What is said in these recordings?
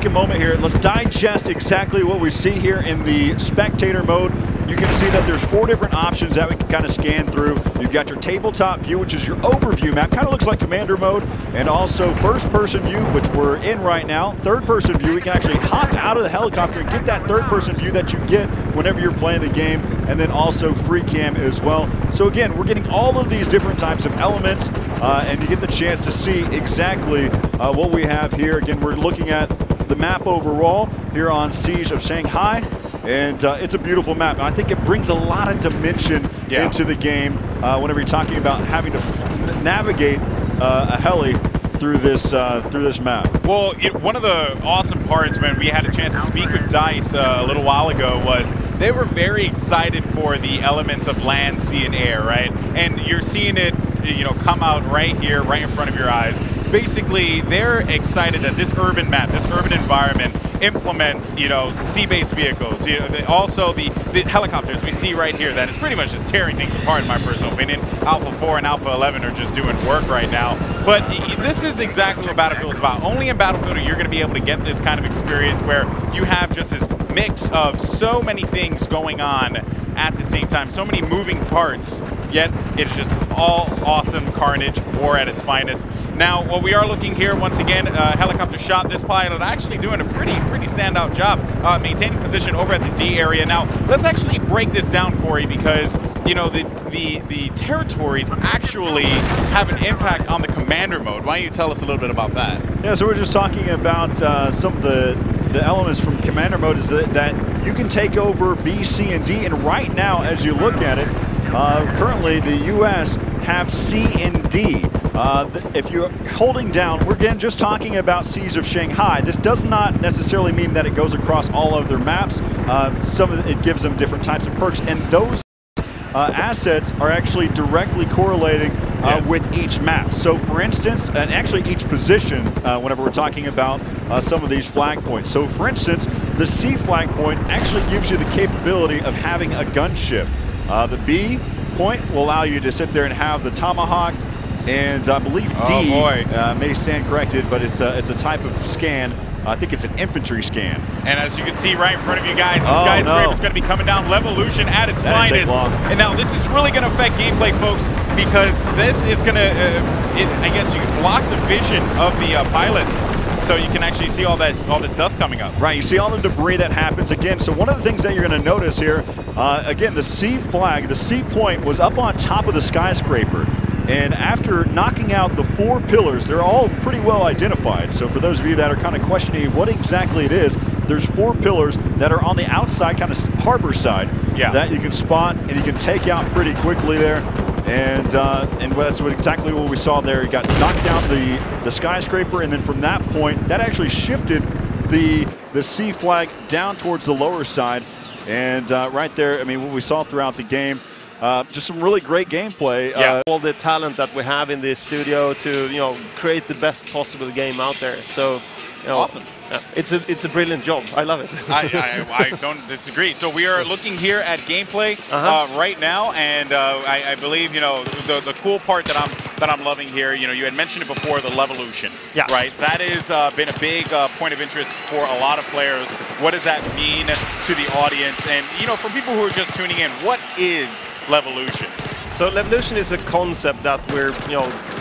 a moment here. Let's digest exactly what we see here in the spectator mode. You can see that there's 4 different options that we can kind of scan through. You've got your tabletop view, which is your overview map. Kind of looks like commander mode. And also first-person view, which we're in right now. Third-person view, we can actually hop out of the helicopter and get that third-person view that you get whenever you're playing the game. And then also free cam as well. So again, we're getting all of these different types of elements. And you get the chance to see exactly what we have here. Again, we're looking at the map overall here on Siege of Shanghai. And it's a beautiful map. And I think it brings a lot of dimension into the game whenever you're talking about having to navigate a heli through this map. Well, one of the awesome parts when we had a chance to speak with DICE a little while ago was they were very excited for the elements of land, sea, and air, right? And you're seeing it, come out right here, right in front of your eyes. Basically, they're excited that this urban map, this urban environment implements, sea-based vehicles. Also the helicopters we see right here that is pretty much just tearing things apart, in my personal opinion. Alpha 4 and Alpha 11 are just doing work right now. But this is exactly what Battlefield is about. Only in Battlefield are you going to be able to get this kind of experience where you have just this mix of so many things going on at the same time, so many moving parts, yet it's just all awesome carnage, war at its finest. Now, what we are looking here, once again, helicopter shot. This pilot actually doing a pretty standout job maintaining position over at the D area. Now, let's actually break this down, Corey, because the territories actually have an impact on the commander mode. Why don't you tell us a little bit about that? Yeah, so we're just talking about some of the elements from commander mode is that you can take over B, C, and D, and right now, as you look at it, currently the U.S. have C and D. If you're holding down, we're again just talking about Siege of Shanghai. This does not necessarily mean that it goes across all of their maps. It gives them different types of perks, and those assets are actually directly correlating with each map. So for instance, and actually each position, whenever we're talking about some of these flag points. So for instance, the C flag point actually gives you the capability of having a gunship. The B point will allow you to sit there and have the Tomahawk, and I believe D may stand corrected, but it's a type of scan. I think it's an infantry scan. And as you can see right in front of you guys, the skyscraper is going to be coming down. Levolution at its finest. And now this is really going to affect gameplay, folks, because this is going to, I guess you can block the vision of the pilots. So you can actually see all this dust coming up. Right, you see all the debris that happens again. So one of the things that you're going to notice here, again, the C flag, the C point was up on top of the skyscraper. And after knocking out the 4 pillars, they're all pretty well identified. So for those of you that are kind of questioning what exactly it is, there's 4 pillars that are on the outside, kind of harbor side, that you can spot and you can take out pretty quickly there. And that's exactly what we saw there. You got knocked down the skyscraper, and then from that point, that actually shifted the C flag down towards the lower side. And right there, I mean, what we saw throughout the game, just some really great gameplay. All the talent that we have in the studio to create the best possible game out there. So awesome. It's a brilliant job. I love it. I don't disagree. So we are looking here at gameplay right now, and I believe the cool part that I'm loving here. You had mentioned it before, the Levolution. Right. That has been a big point of interest for a lot of players. What does that mean to the audience? And for people who are just tuning in, what is Levolution? So Levolution is a concept that we're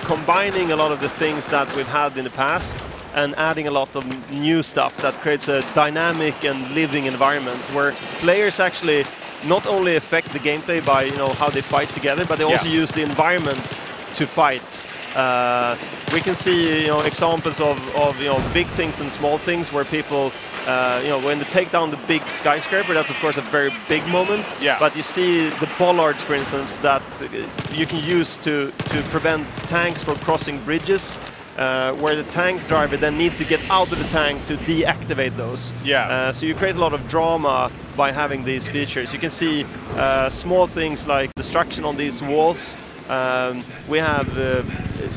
combining a lot of the things that we've had in the past and adding a lot of new stuff that creates a dynamic and living environment where players actually not only affect the gameplay by how they fight together, but they also use the environments to fight. We can see examples of big things and small things where people when they take down the big skyscraper, that's of course a very big moment. But you see the bollards, for instance, that you can use to prevent tanks from crossing bridges. Where the tank driver then needs to get out of the tank to deactivate those. So you create a lot of drama by having these features. You can see small things like destruction on these walls. We have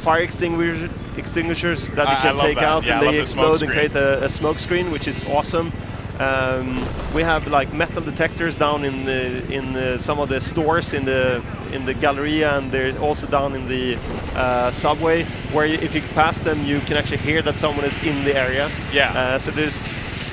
fire extinguishers that you can take out and they explode and create a smoke screen, which is awesome. We have like metal detectors down in some of the stores in the Galleria, and they're also down in the subway, where if you pass them, you can actually hear that someone is in the area. So there's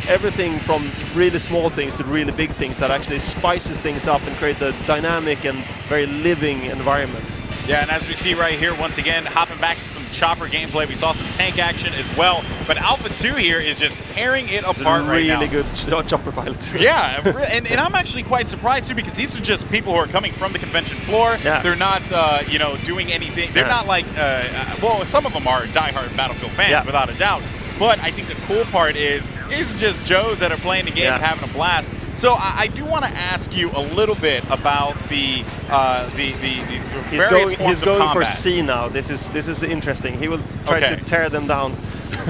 everything from really small things to really big things that actually spices things up and create a dynamic and very living environment. Yeah, and as we see right here, once again, hopping back to some chopper gameplay, we saw some tank action as well. But Alpha 2 here is just tearing it apart right now. Really good chopper pilot. Yeah, and I'm actually quite surprised too, because these are just people who are coming from the convention floor. Yeah. They're not, you know, doing anything. They're not like, well, some of them are diehard Battlefield fans, without a doubt. But I think the cool part is just Joes that are playing the game and having a blast. So I do want to ask you a little bit about the various forms of combat. He's going for C now. This is interesting. He will try to tear them down.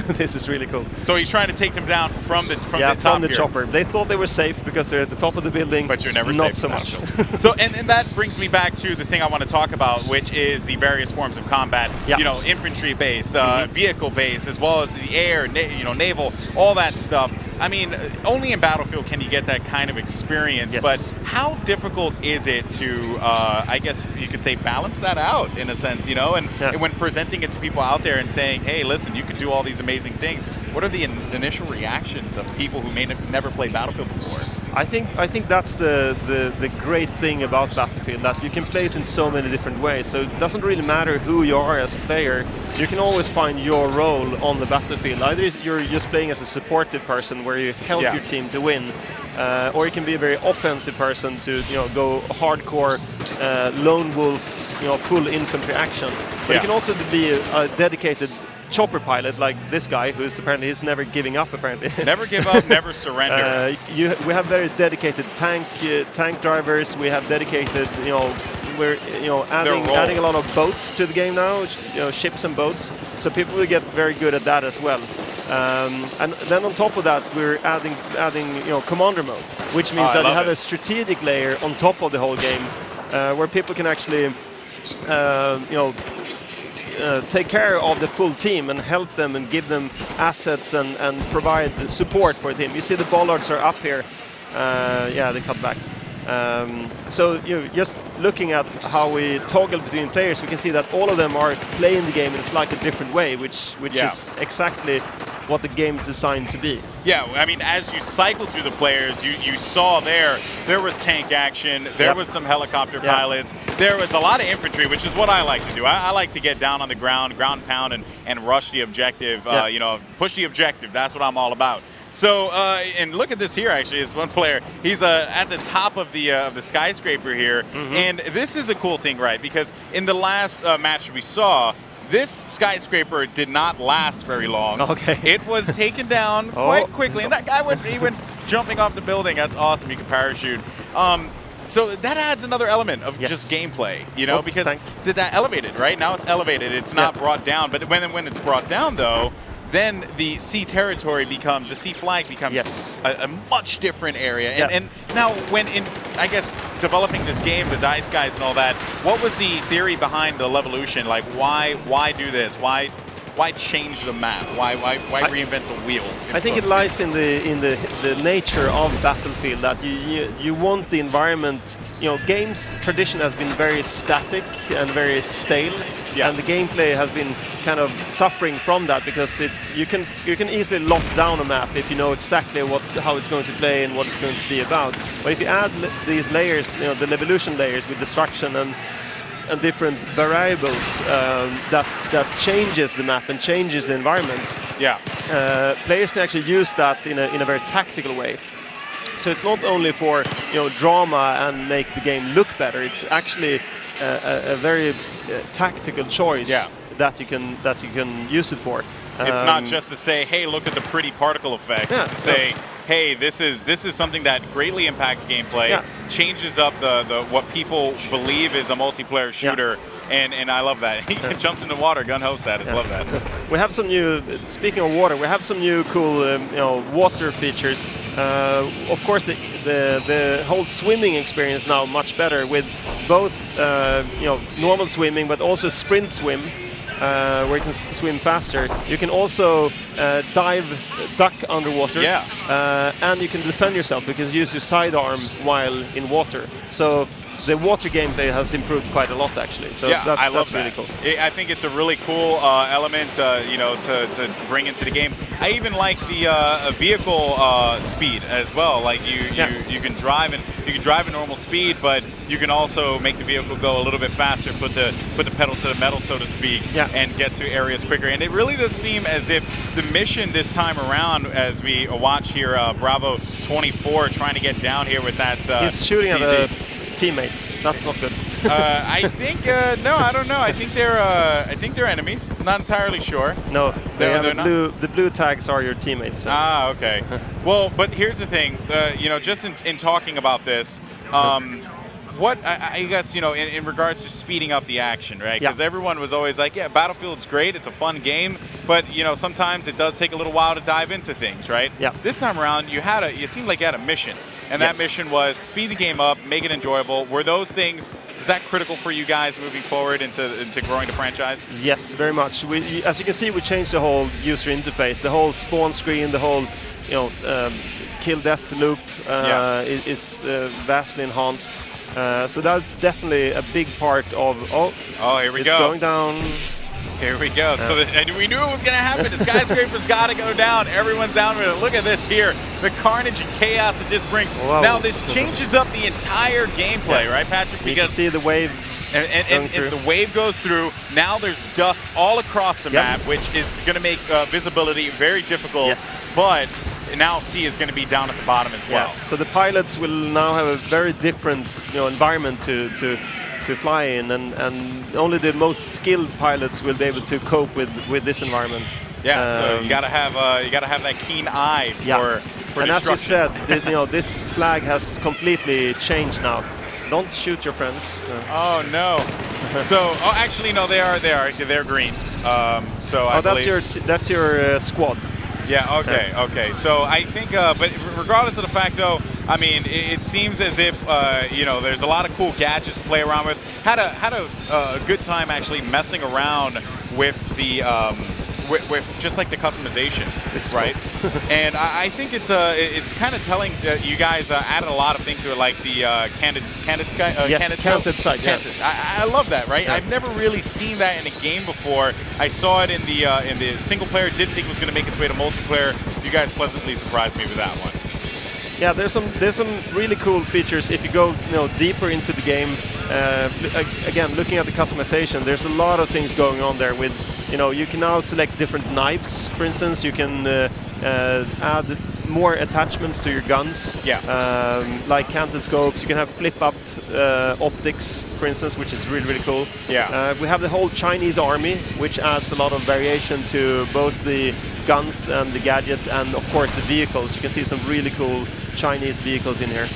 This is really cool. So he's trying to take them down from the top from the here. chopper. They thought they were safe because they're at the top of the building. But you're never not safe. so much. So and that brings me back to the thing I want to talk about, which is the various forms of combat. Yeah. You know, infantry base, vehicle base, as well as the air, you know, naval, all that stuff. I mean, only in Battlefield can you get that kind of experience, Yes. but how difficult is it to, I guess you could say, balance that out in a sense, you know, and when presenting it to people out there and saying, hey, listen, you can do all these amazing things, what are the initial reactions of people who may never played Battlefield before? I think that's the great thing about Battlefield, that you can play it in so many different ways. So it doesn't really matter who you are as a player. You can always find your role on the battlefield. Either you're just playing as a supportive person where you help your team to win, or you can be a very offensive person to go hardcore lone wolf, full infantry action. But you can also be a dedicated chopper pilot like this guy, who's apparently he's never giving up. Apparently, never give up, never surrender. We have very dedicated tank drivers. We have dedicated, we're adding a lot of boats to the game now, ships and boats. So people will get very good at that as well. And then on top of that, we're adding commander mode, which means that you have a strategic layer on top of the whole game, where people can actually take care of the full team and help them and give them assets and provide support for the team. You see the bollards are up here. Yeah, they cut back. So just looking at how we toggle between players, we can see that all of them are playing the game in a slightly different way, which is exactly what the game is designed to be. Yeah, I mean, as you cycle through the players, you saw there was tank action, there was some helicopter pilots, there was a lot of infantry, which is what I like to do. I like to get down on the ground pound, and rush the objective, push the objective. That's what I'm all about. So, and look at this here, actually, is one player. He's at the top of the skyscraper here, and this is a cool thing, right? Because in the last match we saw, this skyscraper did not last very long. Okay. It was taken down quite quickly, and that guy went jumping off the building. That's awesome. You can parachute. So that adds another element of just gameplay, because that elevated, right? Now it's elevated. It's not brought down, but when it's brought down, though, then the sea territory becomes, the sea flag becomes a much different area. And now when I guess, developing this game, the DICE guys and all that, what was the theory behind the Levolution? Like, why do this? Why change the map? Why reinvent the wheel? I think it lies in the nature of Battlefield, that you want the environment. Games tradition has been very static and very stale, and the gameplay has been kind of suffering from that, because you can easily lock down a map if you know exactly how it's going to play and what it's going to be about. But if you add these layers, the Levolution layers with destruction and different variables that changes the map and changes the environment. Players can actually use that in a very tactical way. So it's not only for drama and make the game look better. It's actually a very tactical choice that you can use it for. It's not just to say, hey, look at the pretty particle effects. It's to say, hey, this is something that greatly impacts gameplay, changes up the what people believe is a multiplayer shooter, and I love that. He jumps in the water, gun-ho status, love that. We have some new, speaking of water, we have some new cool water features. Of course, the whole swimming experience now much better, with both normal swimming but also sprint swim. Where you can swim faster. You can also duck underwater, and you can defend yourself because you use your sidearm while in water. So the water gameplay has improved quite a lot actually. So yeah, I love that's that. really cool. I think it's a really cool element, you know, to bring into the game. I even like the vehicle speed as well. Like you can drive at normal speed, but you can also make the vehicle go a little bit faster, put the pedal to the metal, so to speak, and get to areas quicker. And it really does seem as if the mission this time around, as we watch here, Bravo 24 trying to get down here with that. He's shooting CZ. at a teammate. That's not good. I think no, I don't know. I think they're enemies. Not entirely sure. No, they're the blue tags are your teammates. So. Ah, okay. Well, but here's the thing. You know, just in talking about this. What I guess, you know, in regards to speeding up the action, right? Because everyone was always like, yeah, Battlefield's great, it's a fun game, but you know, sometimes it does take a little while to dive into things, right? Yeah. This time around, you seemed like you had a mission, and that mission was speed the game up, make it enjoyable. Were those things? Is that critical for you guys moving forward into growing the franchise? Yes, very much. As you can see, we changed the whole user interface, the whole spawn screen, the whole, you know, kill death loop is vastly enhanced. So that's definitely a big part of. Oh, here we it's go. Going down. Here we go. So and we knew it was going to happen. The skyscraper's got to go down. Everyone's down with it. Look at this here. The carnage and chaos it just brings. Whoa. Now this changes up the entire gameplay, right, Patrick? Because you can see the wave. And the wave goes through. Now there's dust all across the map, which is going to make visibility very difficult. Yes. But now C is going to be down at the bottom as well. So the pilots will now have a very different, you know, environment to fly in, and only the most skilled pilots will be able to cope with this environment. Yeah. So you got to have that keen eye for and as you said, destruction. you know, this flag has completely changed now. Don't shoot your friends. Oh no! So, actually, no, they're green. So I believe that's your squad. Yeah. Okay. Okay. So I think, but regardless of the fact, though, I mean, it seems as if you know, there's a lot of cool gadgets to play around with. Had a good time actually messing around with the. With just like the customization, right? And I think it's kind of telling that you guys added a lot of things to it, like the canted sight. I love that, right? I've never really seen that in a game before. I saw it in the single player. Didn't think it was going to make its way to multiplayer. You guys pleasantly surprised me with that one. Yeah, there's some really cool features if you go, you know, deeper into the game. Again, looking at the customization, there's a lot of things going on there. With, you know, you can now select different knives, for instance. You can add more attachments to your guns. Yeah. Like canted scopes. You can have flip-up optics, for instance, which is really cool. Yeah. We have the whole Chinese army, which adds a lot of variation to both the guns and the gadgets, and of course the vehicles. You can see some really cool Chinese vehicles in here.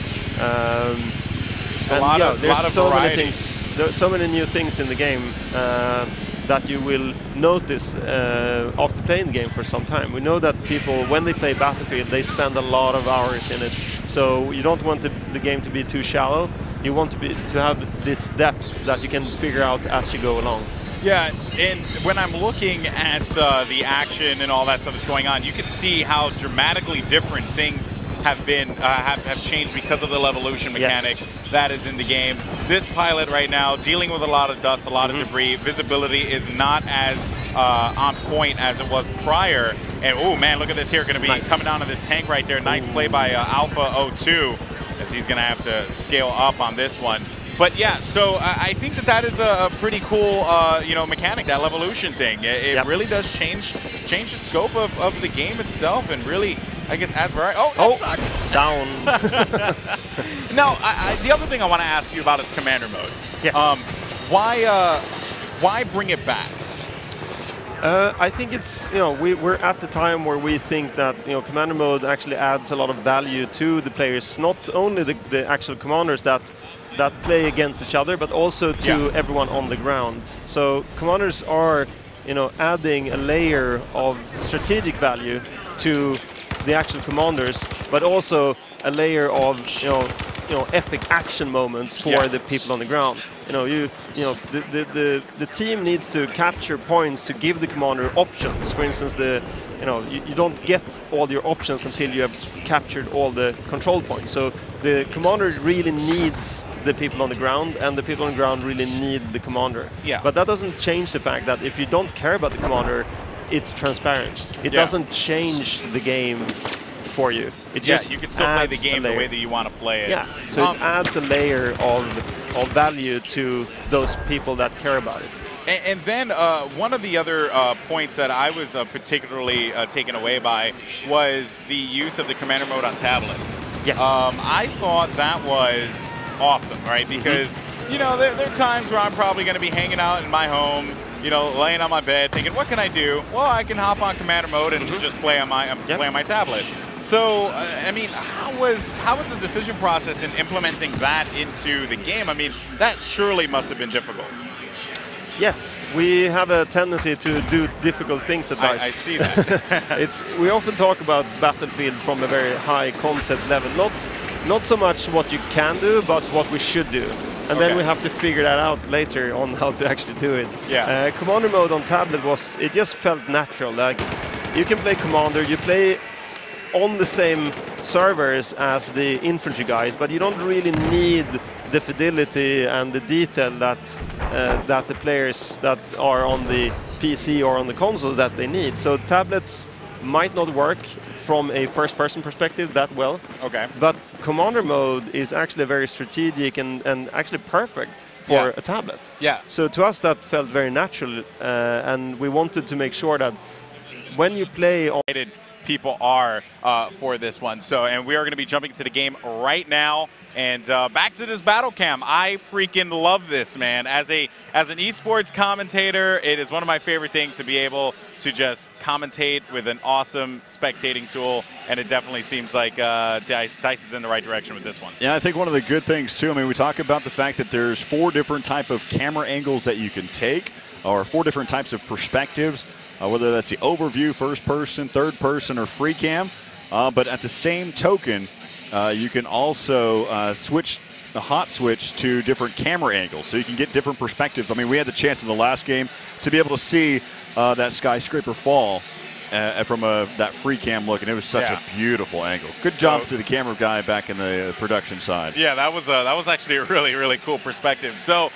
A lot of variety. Many things. There's so many new things in the game that you will notice after playing the game for some time. We know that people, when they play Battlefield, they spend a lot of hours in it. So you don't want the game to be too shallow. You want to have this depth that you can figure out as you go along. Yeah, and when I'm looking at the action and all that stuff that's going on, you can see how dramatically different things have been have changed because of the Levolution mechanic that is in the game. This pilot right now dealing with a lot of dust, a lot of debris. Visibility is not as on point as it was prior. And oh man, look at this here, going to be coming down to this tank right there. Nice play by Alpha 02, as he's going to have to scale up on this one. But yeah, so I think that is a pretty cool, you know, mechanic, that Levolution thing. It really does change the scope of the game itself, and really, I guess, add variety. Oh, that sucks. Down. Now, the other thing I want to ask you about is Commander Mode. Yes. Why bring it back? I think it's, you know, we're at the time where we think that, you know, Commander Mode actually adds a lot of value to the players, not only the actual commanders that play against each other, but also to everyone on the ground. So commanders are, you know, adding a layer of strategic value to the actual commanders, but also a layer of, you know, epic action moments for the people on the ground. You know, the team needs to capture points to give the commander options. For instance, the you don't get all your options until you have captured all the control points. So the commander really needs the people on the ground, and the people on the ground really need the commander. Yeah. But that doesn't change the fact that if you don't care about the commander, it's transparent. It doesn't change the game for you. It just you can still play the game the way that you want to play it. Yeah, so it adds a layer of value to those people that care about it. And then one of the other points that I was particularly taken away by was the use of the commander mode on tablet. Yes. I thought that was awesome, right? Because, there are times where I'm probably going to be hanging out in my home, laying on my bed thinking, what can I do? Well, I can hop on commander mode and just play on my tablet. So, I mean, how was the decision process in implementing that into the game? I mean, that surely must have been difficult. Yes, we have a tendency to do difficult things at DICE. I see that. We often talk about Battlefield from a very high concept level, not so much what you can do, but what we should do. And then we have to figure that out later on how to actually do it. Yeah. Commander mode on tablet it just felt natural. Like, you can play Commander, you play on the same servers as the infantry guys, but you don't really need the fidelity and the detail that the players that are on the PC or on the console that they need. So tablets might not work from a first-person perspective that well. Okay. But Commander mode is actually very strategic and actually perfect for a tablet. Yeah. So to us that felt very natural, and we wanted to make sure that when you play on people are for this one. So, and we are going to be jumping to the game right now. And back to this battle cam. I freaking love this, man. As an esports commentator, it is one of my favorite things to be able to just commentate with an awesome spectating tool. And it definitely seems like DICE is in the right direction with this one. Yeah, I think one of the good things, too, I mean, we talk about the fact that there's 4 different type of camera angles that you can take, or 4 different types of perspectives. Whether that's the overview, first person, third person, or free cam. But at the same token, you can also switch the hot switch to different camera angles, so you can get different perspectives. I mean, we had the chance in the last game to be able to see that skyscraper fall from that free cam look, and it was such a beautiful angle. Good job to the camera guy back in the production side. Yeah, that was actually a really, really cool perspective. So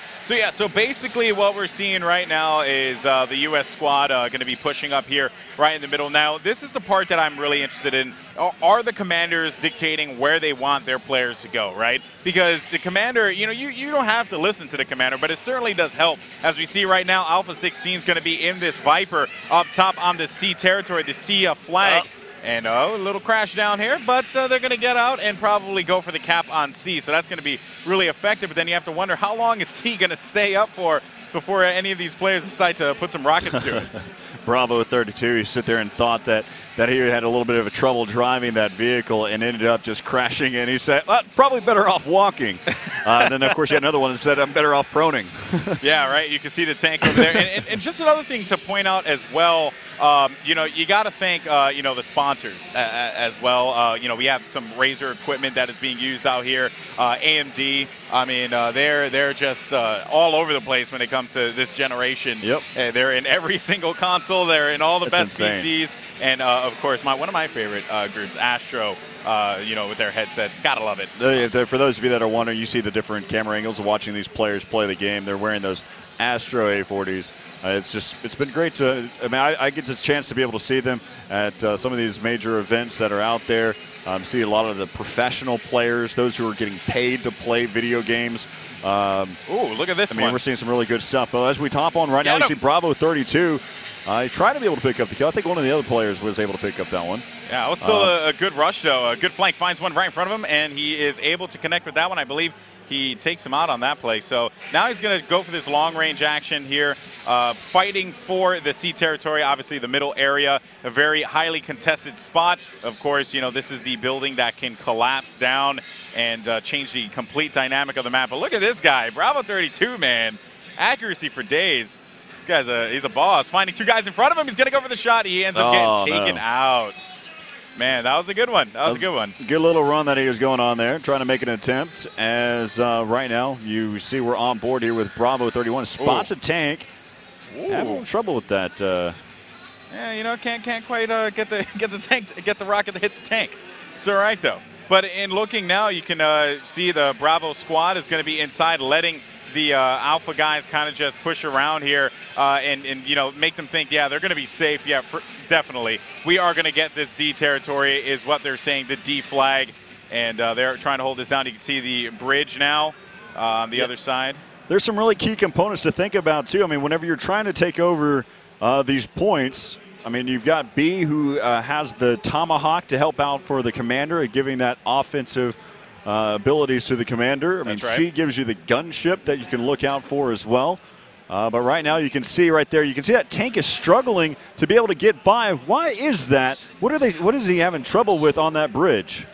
basically what we're seeing right now is the U.S. squad going to be pushing up here right in the middle. Now, this is the part that I'm really interested in. Are the commanders dictating where they want their players to go, right? Because the commander, you don't have to listen to the commander, but it certainly does help. As we see right now, Alpha 16 is going to be in this Viper up top on the C territory, the C flag. And a little crash down here, but they're going to get out and probably go for the cap on C. So that's going to be really effective. But then you have to wonder, how long is C going to stay up for before any of these players decide to put some rockets to it? Bravo 32, he sit there and thought that he had a little bit of a trouble driving that vehicle and ended up just crashing in. He said, well, probably better off walking. And then, of course, you had another one that said, I'm better off proning. Yeah, right. You can see the tank over there. And just another thing to point out as well, you got to thank, the sponsors as well. We have some Razer equipment that is being used out here. AMD, I mean, they're just all over the place when it comes to this generation. Yep. They're in every single console. They're in all the best insane. PCs. And, of course, one of my favorite groups, Astro, with their headsets. Gotta love it. For those of you that are wondering, you see the different camera angles of watching these players play the game. They're wearing those Astro A40s. It's been great to, I get this chance to be able to see them at some of these major events that are out there. See a lot of the professional players, those who are getting paid to play video games. Ooh, look at this one. We're seeing some really good stuff. But as we top on right now, you see Bravo 32. Trying to be able to pick up the kill. I think one of the other players was able to pick up that one. Yeah, it was still a good rush, though. A good flank, finds one right in front of him, and he is able to connect with that one. I believe he takes him out on that play. So now he's going to go for this long-range action here, fighting for the C territory, obviously the middle area, a very highly contested spot. Of course, this is the building that can collapse down and change the complete dynamic of the map. But look at this guy, Bravo 32, man. Accuracy for days. This guy's he's a boss. Finding 2 guys in front of him. He's going to go for the shot. He ends up getting taken out. Man, that was a good one. That was a good one. Good little run that he was going on there, trying to make an attempt. As right now, you see we're on board here with Bravo 31. Spots a tank. Having trouble with that Yeah, you know, can't quite get the rocket to hit the tank. It's all right though. But in looking now, you can see the Bravo squad is going to be inside, letting the Alpha guys kind of just push around here and you know, make them think, yeah, they're going to be safe. Yeah, definitely. We are going to get this D territory is what they're saying, the D flag. And they're trying to hold this down. You can see the bridge now on the other side. There's some really key components to think about, too. I mean, whenever you're trying to take over these points, I mean, you've got B, who has the Tomahawk to help out for the commander, giving that offensive abilities to the commander. I mean, right. C gives you the gunship that you can look out for as well. But right now you can see right there, you can see that tank is struggling to be able to get by. Why is that? What is he having trouble with on that bridge?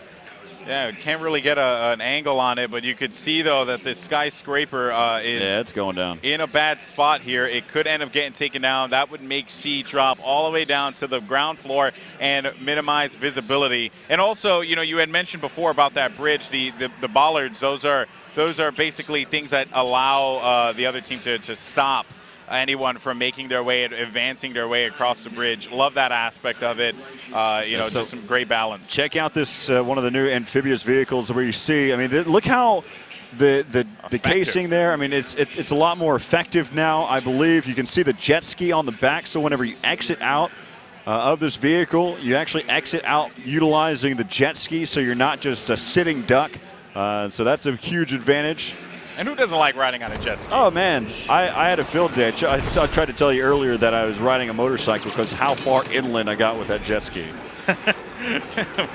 Yeah, can't really get an angle on it, but you could see, though, that this skyscraper is it's going down in a bad spot here. It could end up getting taken down. That would make C drop all the way down to the ground floor and minimize visibility. And also, you know, you had mentioned before about that bridge, the bollards. Those are basically things that allow the other team to stop anyone from making their way, advancing their way across the bridge. Love that aspect of it. You know, so just some great balance. Check out this one of the new amphibious vehicles where you see, I mean, look how the casing there, I mean, it's a lot more effective now, I believe. You can see the jet ski on the back, so whenever you exit out of this vehicle, you actually exit out utilizing the jet ski, so you're not just a sitting duck. So that's a huge advantage. And who doesn't like riding on a jet ski? Oh, man. I had a field day. I tried to tell you earlier that I was riding a motorcycle because how far inland I got with that jet ski.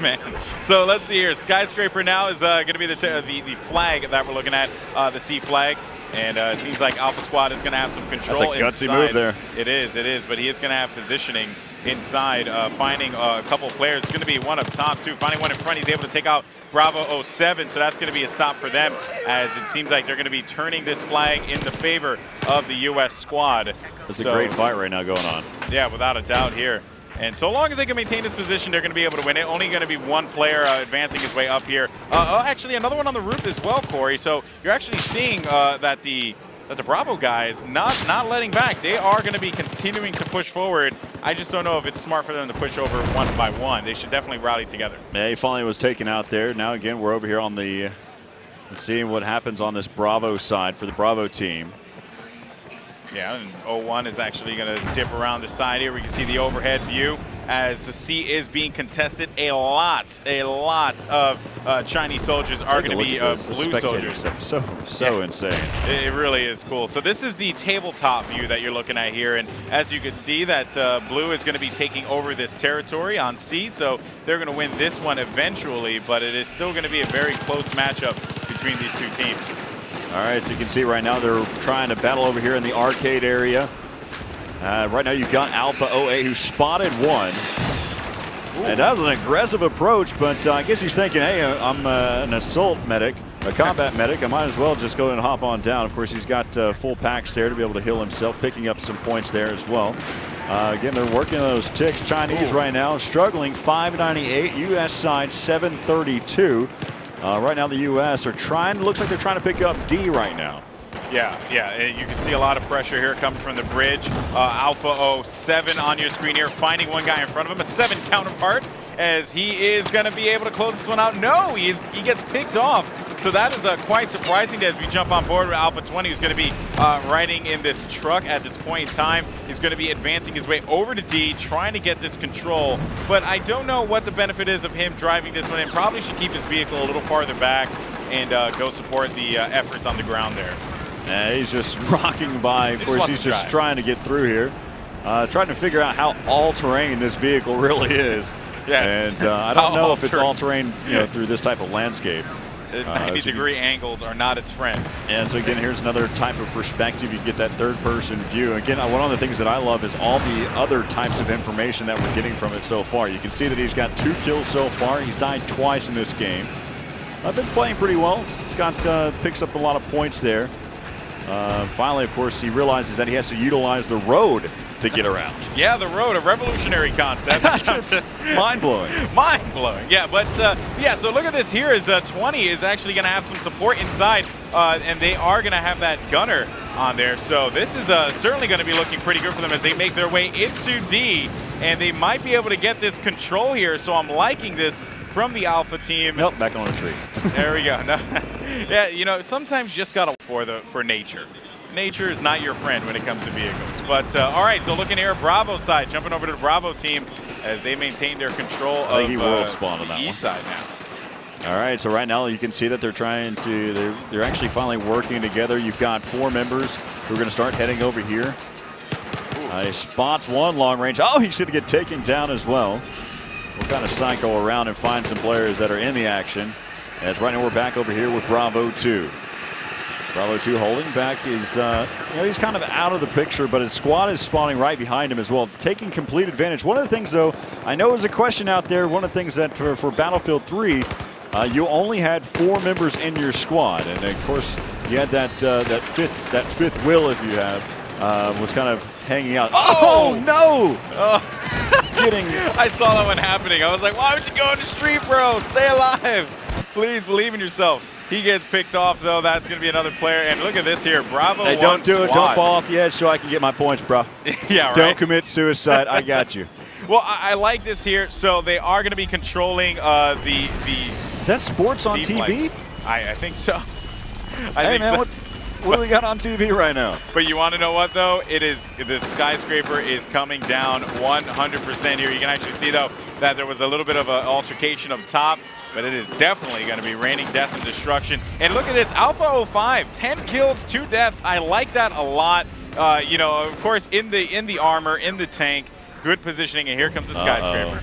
Man. So let's see here. Skyscraper now is going to be the flag that we're looking at, the C flag. And it seems like Alpha Squad is going to have some control inside. That's a gutsy move there. It is. But he is going to have positioning inside, finding a couple of players. It's going to be one up top, too. Finding one in front. He's able to take out Bravo 07, so that's going to be a stop for them, as it seems like they're going to be turning this flag in the favor of the U.S. squad. It's a great fight right now going on. Yeah, without a doubt here. And so long as they can maintain this position, they're going to be able to win it. Only going to be one player advancing his way up here. Actually, another one on the roof as well, Corey. So you're actually seeing that the Bravo guys not letting back. They are going to be continuing to push forward. I just don't know if it's smart for them to push over one by one. They should definitely rally together. Yeah, he finally was taken out there. Now again, we're over here on the seeing what happens on this Bravo side for the Bravo team. Yeah, and 01 is actually going to dip around the side here. We can see the overhead view as the C is being contested. A lot of Chinese soldiers are going to be blue soldiers. So insane. It really is cool. So this is the tabletop view that you're looking at here, and as you can see, that blue is going to be taking over this territory on C. So they're going to win this one eventually, but it is still going to be a very close matchup between these two teams. All right, so you can see right now they're trying to battle over here in the arcade area. Right now you've got Alpha 08 who spotted one. Ooh. And that was an aggressive approach, but I guess he's thinking, hey, I'm an assault medic, a combat medic. I might as well just go and hop on down. Of course, he's got full packs there to be able to heal himself, picking up some points there as well. Again, they're working those ticks. Chinese right now struggling, 598. U.S. side, 732. Right now the U.S. looks like they're trying to pick up D right now. Yeah, you can see a lot of pressure here coming from the bridge. Alpha 07 on your screen here, finding one guy in front of him, a 7 counterpart, as he is going to be able to close this one out. No, he gets picked off. So that is quite surprising as we jump on board with Alpha 20, who's going to be riding in this truck at this point in time. He's going to be advancing his way over to D, trying to get this control. But I don't know what the benefit is of him driving this one in. Probably should keep his vehicle a little farther back and go support the efforts on the ground there. He's just rocking by. Of course, he's just trying to get through here. Trying to figure out how all-terrain this vehicle really is. Yes. And I don't know if it's all-terrain through this type of landscape. 90-degree angles are not its friend. Yeah, so again, here's another type of perspective. You get that third-person view. Again, one of the things that I love is all the other types of information that we're getting from it so far. You can see that he's got 2 kills so far. He's died twice in this game. I've been playing pretty well. He's got picks up a lot of points there. Finally, of course, he realizes that he has to utilize the road to get around. Yeah, the road, a revolutionary concept. Mind-blowing. Mind-blowing, yeah. But, yeah, so look at this here is 20 is actually going to have some support inside, and they are going to have that gunner on there. So this is certainly going to be looking pretty good for them as they make their way into D. and they might be able to get this control here. So I'm liking this from the Alpha team. Nope, back on the tree. There we go. No. Yeah, you know, sometimes you just gotta for nature. Nature is not your friend when it comes to vehicles. But all right, so looking here at Bravo side, jumping over to the Bravo team as they maintain their control of the east side now. All right, so right now you can see that they're trying to, they're actually finally working together. You've got 4 members who are going to start heading over here. He spots one long range. Oh, he's going to get taken down as well. We'll kind of cycle around and find some players that are in the action. As right now we're back over here with Bravo 2. Bravo 2 holding back. He's, he's kind of out of the picture, but his squad is spawning right behind him as well, taking complete advantage. One of the things, though, I know is a question out there. One of the things that for Battlefield 3, you only had 4 members in your squad, and of course you had that fifth wheel, if you have, was kind of hanging out. Oh no! Getting. I saw that one happening. I was like, why would you go in the street, bro? Stay alive. Please believe in yourself. He gets picked off, though. That's going to be another player. And look at this here. Bravo. Hey, don't do it. Don't fall off the edge so I can get my points, bro. Yeah, right. Don't commit suicide. I got you. Well, I like this here. So they are going to be controlling the. Is that sports on TV? I think so. Hey, man, what do we got on TV right now? But you want to know what, though? It is the skyscraper is coming down 100% here. You can actually see, though, that there was a little bit of an altercation up top, but it is definitely going to be raining death and destruction. And look at this, Alpha 05, 10 kills, 2 deaths. I like that a lot. You know, of course, in the armor, in the tank, good positioning, and here comes the skyscraper.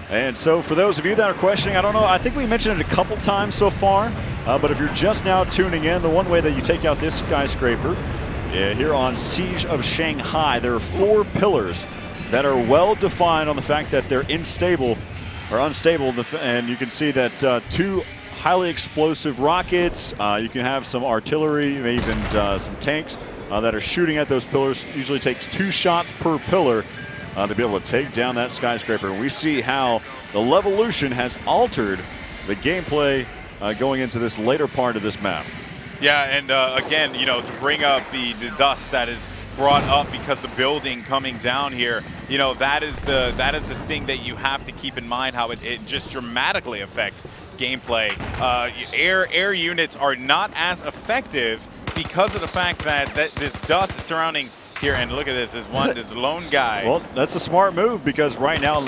And so for those of you that are questioning, I don't know, I think we mentioned it a couple times so far, but if you're just now tuning in, the one way that you take out this skyscraper, here on Siege of Shanghai, there are 4 pillars that are well defined on the fact that they're unstable, and you can see that 2 highly explosive rockets, you can have some artillery, maybe even some tanks that are shooting at those pillars. Usually takes 2 shots per pillar to be able to take down that skyscraper. And we see how the Levolution has altered the gameplay going into this later part of this map. Yeah, and again, you know, to bring up the dust that is brought up because the building coming down here, you know, that is the thing that you have to keep in mind, how it just dramatically affects gameplay. Air units are not as effective because of the fact that this dust is surrounding here. And look at this, this lone guy. Well, that's a smart move, because right now,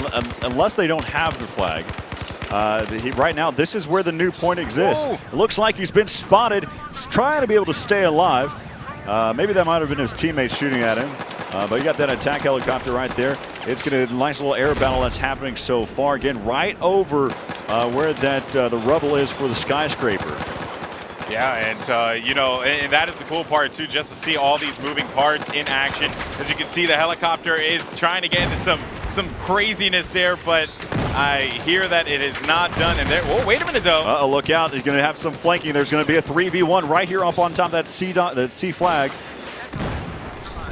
unless they don't have the flag, right now, this is where the new point exists. Whoa. It looks like he's been spotted. He's trying to be able to stay alive. Maybe that might have been his teammates shooting at him. But you got that attack helicopter right there. It's going to nice little air battle that's happening so far. Again, right over where that the rubble is for the skyscraper. Yeah, and you know, and that is the cool part too, just to see all these moving parts in action. As you can see, the helicopter is trying to get into some craziness there, but I hear that it is not done. And there, whoa, wait a minute though. Uh-oh, look out! He's going to have some flanking. There's going to be a 3v1 right here up on top of that C flag.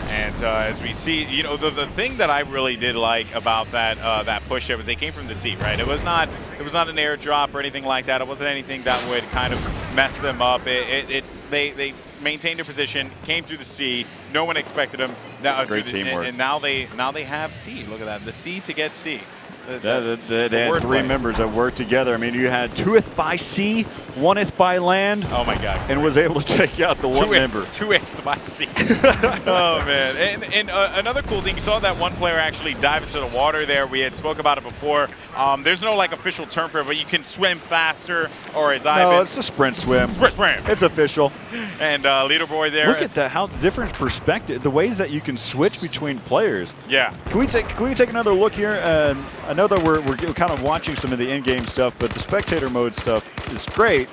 And as we see, you know, the thing that I really did like about that push there was they came from the sea, right? It was not an airdrop or anything like that. It wasn't anything that would kind of mess them up. They maintained their position, came through the sea. No one expected them. Great teamwork. And now they have C. Look at that, the C to get C. They had 3 members that worked together. I mean, you had 2th by sea, 1th by land. Oh my God! And was able to take out the 1 member. 2th by sea. Oh man! And another cool thing, you saw that one player actually dive into the water there. We had spoke about it before. There's no like official term for it, but you can swim faster, or as I. No, it's a sprint swim. Sprint swim. It's official. And leaderboard there. Look at that! How different perspective. The ways that you can switch between players. Yeah. Can we take another look here? I know that we're kind of watching some of the in-game stuff, but the spectator mode stuff is great.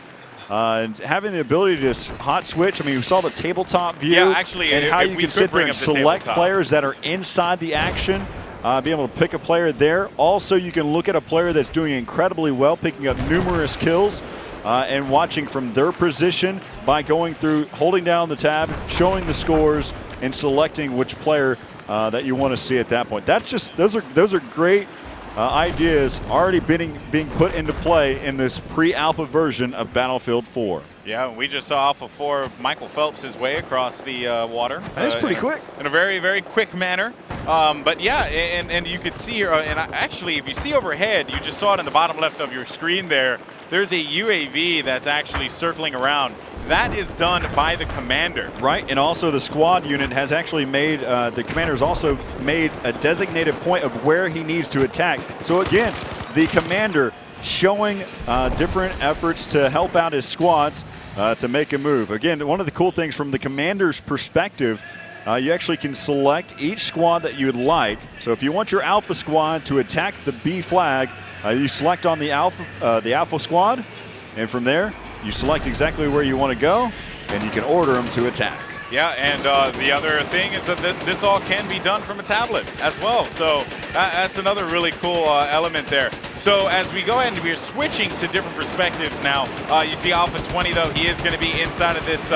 And having the ability to hot switch, I mean, we saw the tabletop view. Yeah, actually, and how you can sit there and select players that are inside the action, be able to pick a player there. Also, you can look at a player that's doing incredibly well, picking up numerous kills, and watching from their position by going through, holding down the tab, showing the scores, and selecting which player that you want to see at that point. That's just those are great ideas already being put into play in this pre-alpha version of Battlefield 4. Yeah, we just saw Alpha 4 Michael Phelps his way across the water. That's pretty quick. In a very, very quick manner. But yeah, and you could see here, actually, if you see overhead, you just saw it in the bottom left of your screen there, there's a UAV that's actually circling around. That is done by the commander. Right, and also the squad unit has actually made, the commander's also made a designated point of where he needs to attack. So again, the commander showing different efforts to help out his squads to make a move. Again, one of the cool things from the commander's perspective, you actually can select each squad that you would like. So if you want your Alpha squad to attack the B flag, you select on the Alpha squad, and from there, you select exactly where you want to go, and you can order them to attack. Yeah, and the other thing is that this all can be done from a tablet as well. So that's another really cool element there. So as we go ahead and we're switching to different perspectives now, you see Alpha 20 though, he is going to be inside of this,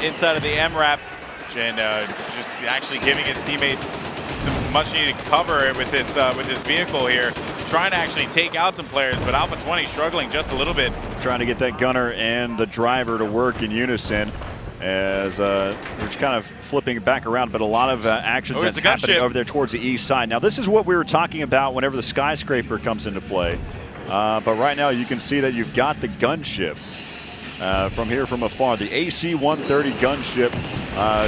inside of the MRAP, and just actually giving his teammates some much needed cover with this vehicle here, trying to actually take out some players, but Alpha 20 struggling just a little bit. Trying to get that gunner and the driver to work in unison, as they're kind of flipping back around, but a lot of action that's happening over there towards the east side. Now, this is what we were talking about whenever the skyscraper comes into play. But right now, you can see that you've got the gunship from here from afar, the AC-130 gunship.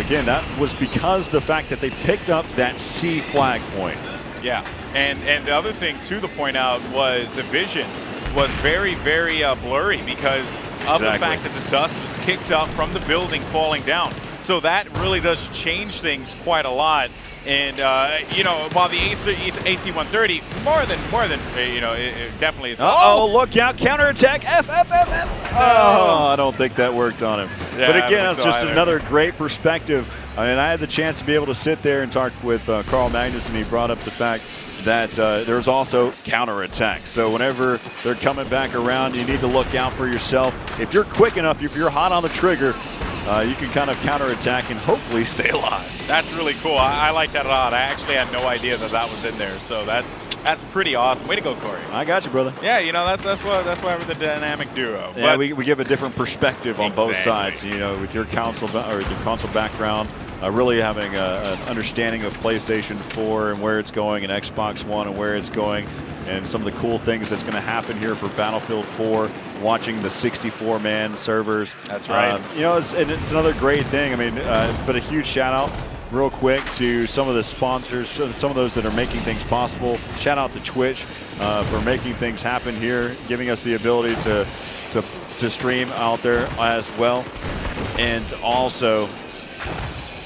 Again, that was because the fact that they picked up that C flag point. Yeah, and the other thing, too, to point out was the vision was very, very blurry because of the fact that the dust was kicked up from the building falling down. So that really does change things quite a lot. And, you know, while the AC-130, more than you know, it definitely is. Uh-oh, look out, counterattack, F. Oh, I don't think that worked on him. Yeah, but again, that's just another great perspective. I mean, I had the chance to be able to sit there and talk with Carl Magnus, and he brought up the fact that there's also counterattack. So whenever they're coming back around, you need to look out for yourself. If you're quick enough, if you're hot on the trigger, you can kind of counterattack and hopefully stay alive. That's really cool. I like that a lot. I actually had no idea that that was in there. So that's pretty awesome. Way to go, Corey. I got you, brother. Yeah, you know, that's why we're the dynamic duo. Yeah, we give a different perspective on both sides. You know, with your console background, really having an understanding of PlayStation 4 and where it's going, and Xbox One and where it's going, and some of the cool things that's going to happen here for Battlefield 4, watching the 64-man servers. That's right. You know, it's another great thing. I mean, but a huge shout out real quick to some of the sponsors, some of those that are making things possible. Shout out to Twitch for making things happen here, giving us the ability to stream out there as well. And also,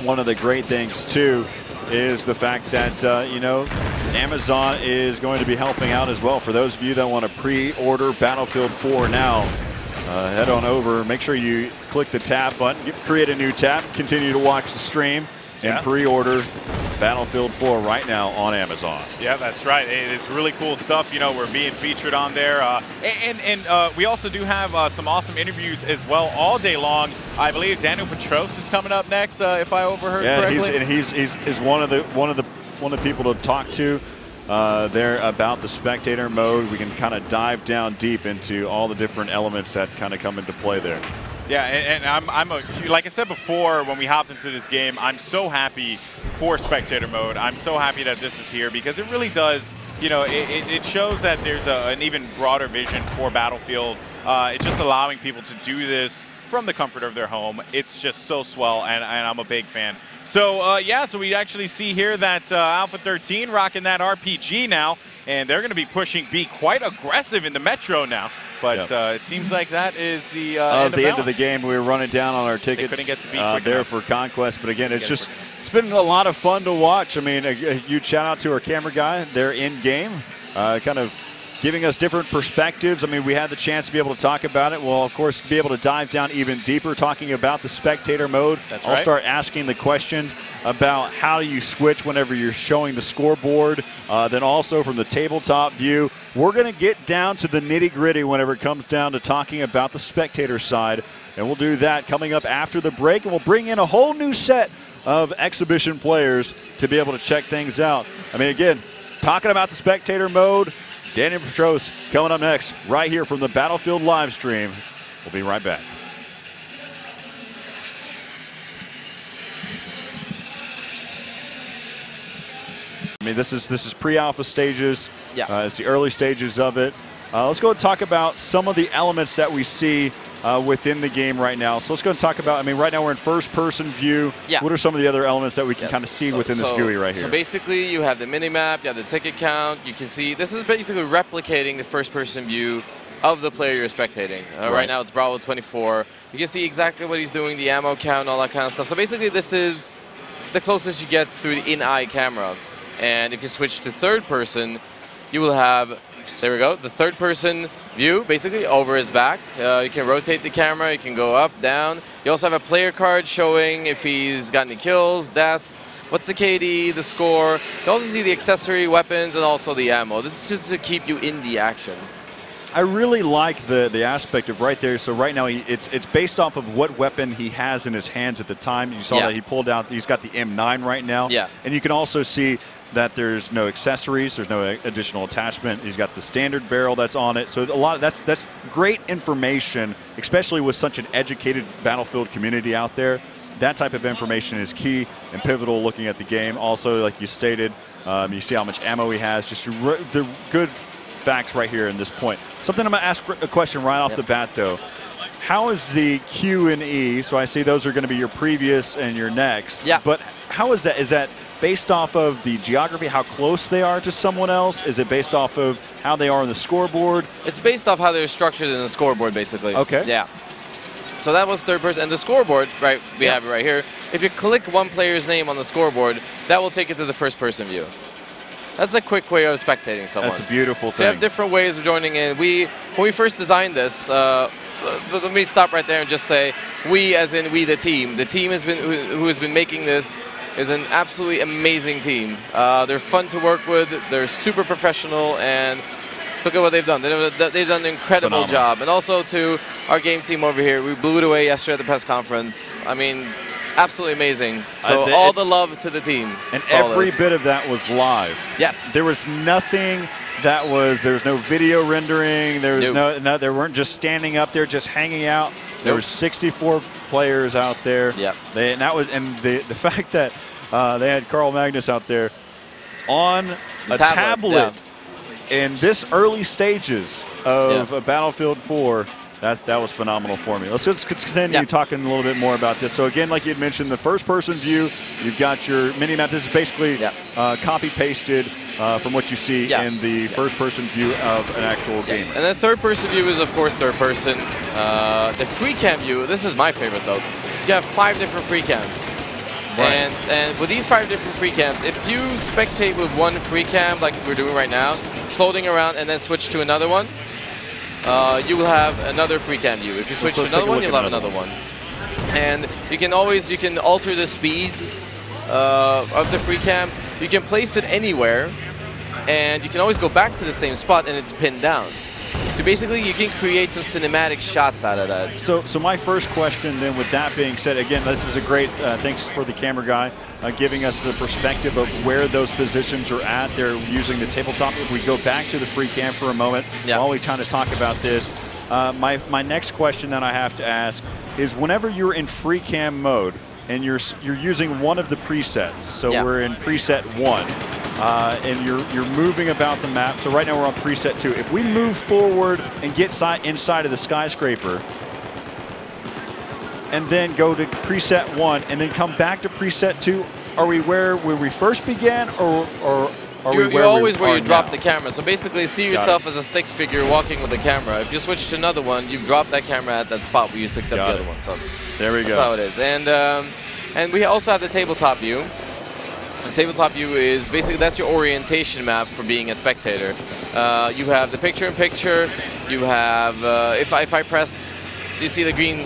one of the great things too is the fact that you know, Amazon is going to be helping out as well. For those of you that want to pre-order Battlefield 4 now, head on over, make sure you click the tab button, create a new tab, continue to watch the stream, and pre-order Battlefield 4 right now on Amazon. Yeah, that's right. It's really cool stuff. You know, we're being featured on there. And we also do have some awesome interviews as well all day long. I believe Daniel Petros is coming up next, if I overheard correctly. Yeah, he's one of the people to talk to there about the spectator mode. We can kind of dive down deep into all the different elements that kind of come into play there. Yeah, and like I said before when we hopped into this game, I'm so happy for spectator mode. I'm so happy that this is here because it really does, you know, it shows that there's an even broader vision for Battlefield. It's just allowing people to do this from the comfort of their home. It's just so swell, and I'm a big fan. So, yeah, so we actually see here that Alpha 13 rocking that RPG now, and they're going to be pushing B quite aggressive in the Metro now. But it seems like that is the end of the game. We were running down on our tickets. They couldn't get to B there for Conquest. But again, it's been a lot of fun to watch. I mean, a huge shout out to our camera guy. They're in game, kind of giving us different perspectives. I mean, we had the chance to be able to talk about it. We'll, of course, be able to dive down even deeper, talking about the spectator mode. That's I'll start asking the questions about how you switch whenever you're showing the scoreboard. Then also from the tabletop view, we're going to get down to the nitty-gritty whenever it comes down to talking about the spectator side. And we'll do that coming up after the break. And we'll bring in a whole new set of exhibition players to be able to check things out. I mean, again, talking about the spectator mode, Daniel Petros coming up next right here from the Battlefield live stream. We'll be right back. mean, this is pre-alpha stages. Yeah. It's the early stages of it. Let's go and talk about some of the elements that we see within the game right now. So let's go and talk about, I mean, right now we're in first-person view. Yeah. What are some of the other elements that we can kind of see within this GUI right here? So basically, you have the mini-map, you have the ticket count. You can see, this is basically replicating the first-person view of the player you're spectating. Right now, it's Bravo 24. You can see exactly what he's doing, the ammo count, all that kind of stuff. So basically, this is the closest you get through the in-eye camera. And if you switch to third-person, you will have, there we go, the third-person view, basically, over his back. You can rotate the camera, you can go up, down. You also have a player card showing if he's got any kills, deaths, what's the KD, the score. You also see the accessory, weapons, and also the ammo. This is just to keep you in the action. I really like the aspect of right there. So right now, it's based off of what weapon he has in his hands at the time. You saw that he pulled out, he's got the M9 right now. Yeah. And you can also see that there's no accessories, there's no additional attachment. He's got the standard barrel that's on it. So a lot of that's great information, especially with such an educated Battlefield community out there. That type of information is key and pivotal looking at the game. Also, like you stated, you see how much ammo he has. Just the good facts right here in this point. Something I'm going to ask a question right off the bat, though. How is the Q and E? So I see those are going to be your previous and your next. Yeah. But how is that? Is that based off of the geography, how close they are to someone else? Is it based off of how they are on the scoreboard? It's based off how they're structured in the scoreboard, basically. Okay. Yeah. So that was third person. And the scoreboard, right, we have it right here. If you click one player's name on the scoreboard, that will take you to the first person view. That's a quick way of spectating someone. That's a beautiful So thing. you have different ways of joining in. When we first designed this, let me stop right there and just say, we as in we the team. The team who has been making this is an absolutely amazing team. They're fun to work with. They're super professional, and look at what they've done. They've done an incredible job. And also to our game team over here, we blew it away yesterday at the press conference. I mean, absolutely amazing. So all the love to the team. And every bit of that was live. Yes. There was nothing that was, there was no video rendering. There was no, they weren't just standing up there, just hanging out. There were 64 players out there. Yep. The fact that they had Carl Magnus out there on a tablet in this early stages of Battlefield 4. That was phenomenal for me. Let's continue talking a little bit more about this. So again, like you had mentioned, the first-person view, you've got your mini-map. This is basically copy-pasted from what you see in the first-person view of an actual game. And then third-person view is, of course, third-person. The free cam view, this is my favorite, though. You have 5 different free cams. Right. And with these 5 different free cams, if you spectate with one free cam, like we're doing right now, floating around and then switch to another one, you will have another free cam view. If you switch to another one, you'll have another one. And you can alter the speed of the free cam. You can place it anywhere, and you can always go back to the same spot, and it's pinned down. So basically, you can create some cinematic shots out of that. So my first question then, with that being said, again, this is a great, thanks for the camera guy, giving us the perspective of where those positions are at. They're using the tabletop. If we go back to the free cam for a moment, while we kind of talk about this, my next question that I have to ask is, whenever you're in free cam mode and you're using one of the presets, so we're in preset 1, and you're moving about the map. So right now we're on preset 2. If we move forward and get inside of the skyscraper, and then go to preset 1, and then come back to preset 2, are we where we first began, or are we you're always where you drop the camera? So basically, see yourself as a stick figure walking with the camera. If you switch to another one, you've dropped that camera at that spot where you picked up the other one. So there we go. That's how it is. And we also have the tabletop view. The tabletop view is basically, that's your orientation map for being a spectator. You have the picture-in-picture. You have, if I press, you see the green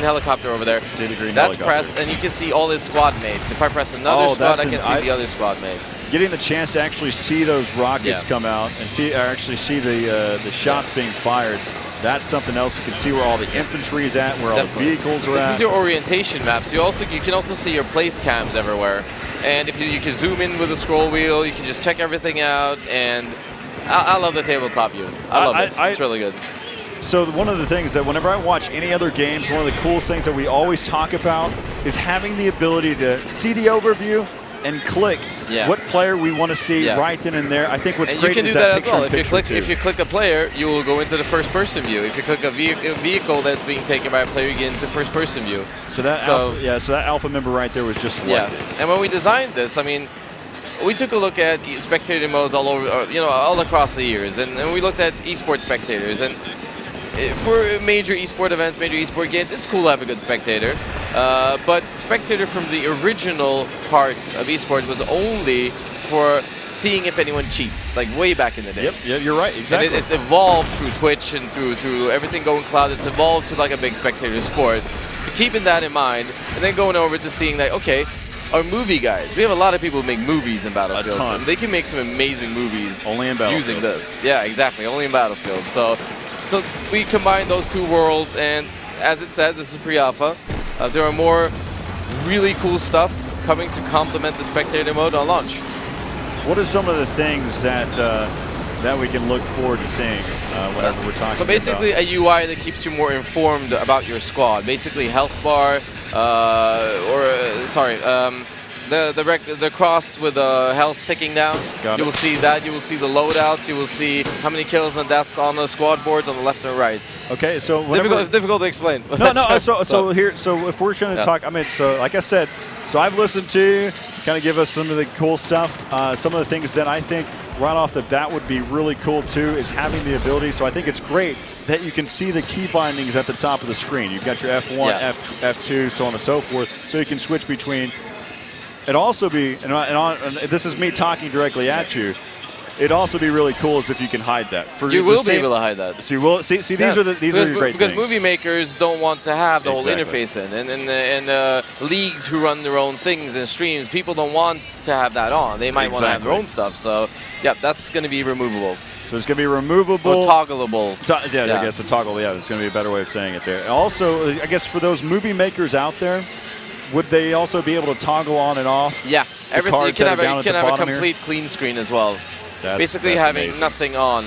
helicopter over there. See the green That's helicopter. pressed, and you can see all his squad mates. If I press another squad, I can see the other squad mates. Getting the chance to actually see those rockets come out and actually see the shots being fired. That's something else. You can see where all the infantry is at, where all the vehicles are at. This is your orientation map. So you can also see your place cams everywhere. And if you can zoom in with the scroll wheel, you can just check everything out. And I love the tabletop view. I love it. It's really good. So one of the things that whenever I watch any other games, one of the coolest things that we always talk about is having the ability to see the overview and click Yeah. what player we want to see Yeah. right then and there. I think what's And great you can is do that as picture well. in If you picture click, too. if you click a player, you will go into the first-person view. If you click a vehicle that's being taken by a player, you get into first-person view. so that alpha member right there was just Yeah. selected. And when we designed this, I mean, we took a look at spectator modes all over, you know, all across the years, and we looked at esports spectators. And for major esport events, major esport games, it's cool to have a good spectator. But spectator from the original part of esports was only for seeing if anyone cheats, like way back in the days. Yep, yeah, you're right, exactly. And it's evolved through Twitch and through everything going cloud. It's evolved to like a big spectator sport. Keeping that in mind, and then going over to seeing that, okay, our movie guys, we have a lot of people who make movies in Battlefield. A ton. And they can make some amazing movies Only in Battlefield. using this. Yeah, exactly, only in Battlefield. So we combine those two worlds, and as it says, this is pre-alpha. There are more really cool stuff coming to complement the spectator mode on launch. What are some of the things that that we can look forward to seeing whenever we're talking So basically about? a UI that keeps you more informed about your squad. Basically health bar, the cross with the health ticking down. Got You it. will see that. You will see the loadouts. You will see how many kills and deaths on the squad boards on the left and right. Okay, so It's difficult to explain. No. So if we're going to Yeah. talk, I mean, so like I said, so I've listened to kind of give us some of the cool stuff. Some of the things that I think right off the bat would be really cool too is having the ability. So I think it's great that you can see the key bindings at the top of the screen. You've got your F1, Yeah. F2, so on and so forth. So you can switch between. It'd also be, and this is me talking directly at you. It'd also be really cool is if you can hide that. For You the will be same- able to hide that. So you will see. These Yeah. are your great because things. movie makers don't want to have the whole Exactly. interface in, and leagues who run their own things and streams, people don't want to have that on. They might want to have their Exactly. own stuff. So, yeah, that's going to be removable So it's going to be removable. or toggleable. I guess a toggle. Yeah, it's going to be a better way of saying it there. And also, I guess for those movie makers out there, would they also be able to toggle on and off? Yeah, everything. You cards can that have are down at the a bottom here? complete clean screen as well. Basically That's having amazing. nothing on.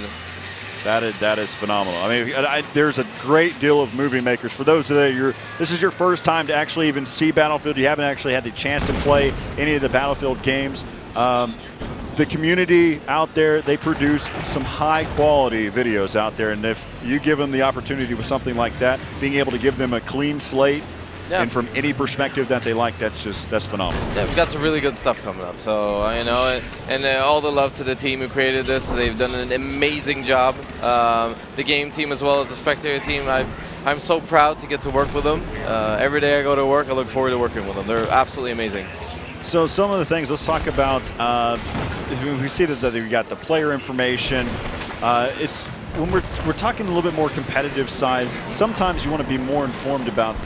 That is phenomenal. I mean, there's a great deal of movie makers. For those that this is your first time to actually even see Battlefield. You haven't actually had the chance to play any of the Battlefield games. The community out there, they produce some high quality videos out there, and if you give them the opportunity with something like that, being able to give them a clean slate Yeah. and from any perspective that they like, that's phenomenal. Yeah, we've got some really good stuff coming up. So, you know, and all the love to the team who created this. They've done an amazing job. The game team as well as the spectator team. I'm so proud to get to work with them. Every day I go to work, I look forward to working with them. They're absolutely amazing. So some of the things, let's talk about, we see that we got the player information. It's when we're talking a little bit more competitive side, sometimes you want to be more informed about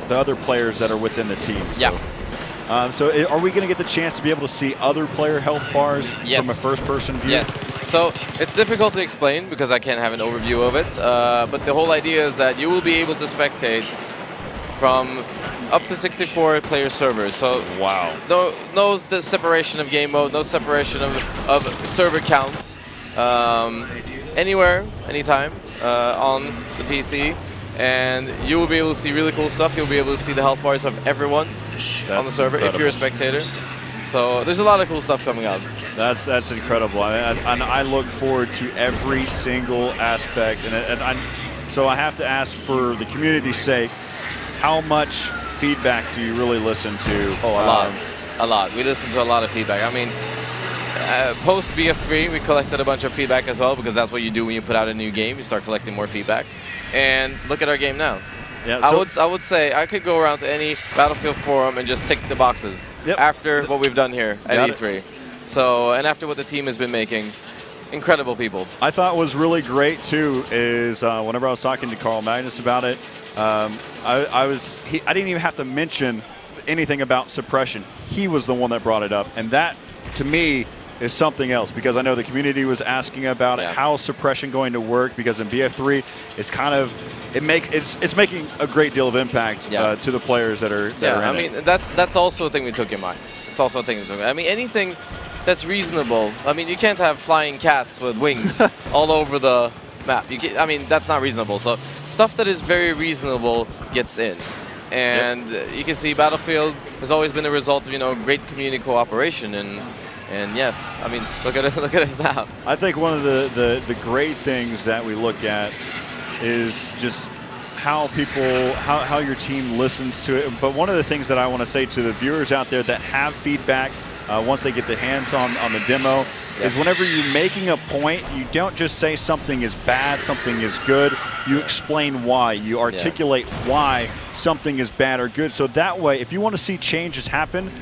the other players that are within the team. So, Yeah. so are we going to get the chance to be able to see other player health bars Yes. from a first-person view? Yes. So it's difficult to explain because I can't have an overview of it. But the whole idea is that you will be able to spectate from up to 64 player servers. So Wow. no separation of game mode, no separation of server count. Anywhere, anytime on the PC. And you will be able to see really cool stuff. You'll be able to see the health bars of everyone on the server if you're a spectator. So there's a lot of cool stuff coming out. That's incredible. I look forward to every single aspect, so I have to ask for the community's sake, how much feedback do you really listen to? Oh, a lot. We listen to a lot of feedback. I mean, post BF3, we collected a bunch of feedback as well because that's what you do when you put out a new game. You start collecting more feedback. And look at our game now. Yeah, I would say I could go around to any Battlefield forum and just tick the boxes after what we've done here at E3. So, and after what the team has been making, incredible people. I thought was really great too is whenever I was talking to Carl Magnus about it, I didn't even have to mention anything about suppression. He was the one that brought it up, and that to me is something else because I know the community was asking about how suppression going to work because in BF3 it's kind of it's making a great deal of impact to the players that are in it. I mean that's also a thing we took in mind. It's also a thing we took. I mean anything that's reasonable. I mean you can't have flying cats with wings all over the map. I mean that's not reasonable. So stuff that is very reasonable gets in. And you can see Battlefield has always been the result of great community cooperation, and yeah, I mean, look at us now. I think one of the great things that we look at is just how your team listens to it. But one of the things that I want to say to the viewers out there that have feedback once they get the hands on the demo is whenever you're making a point, you don't just say something is bad, something is good. You explain why. You articulate why something is bad or good. So that way, if you want to see changes happen,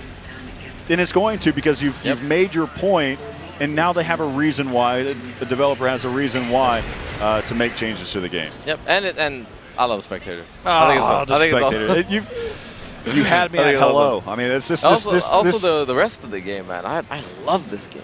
then it's going to, because you've made your point, and now they have a reason why. The developer has a reason why to make changes to the game. Yep, and I love Spectator. I think it's Spectator. You had me at hello. Awesome. I mean, it's just also the rest of the game, man. I love this game.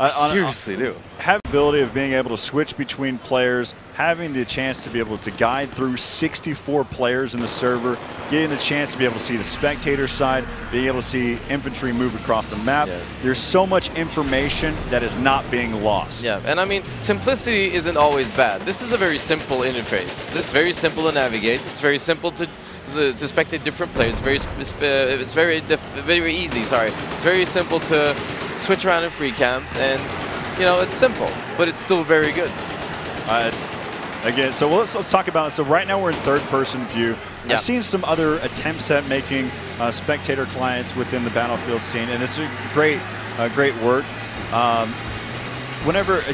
I seriously do. Have the ability of being able to switch between players, having the chance to be able to guide through 64 players in the server, getting the chance to be able to see the spectator side, being able to see infantry move across the map. Yeah. There's so much information that is not being lost. Yeah, and I mean, simplicity isn't always bad. This is a very simple interface. It's very simple to navigate. It's very simple to spectate different players. It's very easy. Sorry, it's very simple to switch around in free camps, and it's simple, but it's still very good. Again, so let's talk about it. So right now we're in third-person view. Yeah. I've seen some other attempts at making spectator clients within the Battlefield scene, and it's a great work.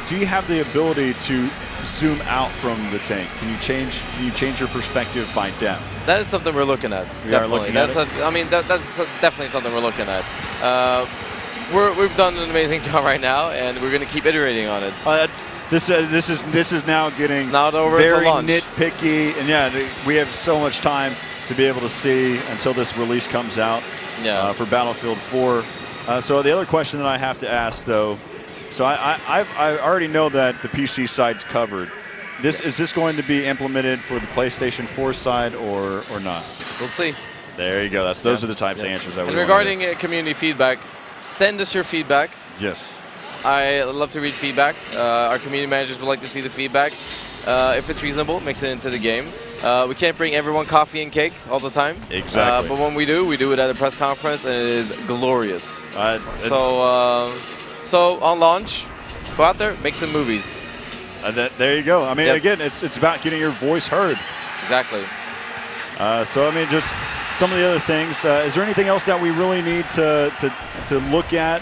Do you have the ability to zoom out from the tank? Can you change your perspective by depth? That is something we're looking at. Definitely. That's definitely something we're looking at. We've done an amazing job right now, and we're going to keep iterating on it. This is now getting very nitpicky, and we have so much time to be able to see until this release comes out for Battlefield 4. So the other question that I have to ask, though, so I already know that the PC side's covered. Is this going to be implemented for the PlayStation 4 side or not? We'll see. There you go. Those are the types of answers that we want. And regarding community feedback, send us your feedback. Yes. I love to read feedback. Our community managers would like to see the feedback. If it's reasonable, mix it into the game. We can't bring everyone coffee and cake all the time. Exactly. But when we do it at a press conference, and it is glorious. So on launch, go out there, make some movies. There you go. I mean, again, it's about getting your voice heard. Exactly. So I mean, just some of the other things. Is there anything else that we really need to look at?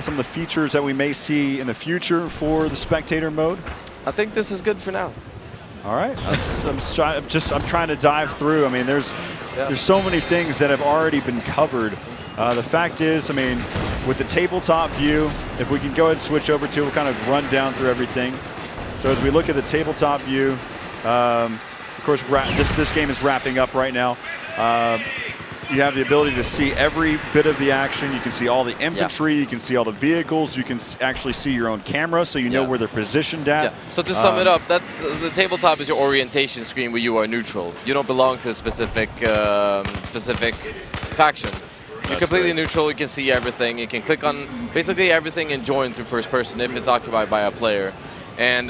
Some of the features that we may see in the future for the spectator mode? I think this is good for now. All right. I'm trying to dive through. I mean, there's so many things that have already been covered. The fact is, I mean, with the tabletop view, if we can go ahead and switch over to, we'll kind of run down through everything. So as we look at the tabletop view, of course, this game is wrapping up right now. You have the ability to see every bit of the action. You can see all the infantry. You can see all the vehicles. You can actually see your own camera, so you know where they're positioned at. Yeah. So to sum it up, the tabletop is your orientation screen where you are neutral. You don't belong to a specific faction. You're completely neutral. You can see everything. You can click on basically everything and join through first person if it's occupied by a player. And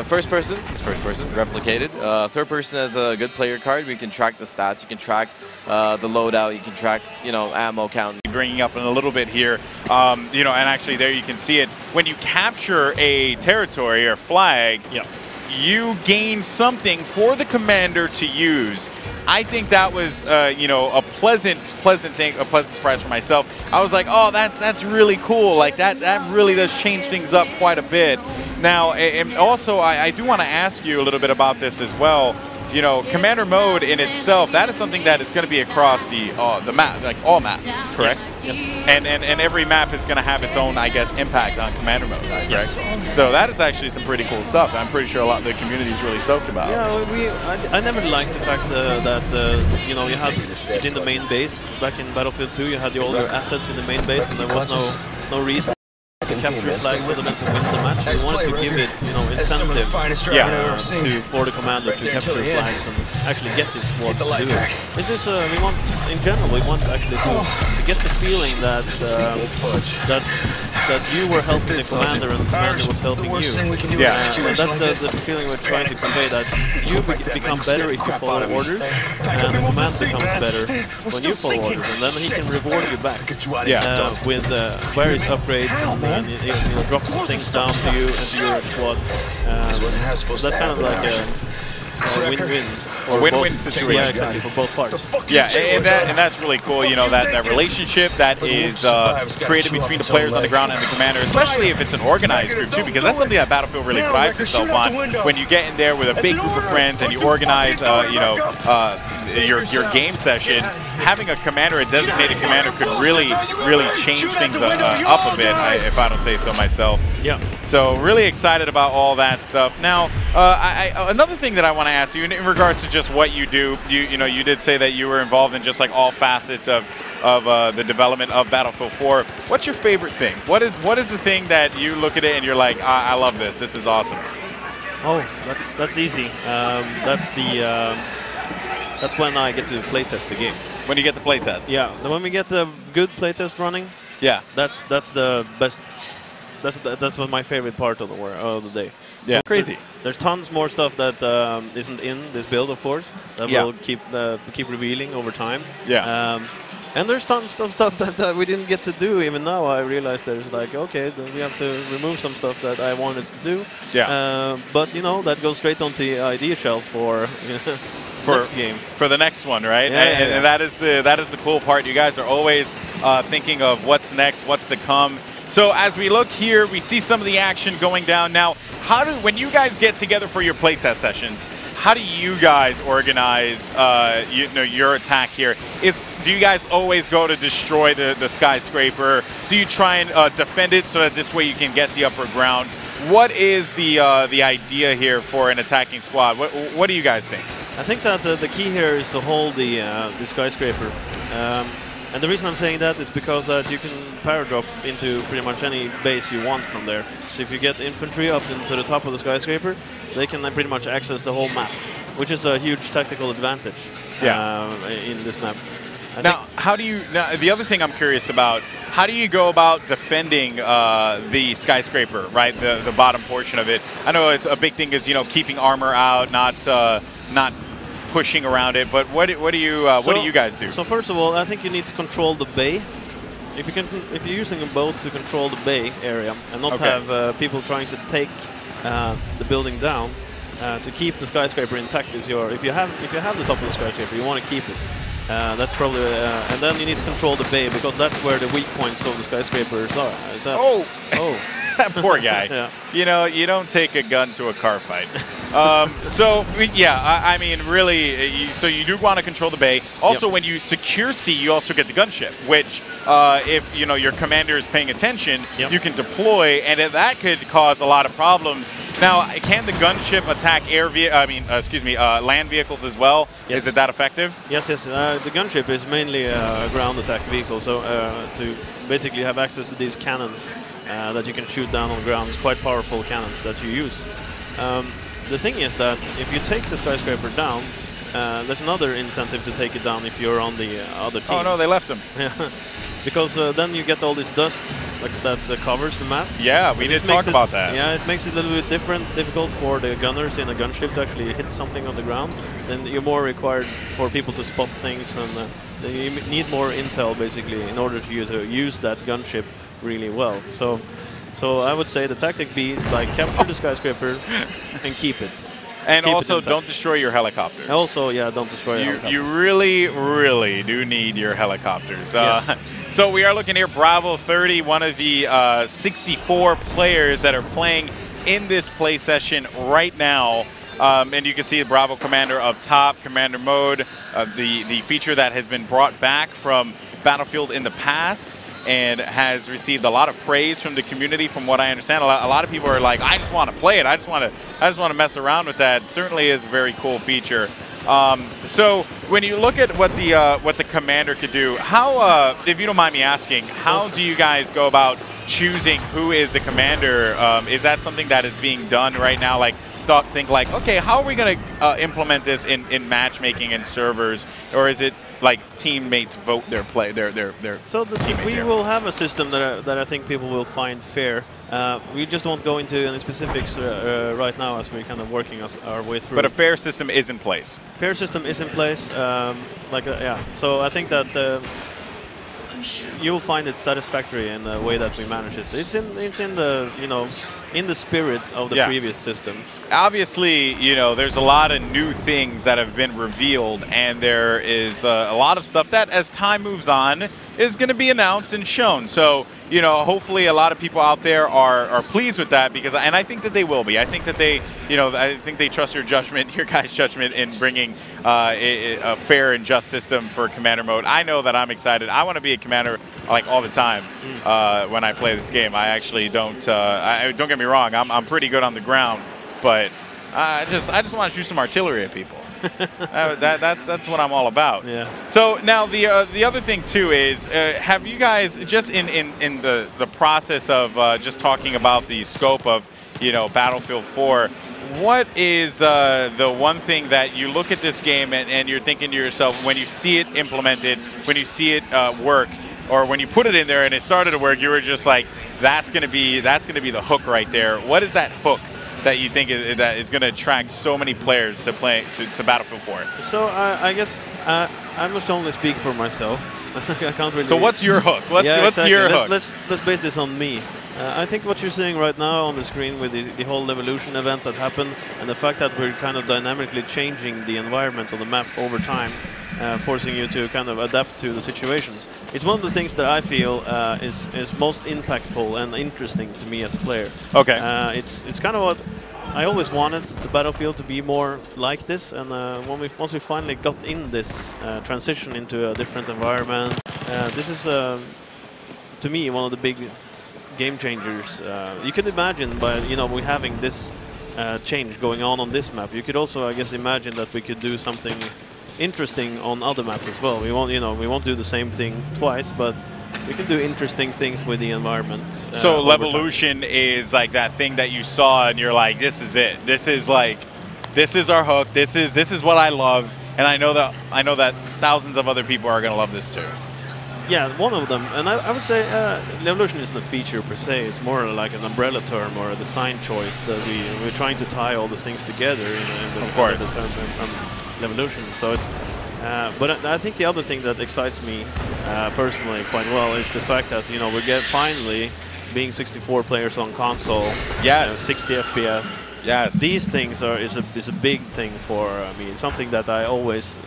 first person is first person, replicated. Third person has a good player card. We can track the stats. You can track the loadout. You can track, ammo count. Bringing up in a little bit here, and actually there you can see it. When you capture a territory or flag, you gain something for the commander to use. I think that was, a pleasant thing, a pleasant surprise for myself. I was like, oh, that's really cool. Like that really does change things up quite a bit. Now, and also, I do want to ask you a little bit about this as well. Commander mode in itself, that is something that is going to be across the map, like all maps, correct? Yes. And every map is going to have its own, I guess, impact on Commander mode, correct? Yes. So that is actually some pretty cool stuff. I'm pretty sure a lot of the community is really stoked about. Yeah, I never liked the fact that you had within the main base back in Battlefield 2, you had all your assets in the main base, and there was no reason to capture flags other than to win the match. We wanted to give it, incentive for the commander to capture flags and actually get his squads to do it. It's just, we want, in general, we want actually to get the feeling that that you were helping the commander and the commander was helping you. Yeah. And that's the feeling we're trying to convey, that you become better if you follow orders, and the commander becomes better when you follow orders, and then he can reward you back with various upgrades and drop things down to you and to your squad. That's kind of like a win-win. Or win-win situation. Yeah, exactly, for both parts. Yeah, and that's really cool, you know, that relationship that is created between the players on the ground and the commander, especially if it's an organized group too, because that's something that Battlefield really prides itself on. When you get in there with a big group of friends and you organize, you know, your game session, having a commander, a designated commander, could really change things up a bit, if I don't say so myself. Yeah. So really excited about all that stuff. Now, another thing that I want to ask you in regards to just what you do, you know, you did say that you were involved in just like all facets of the development of Battlefield 4. What's your favorite thing? What is the thing that you look at it and you're like, I love this. This is awesome. Oh, that's easy. That's when I get to playtest the game. When you get the playtest. Yeah, when we get the good playtest running. Yeah. That's the best. That's my favorite part of the day. Yeah, so crazy. There's tons more stuff that isn't in this build, of course, that will keep revealing over time. Yeah. And there's tons of stuff that we didn't get to do. Even now, I realized there's like, okay, then we have to remove some stuff that I wanted to do. Yeah. But you know, that goes straight onto the idea shelf for next game. For the next one, right? Yeah, and that is the cool part. You guys are always thinking of what's next, what's to come. So as we look here, we see some of the action going down. Now, when you guys get together for your playtest sessions, how do you guys organize your attack here? Do you guys always go to destroy the skyscraper? Do you try and defend it so that this way you can get the upper ground? What is the idea here for an attacking squad? What do you guys think? I think that the key here is to hold the skyscraper. And the reason I'm saying that is because that you can paradrop into pretty much any base you want from there. So if you get infantry up into the top of the skyscraper, they can pretty much access the whole map, which is a huge tactical advantage in this map. Now, the other thing I'm curious about, how do you go about defending the skyscraper, right? The bottom portion of it. I know it's a big thing is, you know, keeping armor out, not pushing around it, but what do you guys do? So first of all, I think you need to control the bay. If you're using a boat to control the bay area and not have people trying to take the building down, to keep the skyscraper intact is if you have the top of the skyscraper, you want to keep it. That's probably and then you need to control the bay, because that's where the weak points of the skyscrapers are. Oh. That poor guy. Yeah. You know, you don't take a gun to a car fight. So, yeah, I mean, really, so you do want to control the bay. Also, when you secure C, you also get the gunship, which, if, you know, your commander is paying attention, you can deploy, and that could cause a lot of problems. Now, can the gunship attack land vehicles as well? Yes. Is it that effective? Yes. The gunship is mainly a ground attack vehicle, so to basically have access to these cannons that you can shoot down on the ground, quite powerful cannons that you use. The thing is that if you take the skyscraper down, there's another incentive to take it down if you're on the other team. Oh no, they left him. Because then you get all this dust that covers the map. Yeah, we did talk about that. Yeah, it makes it a little bit difficult for the gunners in a gunship to actually hit something on the ground. Then you're more required for people to spot things, and you need more intel basically in order to use that gunship really well. So I would say the tactic B is like capture the skyscraper and keep it. And also don't destroy your helicopters. Also, yeah, don't destroy your helicopters. You really do need your helicopters. Yes. So we are looking here, Bravo 30, one of the 64 players that are playing in this play session right now. And you can see the Bravo Commander up top, Commander Mode, the feature that has been brought back from Battlefield in the past, and has received a lot of praise from the community. From what I understand, a lot of people are like, I just want to play it. I just want to mess around with that. It certainly is a very cool feature. So when you look at what the commander could do, how, if you don't mind me asking, how do you guys go about choosing who is the commander? Is that something that is being done right now? Like, think like, okay, how are we going to implement this in matchmaking and servers, or is it like teammates vote their play their So teammate we there. will have a system that I think people will find fair. We just won't go into any specifics right now as we're kind of working our way through. But a fair system is in place. Fair system is in place. Yeah. So I think that you'll find it satisfactory in the way that we manage it. It's in the in the spirit of the previous system. Obviously, there's a lot of new things that have been revealed, and there is a lot of stuff that, as time moves on, is going to be announced and shown. So, hopefully a lot of people out there are pleased with that, and I think that they will be. I think that I think they trust your judgment, your guys' judgment in bringing a fair and just system for Commander mode. I know that I'm excited. I want to be a Commander like all the time when I play this game. I actually don't. Don't get me wrong. I'm pretty good on the ground, but I just want to shoot some artillery at people. That's what I'm all about. Yeah. So now the other thing too is, have you guys just in the process of just talking about the scope of Battlefield 4, what is the one thing that you look at this game and you're thinking to yourself when you see it implemented, when you see it work, or when you put it in there and it started to work, you were just like, that's gonna be the hook right there. What is that hook that you think that is going to attract so many players to play to Battlefield 4? So I guess I must only speak for myself. I can't really. So what's your hook? What's exactly. your hook? Let's base this on me. I think what you're seeing right now on the screen with the whole Evolution event that happened, and the fact that we're kind of dynamically changing the environment on the map over time, forcing you to kind of adapt to the situations. It's one of the things that I feel is most impactful and interesting to me as a player. Okay. It's kind of what I always wanted the Battlefield to be more like this, and once we finally got in this transition into a different environment, this is to me one of the big game changers. You could imagine by we having this change going on this map. You could also, I guess, imagine that we could do something interesting on other maps as well. We won't do the same thing twice, but we can do interesting things with the environment. So Levolution is like that thing that you saw and you're like, this is it. This is our hook. This is what I love, and I know that thousands of other people are gonna love this too. Yeah, one of them, and I would say Levolution isn't a feature per se. It's more like an umbrella term or a design choice that we're trying to tie all the things together in the term Levolution. So it's, but I think the other thing that excites me personally quite well is the fact that we finally being 64 players on console. Yes. 60 FPS. Yes. These things is a big thing for me. It's something that I always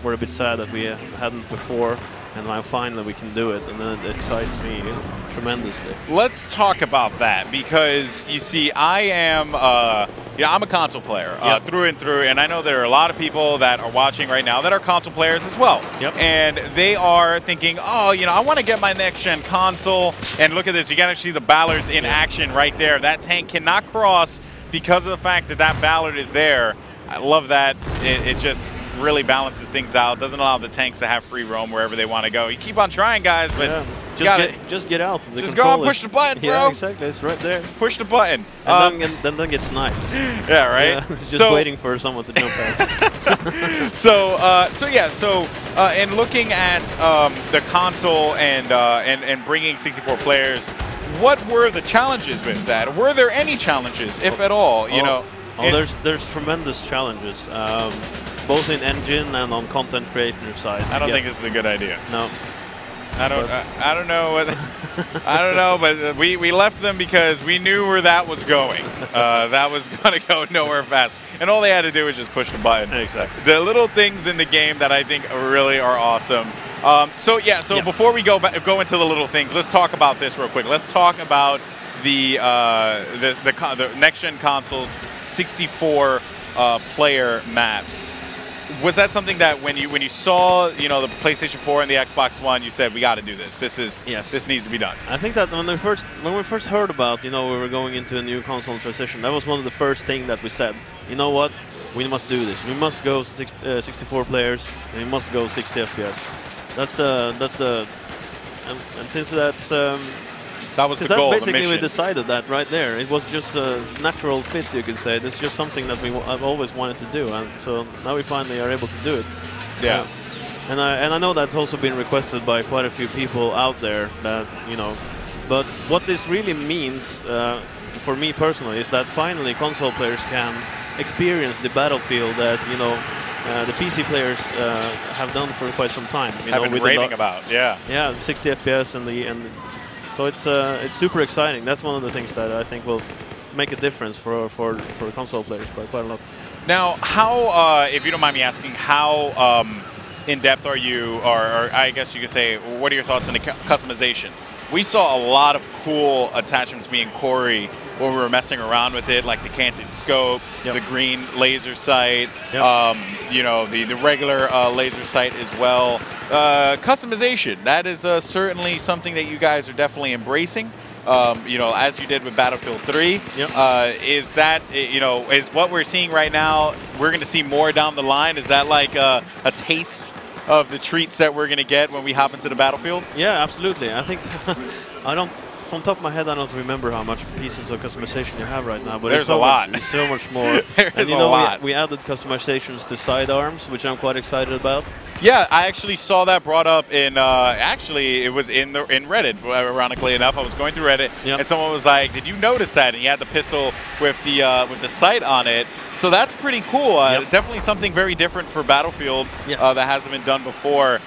were a bit sad that we hadn't before. And now finally we can do it, and then it excites me tremendously. Let's talk about that, because you see, I am, I'm a console player through and through, and I know there are a lot of people that are watching right now that are console players as well. Yep. And they are thinking, oh, I want to get my next-gen console, and look at this, you can actually see the Ballards in action right there. That tank cannot cross because of the fact that Ballard is there. I love that. It just really balances things out. Doesn't allow the tanks to have free roam wherever they want to go. You keep on trying, guys, but just get out. Just go and push the button, bro. Yeah, exactly. It's right there. Push the button. And then get sniped. Yeah, right. Just waiting for someone to jump out. So in looking at the console and bringing 64 players, what were the challenges with that? Were there any challenges, if at all? There's tremendous challenges, both in engine and on content creator side. I don't think this is a good idea. No. I don't know what I don't know, but we left them because we knew where that was going. That was gonna go nowhere fast, and all they had to do was just push the button. Exactly. The little things in the game that I think really are awesome. So before we go into the little things, let's talk about this real quick. Let's talk about the next-gen consoles 64 player maps. Was that something that when you saw the PlayStation 4 and the Xbox One, you said we got to do this? This needs to be done. I think that when we first heard about we were going into a new console transition, that was one of the first things that we said. You know what? We must do this. We must go 64 players, and we must go 60 FPS. That's the and since that's. That was the goal, basically the mission. We decided that right there. It was just a natural fit, you could say. It's just something that I've always wanted to do, and so now we finally are able to do it. Yeah. And I know that's also been requested by quite a few people out there. That but what this really means for me personally is that finally console players can experience the Battlefield that the PC players have done for quite some time. I've been raving about, yeah. Yeah, 60 FPS and so it's super exciting. That's one of the things that I think will make a difference for console players by quite a lot. Now, how, if you don't mind me asking, how in depth are you, or I guess you could say, what are your thoughts on the customization? We saw a lot of cool attachments, me and Corey, when we were messing around with it, like the canted scope, the green laser sight, the regular laser sight as well. Customization, that is certainly something that you guys are definitely embracing. As you did with Battlefield 3, is that, is what we're seeing right now, we're going to see more down the line? Is that like a taste of the treats that we're going to get when we hop into the Battlefield? Yeah, absolutely. I think, from top of my head, I don't remember how much pieces of customization you have right now, but there's a lot. It's so much more. There's a lot. We added customizations to sidearms, which I'm quite excited about. Yeah, I actually saw that brought up in, actually, it was in Reddit, ironically enough. I was going through Reddit, and someone was like, did you notice that? And he had the pistol with the sight on it. So that's pretty cool. Definitely something very different for Battlefield that hasn't been done before.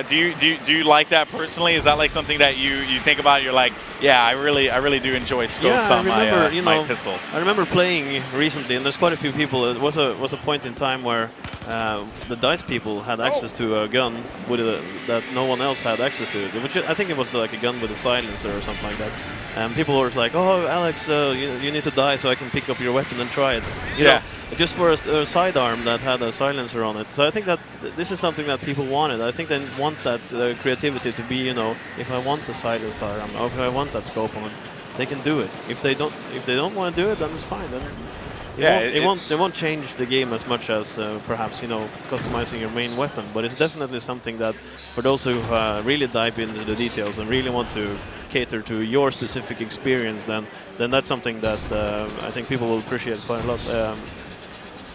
Do you like that personally? Is that like something that you think about? You're like, yeah, I really do enjoy scopes on my pistol. I remember playing recently, and there's quite a few people. It was a point in time where the DICE people had access to a gun with that no one else had access to. Which I think it was like a gun with a silencer or something like that. And people were like, "Oh, Alex, you need to die so I can pick up your weapon and try it." You know, just for a sidearm that had a silencer on it. So I think that this is something that people wanted. I think they want that creativity to be, if I want the silencer sidearm, or if I want that scope on it, they can do it. If they don't want to do it, then it's fine. Then it won't change the game as much as perhaps customizing your main weapon. But it's definitely something that for those who really dive into the details and really want to cater to your specific experience, then that's something that I think people will appreciate quite a lot.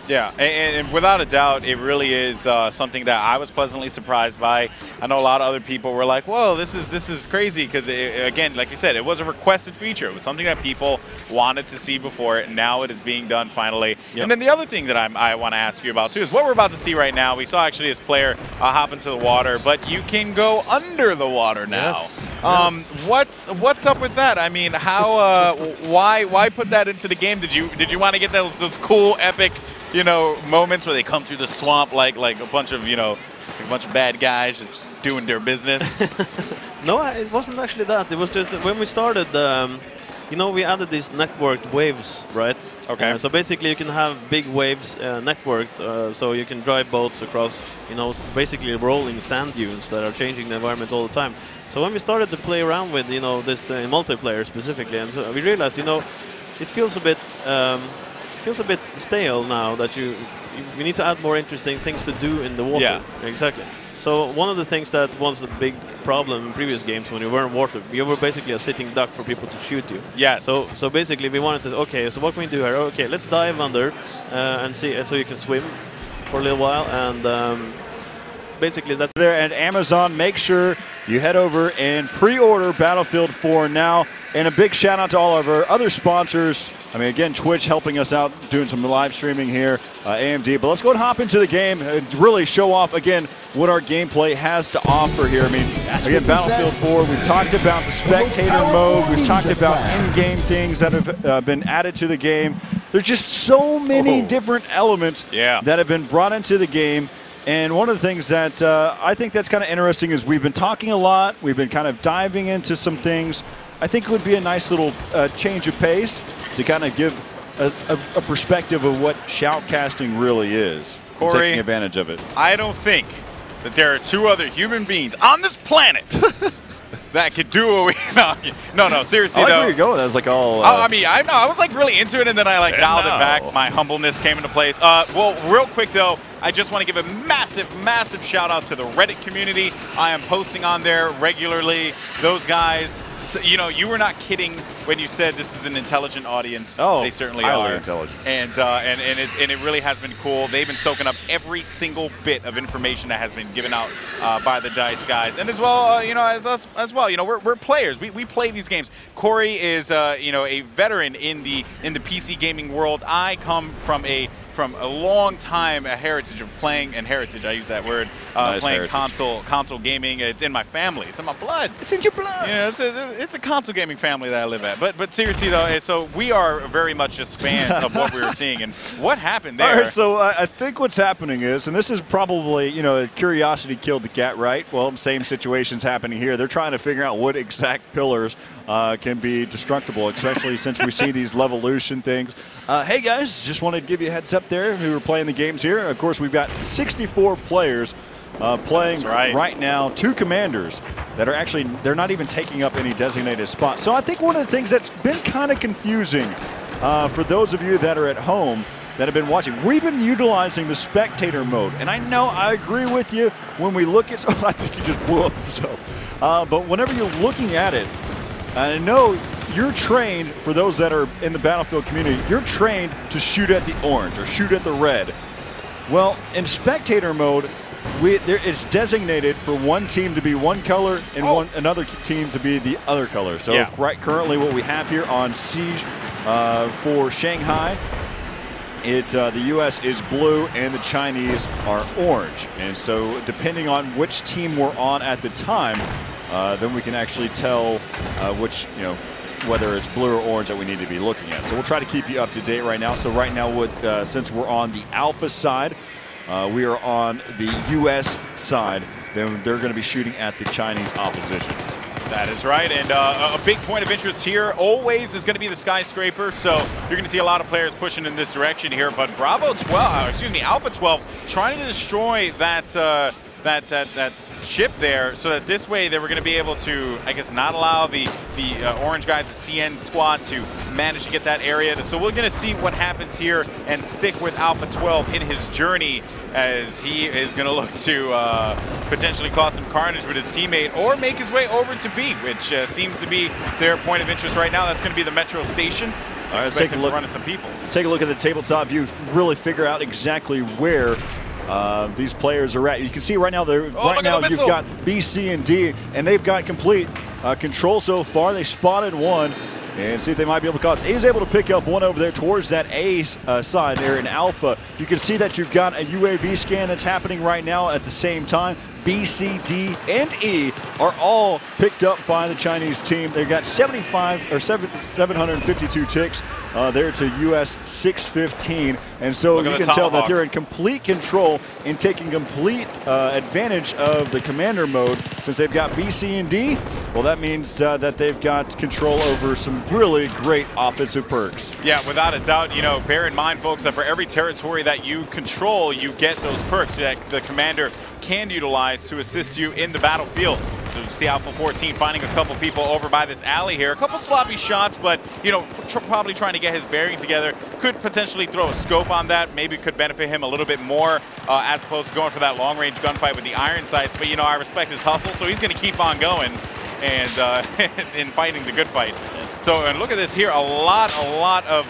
Yeah, and without a doubt, it really is something that I was pleasantly surprised by. I know a lot of other people were like, "Whoa, this is crazy," because again, like you said, it was a requested feature. It was something that people wanted to see before, and now it is being done finally. And then the other thing that I want to ask you about too is what we're about to see right now. We saw actually this player hop into the water, but you can go under the water now. What's up with that? I mean, how why put that into the game? Did you want to get those cool epic moments where they come through the swamp like a bunch of bad guys just doing their business? No, it wasn't actually that. It was just that when we started, we added these networked waves, right? Okay. So basically you can have big waves networked, so you can drive boats across, basically rolling sand dunes that are changing the environment all the time. So when we started to play around with, this in multiplayer specifically, and so we realized, it feels a bit stale now that we need to add more interesting things to do in the water. Yeah. Exactly. So one of the things that was a big problem in previous games when you were in water, you were basically a sitting duck for people to shoot you. Yes. So basically we wanted to, okay, so what can we do here? Okay, let's dive under and see, and so you can swim for a little while, and basically that's there. And Amazon, make sure you head over and pre-order Battlefield 4 now. And a big shout out to all of our other sponsors. I mean, again, Twitch helping us out, doing some live streaming here, AMD. But let's go and hop into the game and really show off, again, what our gameplay has to offer here. I mean, again, Battlefield 4, we've talked about the spectator mode. We've talked about in-game things that have been added to the game. There's just so many different elements that have been brought into the game. And one of the things that I think that's kind of interesting is we've been talking a lot. We've been kind of diving into some things. I think it would be a nice little change of pace to kind of give a perspective of what shoutcasting really is. Corey, taking advantage of it. I don't think that there are two other human beings on this planet that could do what we... No, seriously, I like though. where you're going. That's like all... I mean, I was like really into it, and then I like dialed it back. My humbleness came into place. Well, real quick, though, I just want to give a massive, massive shout out to the Reddit community. I am posting on there regularly. Those guys you know, you were not kidding when you said this is an intelligent audience. Oh, they certainly highly are. intelligent. And it really has been cool. They've been soaking up every single bit of information that has been given out by the DICE guys, and as well, you know, as us as well. You know, we're players. We play these games. Corey is you know, a veteran in the PC gaming world. I come from a long time, a heritage of playing, and heritage, I use that word, Nice playing heritage. console gaming. It's in my family. It's in my blood. It's in your blood. You know, it's a console gaming family that I live at. But seriously though, so we are very much just fans of what we were seeing, and what happened there. All right, so I think what's happening is, and this is probably, you know, curiosity killed the cat, right? Well, same situation's happening here. They're trying to figure out what exact pillars can be destructible, especially since we see these Levolution things. Hey guys, just wanted to give you a heads up there who are playing the games here. Of course, we've got 64 players playing right now, 2 commanders that are actually, they're not even taking up any designated spots. So I think one of the things that's been kind of confusing for those of you that are at home that have been watching, we've been utilizing the spectator mode. And I know I agree with you when we look at, I think you just blew up yourself. But whenever you're looking at it, I know you're trained, for those that are in the Battlefield community, you're trained to shoot at the orange or shoot at the red. Well, in spectator mode, it's designated for one team to be one color and another team to be the other color. So currently what we have here on Siege for Shanghai, the U.S. is blue and the Chinese are orange. And so depending on which team we're on at the time, then we can actually tell which, you know, whether it's blue or orange that we need to be looking at. So we'll try to keep you up to date right now. So right now, since we're on the Alpha side, we are on the U.S. side, then they're going to be shooting at the Chinese opposition. That is right, and a big point of interest here always is going to be the skyscraper, so you're going to see a lot of players pushing in this direction here, but Alpha 12 trying to destroy that ship there, so that this way they were going to be able to, I guess, not allow the orange guys, the CN squad, to manage to get that area. So we're going to see what happens here and stick with Alpha 12 in his journey, as he is going to look to potentially cause some carnage with his teammate or make his way over to B, which seems to be their point of interest right now. That's going to be the metro station. All right, let's take a look. Run some people. Let's take a look at the tabletop view, really figure out exactly where these players are at. You can see right now, you've got B, C, and D, and they've got complete control so far. They spotted one, and see if they might be able to cause. A is able to pick up one over there towards that A side there in Alpha. You can see that you've got a UAV scan that's happening right now at the same time. B, C, D, and E are all picked up by the Chinese team. They've got 752 ticks there to US 615. And so you can tell that they're in complete control and taking complete advantage of the commander mode. Since they've got B, C, and D, well, that means that they've got control over some really great offensive perks. Yeah, without a doubt. You know, bear in mind, folks, that for every territory that you control, you get those perks that the commander can utilize to assist you in the battlefield. So you see Alpha 14 finding a couple people over by this alley here. A couple sloppy shots, but, you know, probably trying to get his bearings together. Could potentially throw a scope on that. Maybe could benefit him a little bit more as opposed to going for that long-range gunfight with the iron sights. But, you know, I respect his hustle, so he's going to keep on going and in fighting the good fight. So, and look at this here. A lot of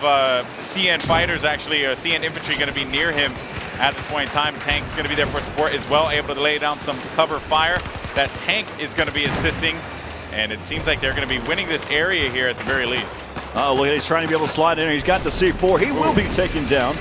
CN fighters, actually, CN infantry going to be near him at this point in time. Tank's going to be there for support as well, able to lay down some cover fire. That tank is going to be assisting, and it seems like they're going to be winning this area here at the very least. Oh, look, he's trying to be able to slide in. He's got the C4. He will be taken down.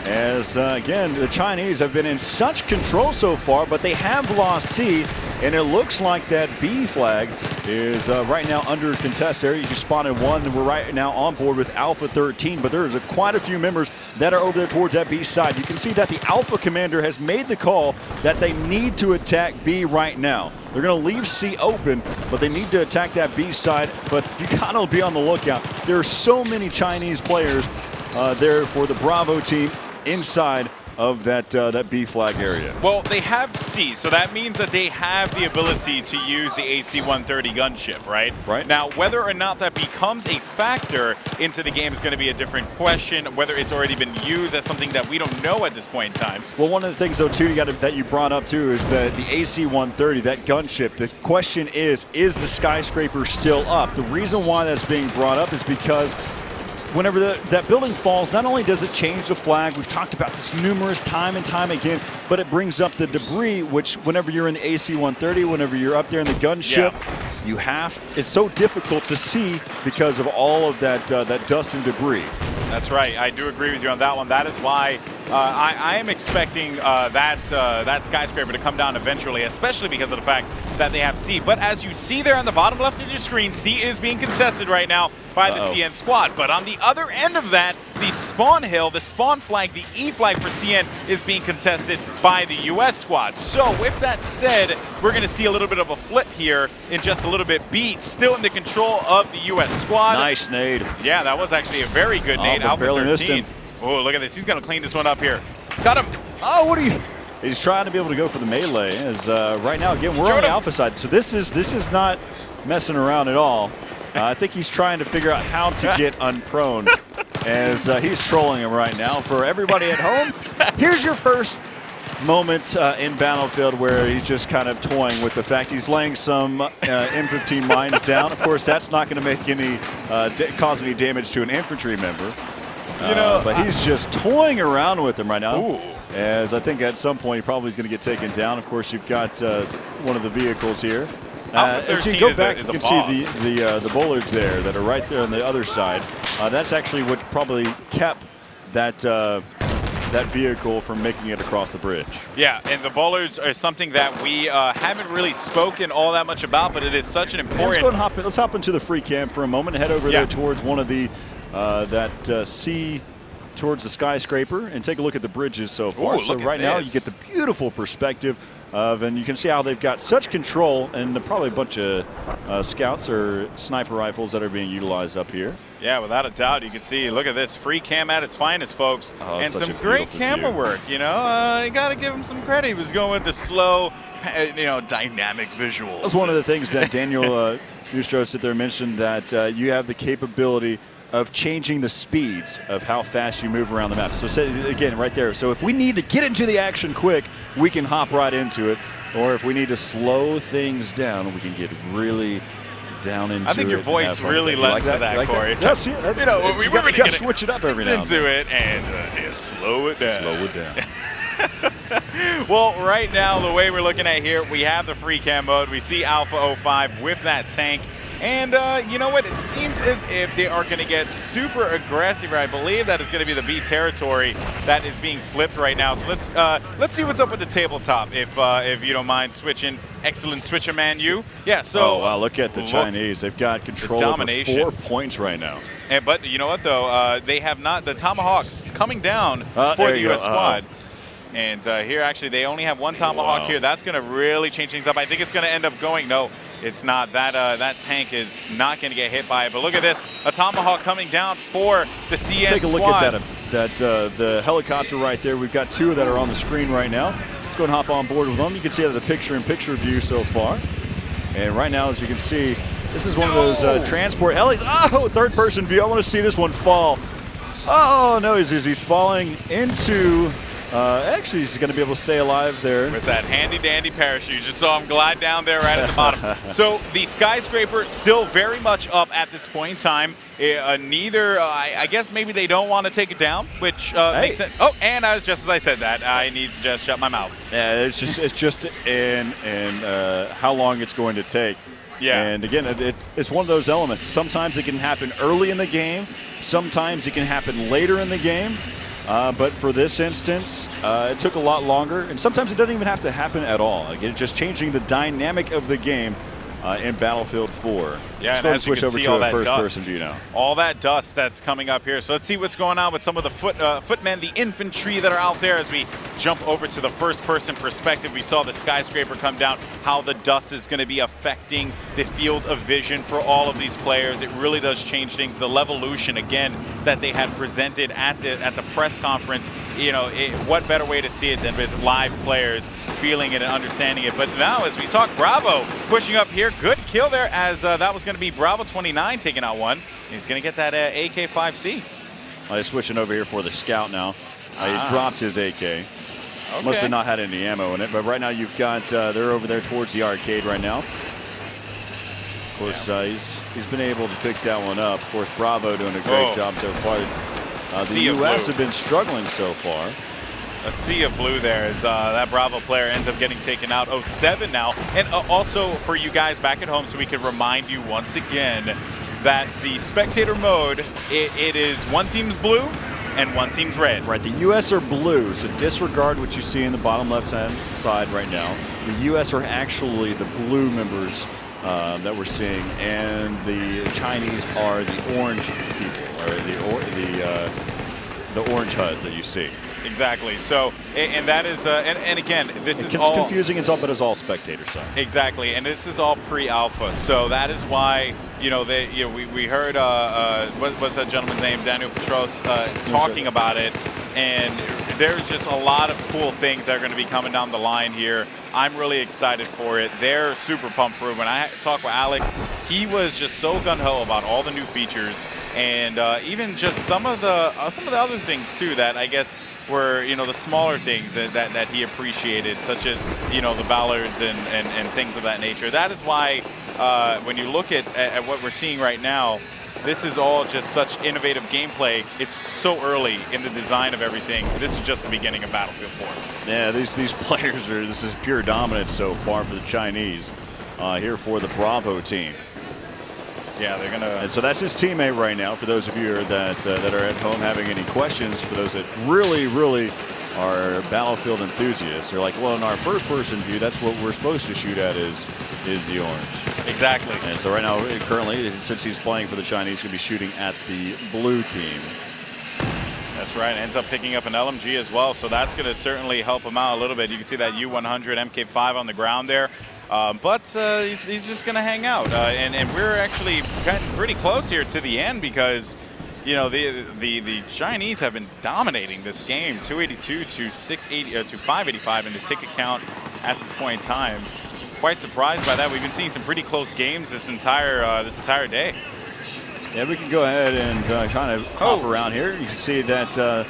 As, again, the Chinese have been in such control so far, but they have lost C, and it looks like that B flag is right now under contest there. You just spotted one, and we're right now on board with Alpha 13, but there's quite a few members that are over there towards that B side. You can see that the Alpha commander has made the call that they need to attack B right now. They're going to leave C open, but they need to attack that B side, but you got to be on the lookout. There are so many Chinese players there for the Bravo team inside of that B flag area. Well, they have C, so that means that they have the ability to use the AC-130 gunship, right? Right. Now, whether or not that becomes a factor into the game is going to be a different question. Whether it's already been used as something that we don't know at this point in time. Well, one of the things, though, too, that you brought up, too, is the AC-130, that gunship. The question is the skyscraper still up? The reason why that's being brought up is because whenever that building falls, not only does it change the flag, we've talked about this numerous time and time again, but it brings up the debris, which whenever you're in the AC-130, whenever you're up there in the gunship, it's so difficult to see because of all of that dust and debris. That's right. I do agree with you on that one. That is why I am expecting that skyscraper to come down eventually, especially because of the fact that they have C. But as you see there on the bottom left of your screen, C is being contested right now by the CN squad. But on the other end of that, the spawn hill, the spawn flag, the E flag for CN is being contested by the US squad. So with that said, we're going to see a little bit of a flip here in just a little bit. B still in the control of the US squad. Nice nade. Yeah, that was actually a very good nade. Alpha barely missed him. Oh, look at this. He's going to clean this one up here. Got him. Oh, what are you? He's trying to be able to go for the melee. As right now, again, we're on the Alpha side, so this is not messing around at all. I think he's trying to figure out how to get unprone, as he's trolling him right now. For everybody at home, here's your first moment in Battlefield where he's just kind of toying with the fact he's laying some M15 mines down. Of course, that's not going to make any cause any damage to an infantry member. But he's just toying around with him right now. Ooh. As I think at some point he probably is going to get taken down. Of course, you've got one of the vehicles here. As you go back, you can see the bollards there that are right there on the other side. That's actually what probably kept that vehicle from making it across the bridge. Yeah, and the bollards are something that we haven't really spoken all that much about, but it is such an important... Let's go and let's hop into the free cam for a moment and head over there towards one of the C towards the skyscraper and take a look at the bridges so far. Ooh, so right now you get the beautiful perspective of, and you can see how they've got such control, and probably a bunch of scouts or sniper rifles that are being utilized up here. Yeah, without a doubt, you can see, look at this, free cam at its finest, folks. And some great camera work, you know. You got to give him some credit. He was going with the slow, dynamic visuals. That's one of the things that Daniel Nustro sit there mentioned, that you have the capability of changing the speeds of how fast you move around the map. So again, right there. So if we need to get into the action quick, we can hop right into it. Or if we need to slow things down, we can get really down into it. I think your voice really lends to that, Corey. That's it. We were going to switch it up every now and then. Into it and slow it down. Slow it down. Well, right now, the way we're looking at here, we have the free cam mode. We see Alpha 05 with that tank. And you know what? It seems as if they are going to get super aggressive. I believe that is going to be the B territory that is being flipped right now. So let's see what's up with the tabletop, if you don't mind switching. Excellent switcher, man. Yeah. So. Oh wow! Look at the Chinese. They've got control over 4 points right now. But you know what though? They have not. The Tomahawks coming down for the U.S. squad. And here, actually, they only have one Tomahawk here. That's going to really change things up. I think it's going to end up going. No, it's not. That tank is not going to get hit by it. But look at this. A Tomahawk coming down for the CN Let's take a look squad. at the helicopter right there. We've got 2 that are on the screen right now. Let's go and hop on board with them. You can see the picture-in-picture view so far. And right now, as you can see, this is one of those transport helis. Oh, third-person view. I want to see this one fall. Oh, no, he's falling into... actually, he's going to be able to stay alive there. With that handy-dandy parachute. You just saw him glide down there right at the bottom. So the skyscraper still very much up at this point in time. I guess maybe they don't want to take it down, which makes sense. Oh, and just as I said that, I need to just shut my mouth. Yeah, it's just in how long it's going to take. Yeah. And again, it's one of those elements. Sometimes it can happen early in the game. Sometimes it can happen later in the game. But for this instance, it took a lot longer, and sometimes it doesn't even have to happen at all. Again, just changing the dynamic of the game in Battlefield 4. Yeah, let's and go and as you switch can over see, to all a that first-person dust. view now. All that dust that's coming up here. So let's see what's going on with some of the footmen, the infantry that are out there as we jump over to the first-person perspective. We saw the skyscraper come down, how the dust is going to be affecting the field of vision for all of these players. It really does change things. The Levolution, again, that they had presented at the press conference, you know, what better way to see it than with live players feeling it and understanding it. But now, as we talk, Bravo pushing up here. Good kill there, as that was going to be Bravo 29 taking out one. He's going to get that AK-5C. He's switching over here for the Scout now. He dropped his AK. Okay. Must have not had any ammo in it, but right now you've got, they're over there towards the arcade right now. Of course, he's been able to pick that one up. Of course, Bravo doing a great job so far. The U.S. have been struggling so far. A sea of blue there as that Bravo player ends up getting taken out. 07 now. And also for you guys back at home, so we can remind you once again that the spectator mode, it is one team's blue and one team's red. Right, the U.S. are blue, so disregard what you see in the bottom left-hand side right now. The U.S. are actually the blue members that we're seeing, and the Chinese are the orange people, or the orange HUDs that you see. Exactly. So, and that is, and again, this is it's all confusing. It's all, but it's all spectator stuff. Exactly, and this is all pre-alpha. So that is why, you know, we heard what's that gentleman's name, Daniel Petros, talking about it, and there's just a lot of cool things that are going to be coming down the line here. I'm really excited for it. They're super pumped for it. When I talked with Alex, he was just so gung-ho about all the new features, and even just some of the other things too that I guess were, you know, the smaller things that he appreciated, such as, you know, the Ballards and things of that nature. That is why when you look at what we're seeing right now, this is all just such innovative gameplay. It's so early in the design of everything. This is just the beginning of Battlefield 4. Yeah, these players are, this is pure dominance so far for the Chinese here for the Bravo team. Yeah, they're gonna. And so that's his teammate right now. For those of you that are at home having any questions, for those that really are Battlefield enthusiasts, they're like, well, in our first-person view, that's what we're supposed to shoot at is the orange. Exactly. And so right now, currently, since he's playing for the Chinese, he's going to be shooting at the blue team. That's right. Ends up picking up an LMG as well, so that's going to certainly help him out a little bit. You can see that U-100 MK5 on the ground there. But he's just going to hang out. And we're actually getting pretty close here to the end because, you know, the Chinese have been dominating this game, 282 to 680 to 585 in the ticket count at this point in time. Quite surprised by that. We've been seeing some pretty close games this entire day. Yeah, we can go ahead and kind of hop around here. You can see that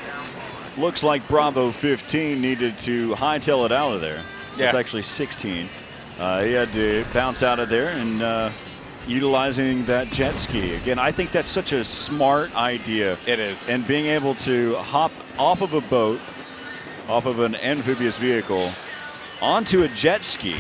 looks like Bravo 15 needed to hightail it out of there. Yeah. It's actually 16. He had to bounce out of there and utilizing that jet ski. Again, I think that's such a smart idea. It is. And being able to hop off of a boat, off of an amphibious vehicle, onto a jet ski,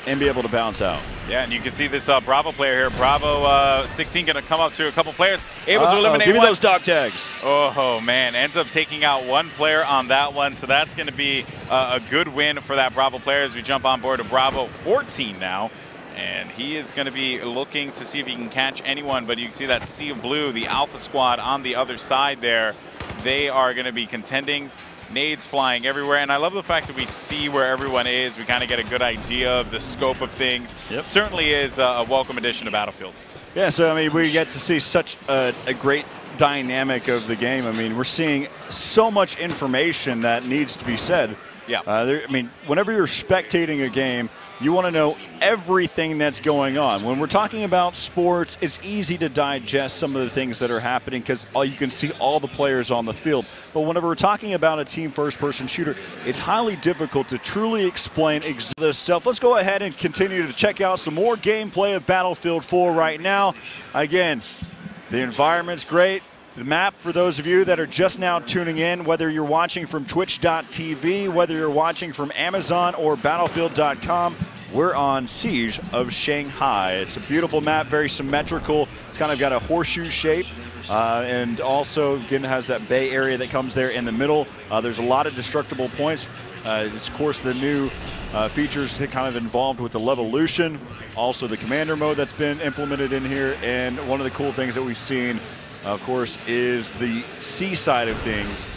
and be able to bounce out. Yeah, and you can see this Bravo player here. Bravo 16 going to come up to a couple players, able to eliminate give me one. those dog tags. Oh, man. Ends up taking out one player on that one. So that's going to be a good win for that Bravo player as we jump on board to Bravo 14 now. And he is going to be looking to see if he can catch anyone. But you can see that sea of blue, the Alpha Squad on the other side there. They are going to be contending. Nades flying everywhere, and I love the fact that we see where everyone is. We kind of get a good idea of the scope of things. Yep. Certainly is a welcome addition to Battlefield. Yeah, so I mean, we get to see such a great dynamic of the game. I mean, we're seeing so much information that needs to be said. Yeah. I mean, whenever you're spectating a game, you want to know everything that's going on. When we're talking about sports, it's easy to digest some of the things that are happening because you can see all the players on the field. But whenever we're talking about a team first-person shooter, it's highly difficult to truly explain this stuff. Let's go ahead and continue to check out some more gameplay of Battlefield 4 right now. Again, the environment's great. The map, for those of you that are just now tuning in, whether you're watching from twitch.tv, whether you're watching from Amazon or battlefield.com, we're on Siege of Shanghai. It's a beautiful map, very symmetrical. It's kind of got a horseshoe shape. And also, again, has that bay area that comes there in the middle. There's a lot of destructible points. It's, of course, the new features that kind of involved with the Levolution, also the Commander mode that's been implemented in here, and one of the cool things that we've seen, of course, is the sea side of things,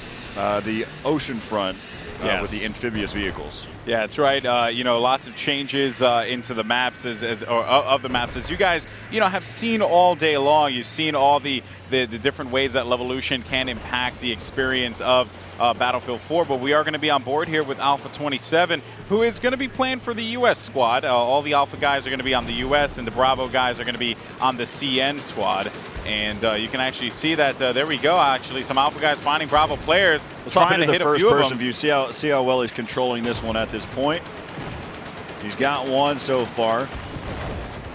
the ocean front with the amphibious vehicles. Yeah, that's right. You know, lots of changes into the maps of the maps, as you guys, you know, have seen all day long. You've seen all the different ways that Levolution can impact the experience of Battlefield 4, but we are going to be on board here with Alpha 27, who is going to be playing for the U.S. squad. All the Alpha guys are going to be on the U.S., and the Bravo guys are going to be on the CN squad. And you can actually see that, there we go, actually, some Alpha guys finding Bravo players. Let's hop into the hit a few first-person of them. view. See how well he's controlling this one at this point. He's got one so far.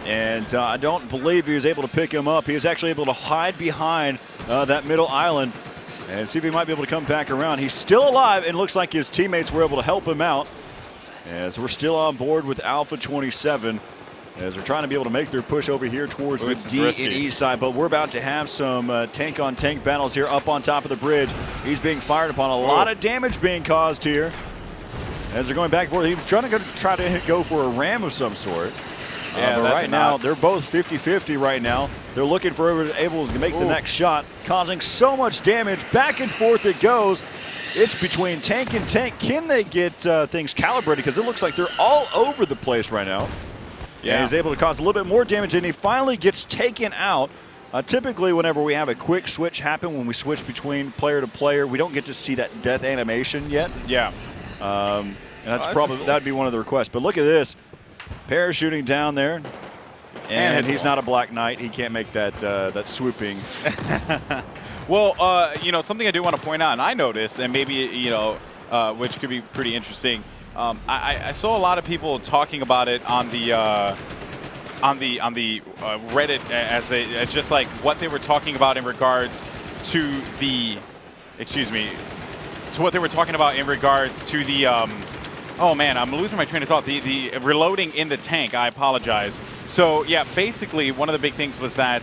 And I don't believe he was able to pick him up. He was actually able to hide behind that middle island and see if he might be able to come back around. He's still alive, and looks like his teammates were able to help him out. As we're still on board with Alpha 27, as they're trying to be able to make their push over here towards the D and E side. But we're about to have some tank-on-tank battles here up on top of the bridge. He's being fired upon. A lot of damage being caused here. As they're going back and forth, he's trying to go for a ram of some sort. Yeah, but right now, they're both 50-50 right now. They're looking for whoever's able to make the next shot, causing so much damage. Back and forth it goes. It's between tank and tank. Can they get things calibrated? Because it looks like they're all over the place right now. Yeah, and he's able to cause a little bit more damage, and he finally gets taken out. Typically, whenever we have a quick switch happen, when we switch between player to player, we don't get to see that death animation yet. Yeah. And that's probably cool. That would be one of the requests. But look at this. Parachuting down there, and he's not a Black Knight. He can't make that swooping. Well, you know, something I do want to point out, and I noticed, and maybe, you know, which could be pretty interesting. I saw a lot of people talking about it on the Reddit as just like what they were talking about in regards to the, to what they were talking about in regards to the. Oh man, I'm losing my train of thought. The reloading in the tank, I apologize. So yeah, basically one of the big things was that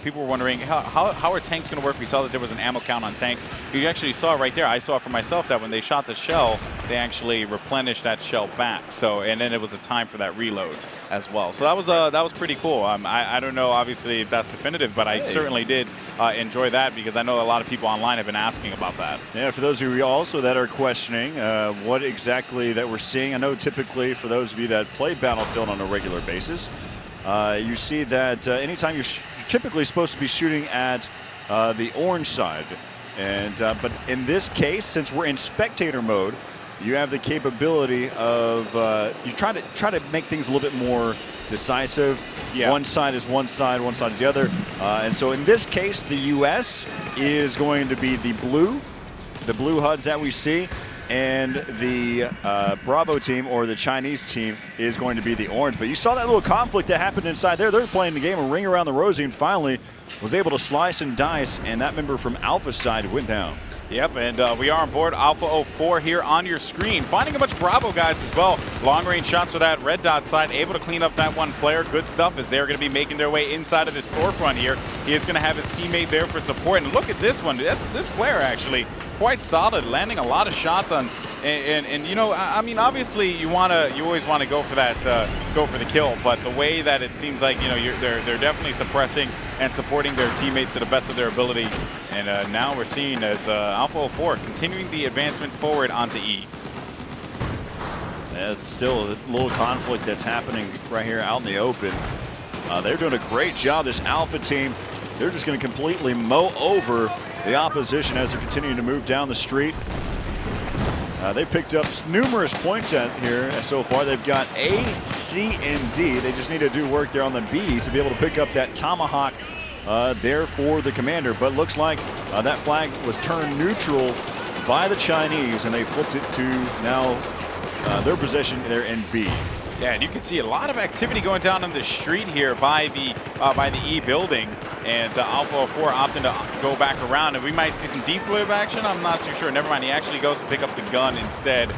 people were wondering how are tanks going to work. We saw that there was an ammo count on tanks. You actually saw right there, I saw for myself that when they shot the shell, they actually replenished that shell back. So, and then it was a time for that reload as well. So that was pretty cool. I don't know obviously if that's definitive, but I certainly did enjoy that, because I know a lot of people online have been asking about that. Yeah, for those of you also that are questioning what exactly that we're seeing, I know typically for those of you that play Battlefield on a regular basis, you see that anytime you're typically supposed to be shooting at the orange side, and but in this case, since we're in spectator mode, you have the capability of you try to make things a little bit more decisive. Yeah. One side is one side is the other, and so in this case, the U.S. is going to be the blue HUDs that we see. And the Bravo team, or the Chinese team, is going to be the orange. But you saw that little conflict that happened inside there. They're playing the game of Ring Around the Rosie, and finally was able to slice and dice, and that member from Alpha side went down. Yep, and we are on board Alpha 04 here on your screen. Finding a bunch of Bravo guys as well. Long-range shots for that red dot side, able to clean up that one player. Good stuff as they're going to be making their way inside of this storefront here. He is going to have his teammate there for support. And look at this one. This player actually quite solid, landing a lot of shots on. And you know, I mean, obviously you always want to go for that, go for the kill. But the way that it seems like, you know, they're definitely suppressing and supporting their teammates to the best of their ability. And now we're seeing as Alpha 04 continuing the advancement forward onto E. Yeah, it's still a little conflict that's happening right here out in the open. They're doing a great job. This Alpha team, they're just going to completely mow over the opposition as they're continuing to move down the street. They picked up numerous points out here so far. They've got A, C, and D. They just need to do work there on the B to be able to pick up that Tomahawk there for the commander. But looks like that flag was turned neutral by the Chinese, and they flipped it to now their possession there in B. Yeah, and you can see a lot of activity going down on the street here by the E building. And Alpha 04 opting to go back around, and we might see some defib action. I'm not too sure. Never mind. He actually goes to pick up the gun instead.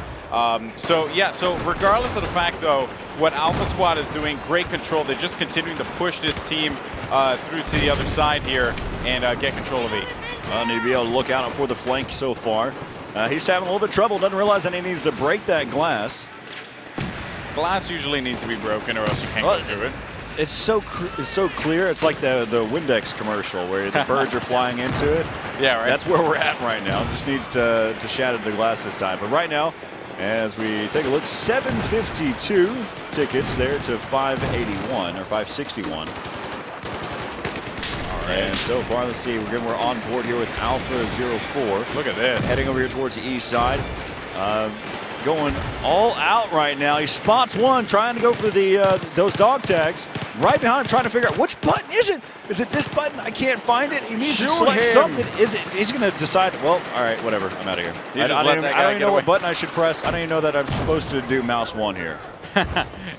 So yeah. So regardless of the fact, though, what Alpha Squad is doing, great control. They're just continuing to push this team through to the other side here and get control of E. Need to be able to look out for the flank so far. He's having a little bit of trouble, doesn't realize that he needs to break that glass. Glass usually needs to be broken or else you can't go through it. It's so clear. It's like the Windex commercial where the birds are flying into it. Yeah, right. That's where we're at right now. Just needs to shatter the glass this time. But right now, as we take a look, 752 tickets there to 581 or 561. All right. And so far, let's see. We're on board here with Alpha 04. Look at this. Heading over here towards the east side. Going all out right now. He spots one, trying to go for the those dog tags. Right behind him, trying to figure out which button is it? Is it this button? I can't find it. He needs to select something. Is it? He's going to decide. Well, all right, whatever. I'm out of here. I don't even know what button I should press. I don't even know that I'm supposed to do mouse 1 here.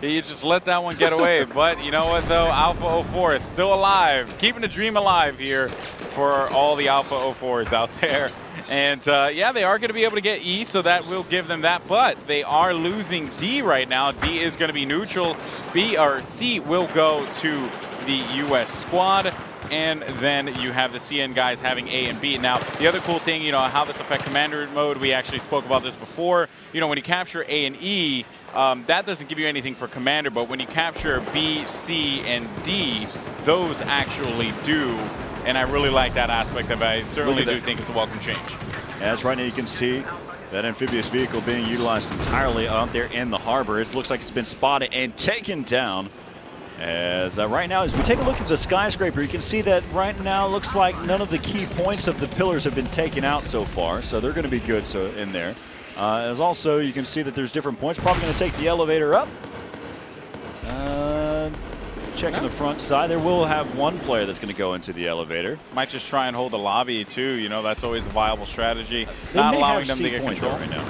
You just let that one get away. But you know what, though? Alpha 04 is still alive. Keeping the dream alive here for all the Alpha 04s out there. And, yeah, they are going to be able to get E, so that will give them that. But they are losing D right now. D is going to be neutral. B or C will go to the U.S. squad. And then you have the CN guys having A and B. Now, the other cool thing, you know, how this affects commander mode, we actually spoke about this before. You know, when you capture A and E, that doesn't give you anything for commander. But when you capture B, C, and D, those actually do. And I really like that aspect of it. I certainly do think it's a welcome change. As right now you can see that amphibious vehicle being utilized entirely out there in the harbor. It looks like it's been spotted and taken down. As right now, as we take a look at the skyscraper, you can see that right now looks like none of the key points of the pillars have been taken out so far. So they're going to be good in there. As also, you can see that there's different points. Probably going to take the elevator up. Checking the front side. There will have one player that's going to go into the elevator. Might just try and hold the lobby, too. You know, that's always a viable strategy. They Not may allowing have them to get control right now.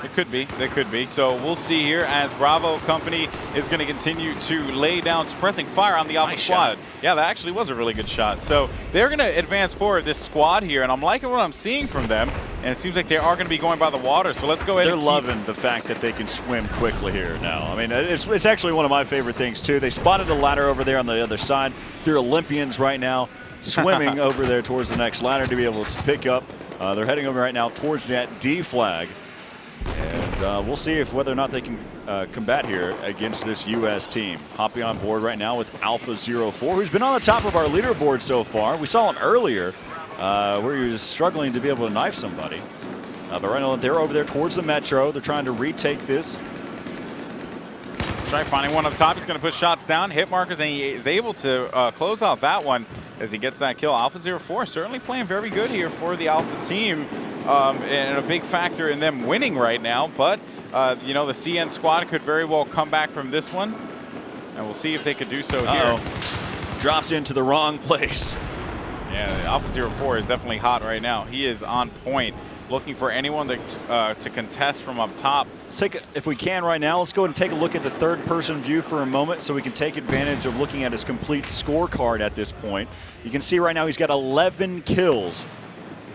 It could be. They could be. So we'll see here as Bravo Company is going to continue to lay down suppressing fire on the Alpha squad. Yeah, that actually was a really good shot. So they're going to advance forward this squad here, and I'm liking what I'm seeing from them. And it seems like they are going to be going by the water. So let's go ahead. They're loving the fact that they can swim quickly here now. I mean, it's actually one of my favorite things, too. They spotted a ladder over there on the other side. They're Olympians right now, swimming over there towards the next ladder to be able to pick up. They're heading over right now towards that D flag. And we'll see whether or not they can combat here against this U.S. team. Hopping on board right now with Alpha 04, who's been on the top of our leaderboard so far. We saw him earlier where he was struggling to be able to knife somebody. But right now they're over there towards the Metro. They're trying to retake this. Try finding one up top. He's going to push shots down, hit markers, and he is able to close out that one as he gets that kill. Alpha 04 certainly playing very good here for the Alpha team. And a big factor in them winning right now. But, you know, the CN squad could very well come back from this one. And we'll see if they could do so here. Dropped into the wrong place. Yeah, Alpha 04 is definitely hot right now. He is on point, looking for anyone to contest from up top. If we can right now, let's go ahead and take a look at the third-person view for a moment so we can take advantage of looking at his complete scorecard at this point. You can see right now he's got 11 kills.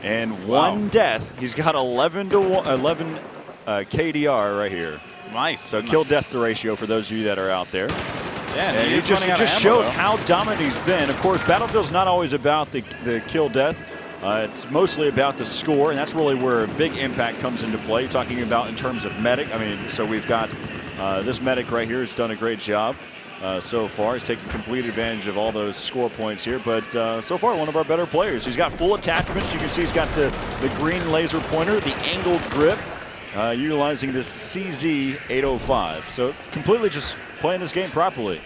And one death. He's got 11 KDR right here. Nice. So kill-death ratio for those of you that are out there. Yeah, and it just shows how dominant he's been. Of course, Battlefield's not always about the kill-death. It's mostly about the score, and that's really where a big impact comes into play. You're talking about in terms of medic. I mean, so we've got this medic right here has done a great job. So far, he's taking complete advantage of all those score points here, but so far one of our better players. He's got full attachments. You can see he's got the green laser pointer, the angled grip, utilizing this CZ805. So completely just playing this game properly.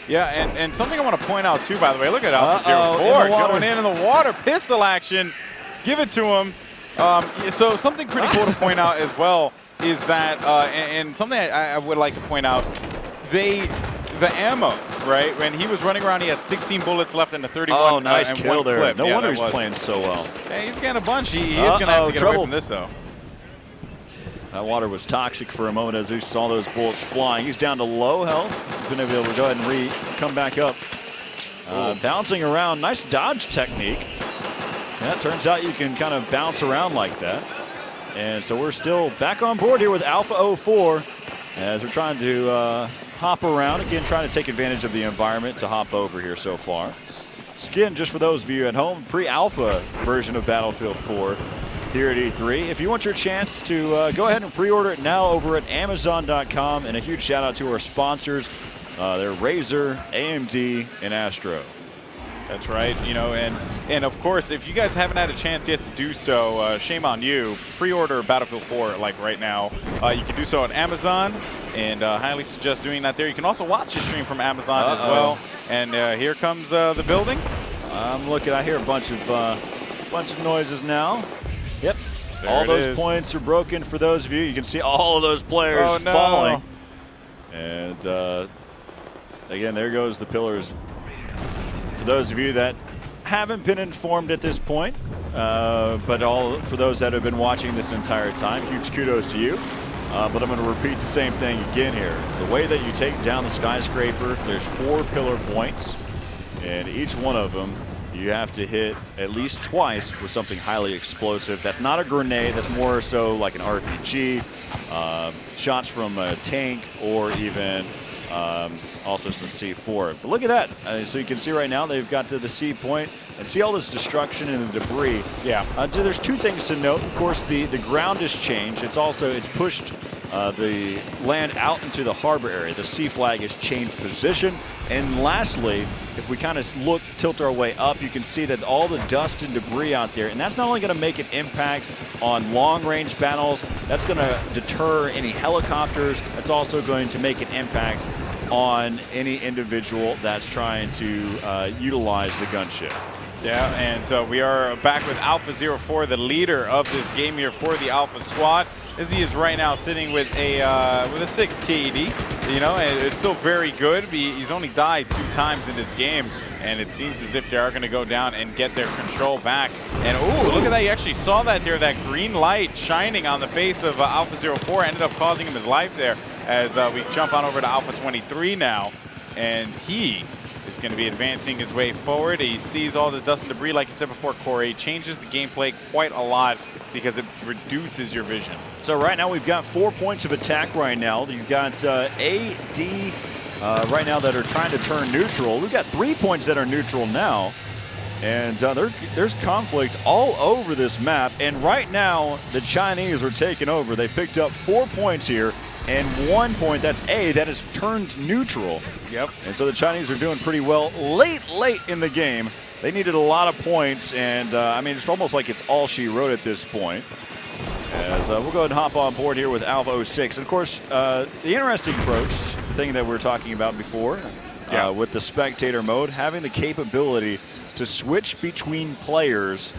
Yeah, and something I want to point out too, by the way, look at Alpha 04 going in the water, pistol action, give it to him. So something pretty cool to point out as well is that, and something I would like to point out, the ammo, right? When he was running around, he had 16 bullets left in the 31. Oh, nice kill there. Clip. No wonder he's playing so well. Hey, he's getting a bunch. He is going to have to get away from this, though. That water was toxic for a moment as we saw those bullets flying. He's down to low health. He's going to be able to go ahead and come back up. Bouncing around. Nice dodge technique. Yeah, it turns out you can kind of bounce around like that. And so we're still back on board here with Alpha 04 as we're trying to hop around. Again, trying to take advantage of the environment to hop over here so far. So again, just for those of you at home, pre-alpha version of Battlefield 4. here at E3. If you want your chance to go ahead and pre-order it now over at Amazon.com. And a huge shout out to our sponsors. They're Razer, AMD, and Astro. That's right, you know, and of course, if you guys haven't had a chance yet to do so, shame on you. Pre-order Battlefield 4 like right now. You can do so on Amazon, and highly suggest doing that there. You can also watch the stream from Amazon as well. And here comes the building. I'm looking. I hear a bunch of noises now. Yep. There all it those is. points are broken for those of you. You can see all of those players falling. And again, there goes the pillars. For those of you that haven't been informed at this point, but for those that have been watching this entire time, huge kudos to you. But I'm going to repeat the same thing again here. The way that you take down the skyscraper, there's 4 pillar points, and each one of them you have to hit at least twice with something highly explosive. That's not a grenade, that's more so like an RPG, shots from a tank, or even also some C4. But look at that. So you can see right now they've got to the C point, and see all this destruction and the debris. Yeah. There's 2 things to note. Of course, the ground has changed. It's pushed the land out into the harbor area. The sea flag has changed position. And lastly, if we kind of tilt our way up, you can see that all the dust and debris out there, and that's not only going to make an impact on long-range battles, that's going to deter any helicopters. That's also going to make an impact on any individual that's trying to utilize the gunship. Yeah, and we are back with Alpha 04, the leader of this game here for the Alpha Squad, as he is right now sitting with a 6 KD. You know, and it's still very good. He's only died 2 times in this game, and it seems as if they are going to go down and get their control back. And ooh, look at that! You actually saw that there. That green light shining on the face of Alpha 04 ended up costing him his life there. As we jump on over to Alpha 23 now, and he is going to be advancing his way forward. He sees all the dust and debris, like you said before, Corey. Changes the gameplay quite a lot because it reduces your vision. So right now we've got 4 points of attack right now. You've got A, D right now that are trying to turn neutral. We've got 3 points that are neutral now. And there's conflict all over this map. And right now, the Chinese are taking over. They picked up 4 points here. And 1 point, that's A, that has turned neutral. Yep. And so the Chinese are doing pretty well late in the game. They needed a lot of points, and I mean, it's almost like it's all she wrote at this point. As we'll go ahead and hop on board here with Alpha 06. And of course, the interesting approach, the thing that we were talking about before, with the spectator mode, having the capability to switch between players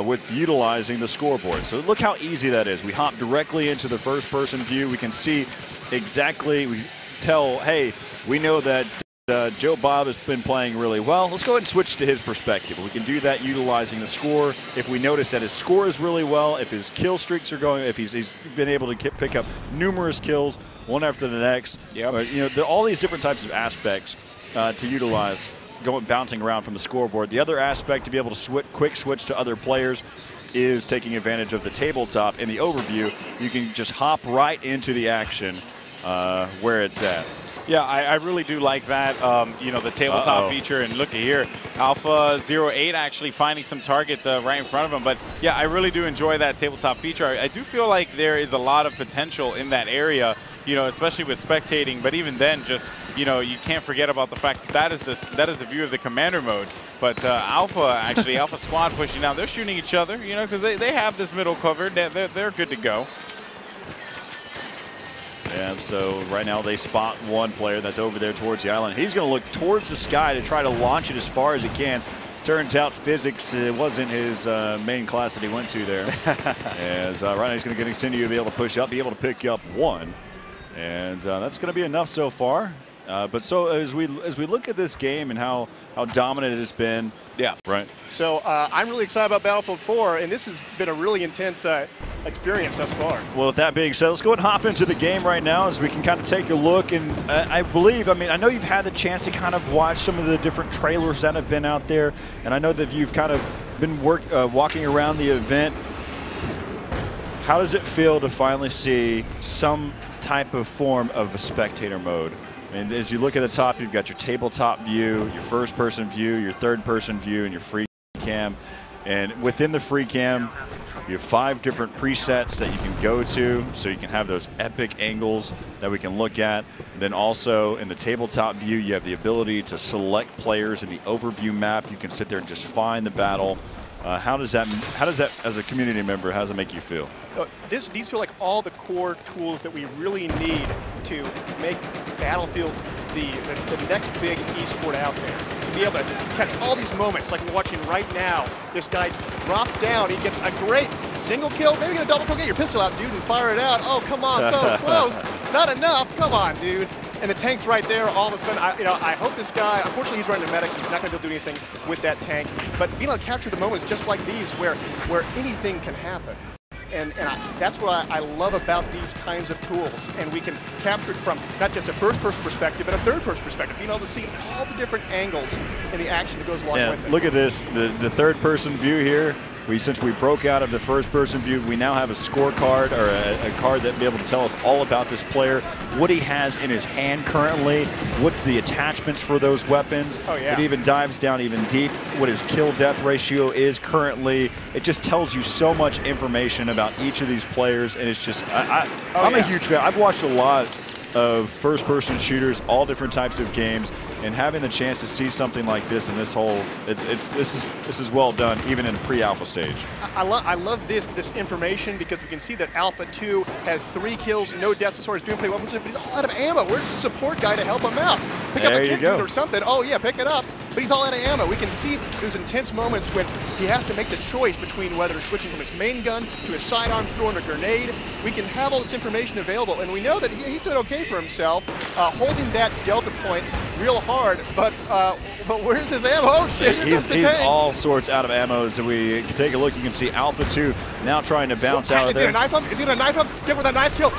with utilizing the scoreboard. So look how easy that is. We hop directly into the first-person view. We can see exactly, we tell, hey, we know that Joe Bob has been playing really well. Let's go ahead and switch to his perspective. We can do that utilizing the score. If we notice that his score is really well, if his kill streaks are going, if he's been able to pick up numerous kills, one after the next. Yep. You know, all these different types of aspects to utilize. Bouncing around from the scoreboard. The other aspect to be able to quick switch to other players is taking advantage of the tabletop. In the overview, you can just hop right into the action where it's at. Yeah, I really do like that, you know, the tabletop feature. And look at here, Alpha 08 actually finding some targets right in front of him. But yeah, I really do enjoy that tabletop feature. I do feel like there is a lot of potential in that area, you know, especially with spectating. But even then, just, you know, you can't forget about the fact that that is the view of the commander mode. But Alpha, actually, Alpha Squad pushing down. They're shooting each other, you know, because they have this middle covered. They're good to go. And so right now they spot one player that's over there towards the island. He's going to look towards the sky to try to launch it as far as he can. Turns out physics wasn't his main class that he went to there. As right now he's going to continue to be able to push up, be able to pick up one. And that's going to be enough so far. But so as we look at this game and how dominant it has been. Yeah. Right. So I'm really excited about Battlefield 4, and this has been a really intense experience thus far. Well, with that being said, let's go ahead and hop into the game right now as we can kind of take a look. And I know you've had the chance to kind of watch some of the different trailers that have been out there. And I know that you've kind of been walking around the event. How does it feel to finally see some type of form of a spectator mode? And as you look at the top, you've got your tabletop view, your first-person view, your third-person view, and your free cam. And within the free cam, You have 5 different presets that you can go to, so you can have those epic angles that we can look at. Then also in the tabletop view, you have the ability to select players in the overview map. You can sit there and just find the battle. How does that, as a community member, how does it make you feel? These feel like all the core tools that we really need to make Battlefield the next big esport out there. To be able to catch all these moments like we're watching right now. This guy drops down, he gets a great single kill, maybe get a double kill, get your pistol out, dude, and fire it out. Oh, come on, so close. Not enough, come on, dude. And the tank's right there. All of a sudden, I hope this guy, unfortunately he's running a medic, so he's not going to be able to do anything with that tank. But being able to capture the moments just like these where anything can happen. And that's what I love about these kinds of tools. And we can capture it from not just a first-person perspective, but a third-person perspective. Being able to see all the different angles and the action that goes along with it. Look at this, the third-person view here. Since we broke out of the first-person view, we now have a scorecard or a card that will be able to tell us all about this player, what he has in his hand currently, what's the attachments for those weapons. Oh, yeah. It even dives down even deep, what his kill-death ratio is currently. It just tells you so much information about each of these players, and it's just, I'm a huge fan. I've watched a lot of first-person shooters, all different types of games, and having the chance to see something like this in this whole, this is well done, even in a pre-alpha stage. I love this information because we can see that Alpha 2 has 3 kills, no deaths, as far as doing play weapons, but he's all out of ammo. Where's the support guy to help him out? Pick up a kit or something. Oh yeah, pick it up. But he's all out of ammo. We can see those intense moments when he has to make the choice between whether switching from his main gun to his sidearm, throwing a grenade. We can have all this information available, and we know that he's doing okay for himself, holding that delta point real hard. But where's his ammo? Oh shit! He's all sorts out of ammo. So we can take a look. You can see Alpha 2 now trying to bounce out of there. Is it a knife up? Is it a knife up? Get with a knife kill.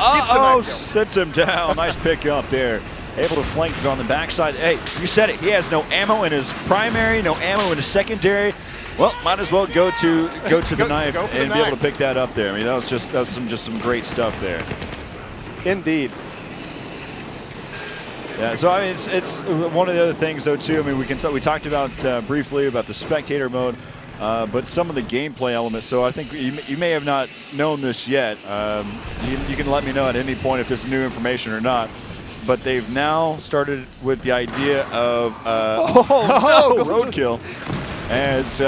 Sits him down. Nice pick up there. Able to flank it on the backside. Hey, you said it. He has no ammo in his primary, no ammo in his secondary. Well, might as well go to the knife and be able to pick that up there. I mean, that was just some great stuff there. Indeed. Yeah. So I mean, it's one of the other things though too. I mean, we talked about briefly about the spectator mode. But some of the gameplay elements, so I think you may have not known this yet. You can let me know at any point if this is new information or not. But they've now started with the idea of roadkill, as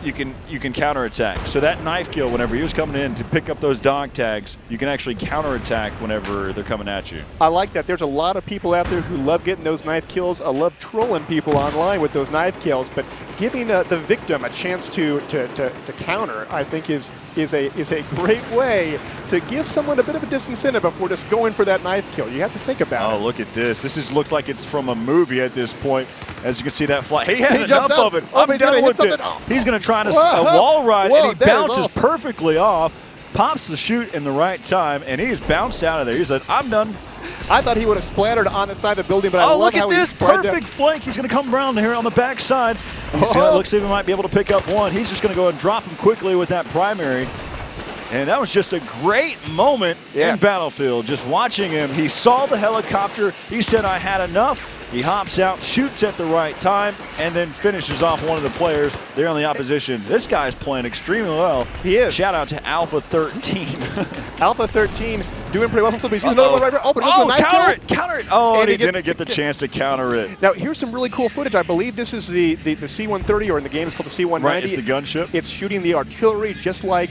you can counterattack. So that knife kill, whenever he was coming in to pick up those dog tags, you can actually counterattack whenever they're coming at you. I like that. There's a lot of people out there who love getting those knife kills. I love trolling people online with those knife kills, but giving the victim a chance to counter, I think is a great way to give someone a bit of a disincentive before just going for that knife kill. You have to think about it. Oh, look at this. This looks like it's from a movie at this point. As you can see that fly. He had enough of it. I'm done with it. He's going to try to wall ride, and he bounces perfectly off, pops the chute in the right time, and he's bounced out of there. He said, I'm done. I thought he would have splattered on the side of the building, but I love how look at this perfect flank. He's going to come around here on the backside. He's going to look, see if he might be able to pick up one. He's just going to go and drop him quickly with that primary. And that was just a great moment in Battlefield. Just watching him, he saw the helicopter. He said, I had enough. He hops out, shoots at the right time, and then finishes off one of the players there on the opposition. This guy's playing extremely well. He is. Shout out to Alpha 13. Alpha 13 doing pretty well. He's another one right there. Oh, but counter it. Oh, and he didn't get the chance to counter it. Now, here's some really cool footage. I believe this is the C-130, or in the game it's called the C-190. Right, it's the gunship. It's shooting the artillery just like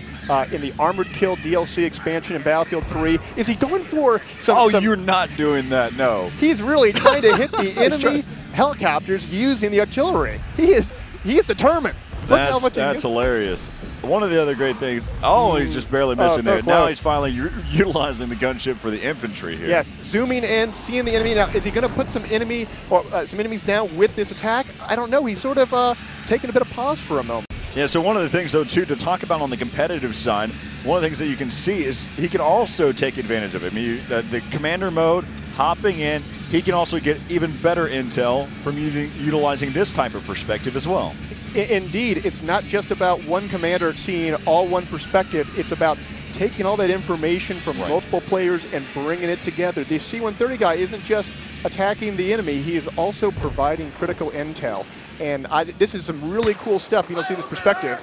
in the Armored Kill DLC expansion in Battlefield 3. Is he going for some... you're not doing that, no. He's really trying to hit the enemy helicopters using the artillery. He is determined. That's hilarious. One of the other great things, he's just barely missing there. Close. Now he's finally utilizing the gunship for the infantry here. Yes, zooming in, seeing the enemy. Now, is he going to put some enemies down with this attack? I don't know. He's sort of taking a bit of pause for a moment. Yeah, so one of the things, though, too, to talk about on the competitive side, one of the things that you can see is he can also take advantage of it. I mean, the commander mode, hopping in, he can also get even better intel from utilizing this type of perspective as well. Indeed, it's not just about one commander seeing all one perspective. It's about taking all that information from multiple players and bringing it together. The C-130 guy isn't just attacking the enemy. He is also providing critical intel. And this is some really cool stuff. You don't see this perspective.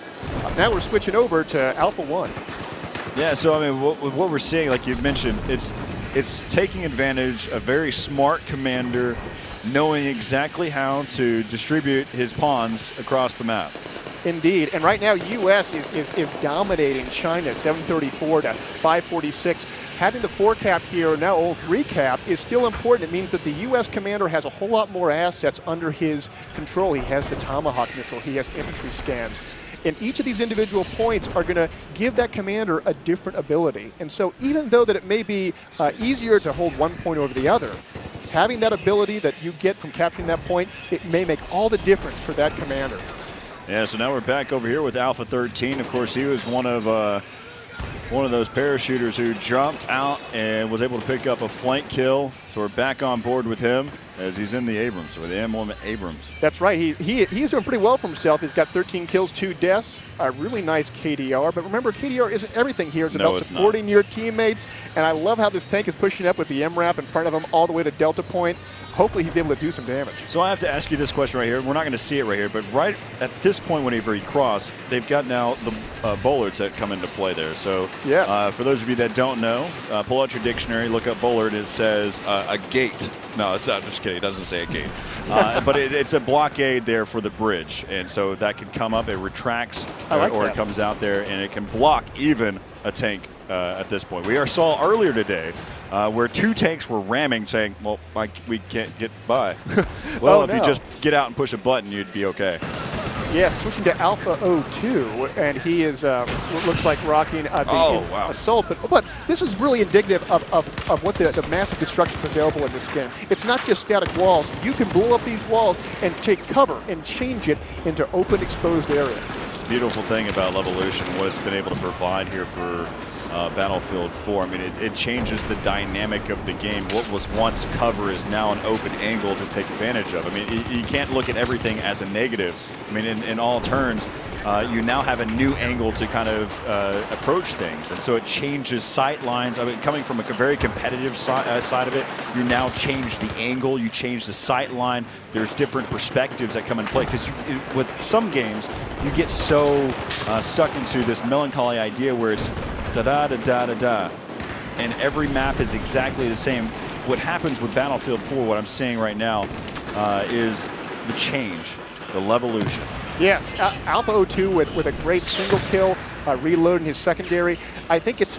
Now we're switching over to Alpha 1. Yeah, so I mean, what we're seeing, like you've mentioned, it's taking advantage, a very smart commander knowing exactly how to distribute his pawns across the map. Indeed, and right now U.S. is dominating China 734 to 546. Having the 4-cap here, now old 3-cap, is still important. It means that the U.S. commander has a whole lot more assets under his control. He has the Tomahawk missile, he has infantry scans. And each of these individual points are going to give that commander a different ability. And so even though that it may be easier to hold one point over the other, having that ability that you get from capturing that point, it may make all the difference for that commander. Yeah, so now we're back over here with Alpha 13. Of course, he was one of those parachuters who jumped out and was able to pick up a flank kill. So we're back on board with him as he's in the Abrams, or the M1 Abrams. That's right. He's doing pretty well for himself. He's got 13 kills, 2 deaths, a really nice KDR. But remember, KDR isn't everything here. It's about supporting your teammates. And I love how this tank is pushing up with the MRAP in front of him all the way to Delta Point. Hopefully he's able to do some damage. So I have to ask you this question right here. We're not going to see it right here, but right at this point whenever he crossed, they've got now the bollards that come into play there. So yes. For those of you that don't know, pull out your dictionary, look up bollard. It says a gate. No, it's not. Just kidding. It doesn't say a gate. But it's a blockade there for the bridge. And so that can come up, it retracts, or it comes out there, and it can block even a tank at this point. We saw earlier today where 2 tanks were ramming, saying, well, we can't get by. Well, if you just get out and push a button, you'd be okay. Yeah, switching to Alpha 02, and he is looks like rocking the Assault. But this is really indicative of what the massive destruction is available in this game. It's not just static walls. You can blow up these walls and take cover and change it into open, exposed area. The beautiful thing about Levolution, what it's been able to provide here for Battlefield 4. I mean, it changes the dynamic of the game. What was once cover is now an open angle to take advantage of. I mean, you can't look at everything as a negative. I mean, in all turns, you now have a new angle to kind of approach things. And so it changes sight lines. I mean, coming from a very competitive side of it, you now change the angle, you change the sight line. There's different perspectives that come in play. Because with some games, you get so stuck into this melancholy idea where it's da-da-da-da-da-da, and every map is exactly the same. What happens with Battlefield 4, what I'm seeing right now, is the change, the Levolution. Yes, Alpha 02 with a great single kill, reloading his secondary. I think it's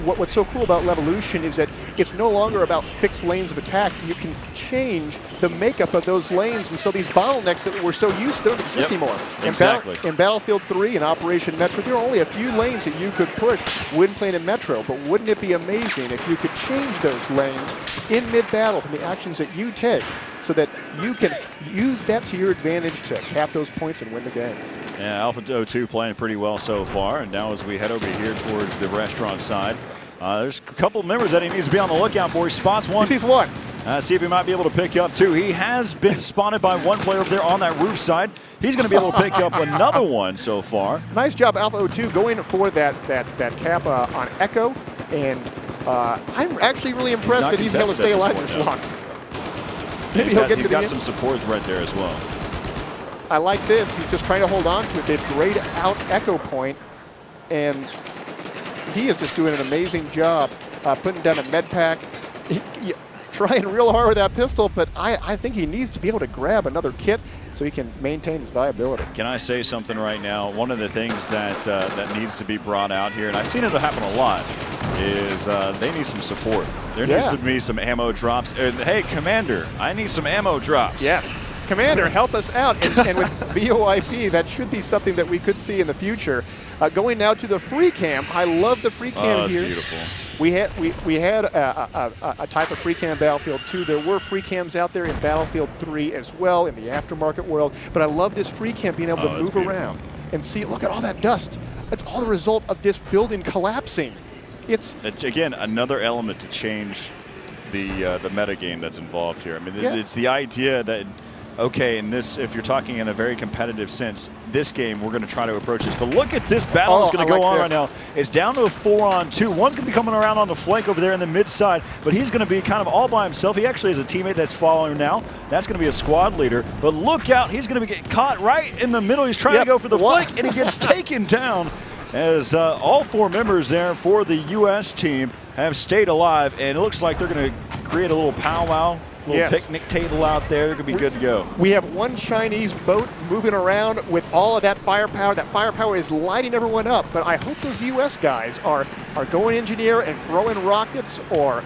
what's so cool about Levolution is that it's no longer about fixed lanes of attack. You can change the makeup of those lanes, and so these bottlenecks that we're so used to don't exist anymore. Exactly. In Battlefield 3 and Operation Metro, there are only a few lanes that you could push, Windplane and Metro, but wouldn't it be amazing if you could change those lanes in mid-battle from the actions that you take, so that you can use that to your advantage to cap those points and win the game. Yeah, Alpha 02 playing pretty well so far, and now as we head over here towards the restaurant side, there's a couple of members that he needs to be on the lookout for. He spots one. He sees one. See if he might be able to pick up 2. He has been spotted by one player over there on that roof side. He's going to be able to pick up another one so far. Nice job, Alpha 02, going for that cap on Echo, and I'm actually really impressed that he's able to stay alive this long. Maybe he'll get to the got some supports right there as well. I like this. He's just trying to hold on to it. They've grayed out Echo Point, and he is just doing an amazing job putting down a med pack. Trying real hard with that pistol, but I think he needs to be able to grab another kit so he can maintain his viability. Can I say something right now? One of the things that that needs to be brought out here, and I've seen it happen a lot, is they need some support. There needs to be some ammo drops. Hey, Commander, I need some ammo drops. Yes. Commander, help us out. And with VoIP, that should be something that we could see in the future. Going now to the free cam. I love the free cam here. Beautiful. We had a type of free cam in Battlefield 2. There were free cams out there in Battlefield 3 as well in the aftermarket world. But I love this free cam being able to move around and see. Look at all that dust. It's all the result of this building collapsing. It's again another element to change the metagame that's involved here. I mean, it's the idea that okay, in this, if you're talking in a very competitive sense, this game we're going to try to approach this. But look at this battle that's going to go on right now. It's down to a 4-on-2. One's going to be coming around on the flank over there in the mid side, but he's going to be kind of all by himself. He actually has a teammate that's following him now. That's going to be a squad leader. But look out, he's going to be getting caught right in the middle. He's trying to go for the flank, and he gets taken down as all 4 members there for the U.S. team have stayed alive, and it looks like they're going to create a little powwow. Little picnic table out there. They're going to be good to go. We have one Chinese boat moving around with all of that firepower. That firepower is lighting everyone up. But I hope those U.S. guys are going engineer and throwing rockets or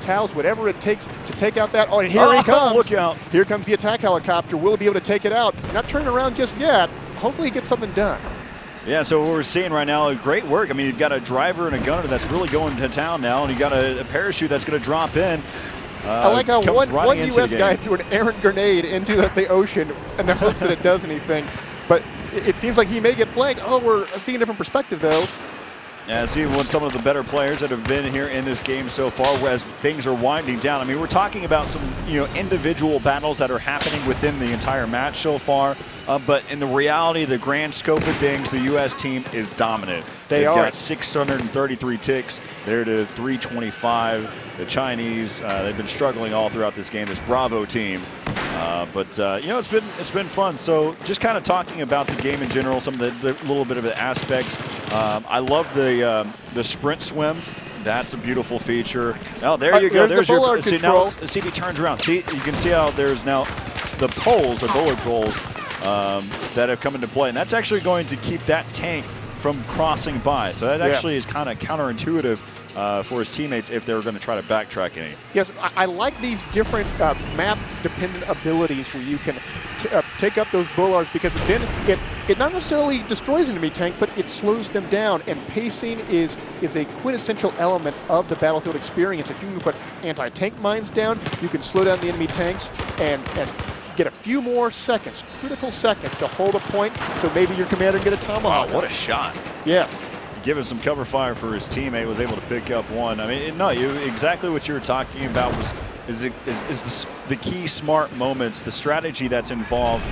towels, whatever it takes to take out that. Oh, and here he comes. Look out. Here comes the attack helicopter. We'll be able to take it out. Not turning around just yet. Hopefully he gets something done. Yeah, so what we're seeing right now, great work. I mean, you've got a driver and a gunner that's really going to town now, and you've got a parachute that's going to drop in. I like how one U.S. guy threw an errant grenade into the ocean and the hopes that it does anything. But it seems like he may get flanked. Oh, we're seeing a different perspective, though. Yeah, seeing some of the better players that have been here in this game so far as things are winding down. I mean, we're talking about some individual battles that are happening within the entire match so far. But in the reality, the grand scope of things, the U.S. team is dominant. They've got 633 ticks. They're to 325. The Chinese, they've been struggling all throughout this game. This Bravo team. But it's been fun. So just kind of talking about the game in general, some of the little bit of the aspects. I love the sprint swim. That's a beautiful feature. Oh, there you go. There's your. See, now let's see if he turns around. See, you can see how there's now the poles, the bullard poles, that have come into play, and that's actually going to keep that tank from crossing by. So that actually is kind of counterintuitive for his teammates if they were going to try to backtrack any. Yes, I like these different map-dependent abilities where you can take up those bullards, because then it not necessarily destroys an enemy tank, but it slows them down. And pacing is a quintessential element of the Battlefield experience. If you can put anti-tank mines down, you can slow down the enemy tanks and get a few more seconds, critical seconds, to hold a point, so maybe your commander can get a tomahawk. Wow, what a shot. Yes. Giving some cover fire for his teammate, was able to pick up one. I mean, no, exactly what you were talking about is the key smart moments, the strategy that's involved.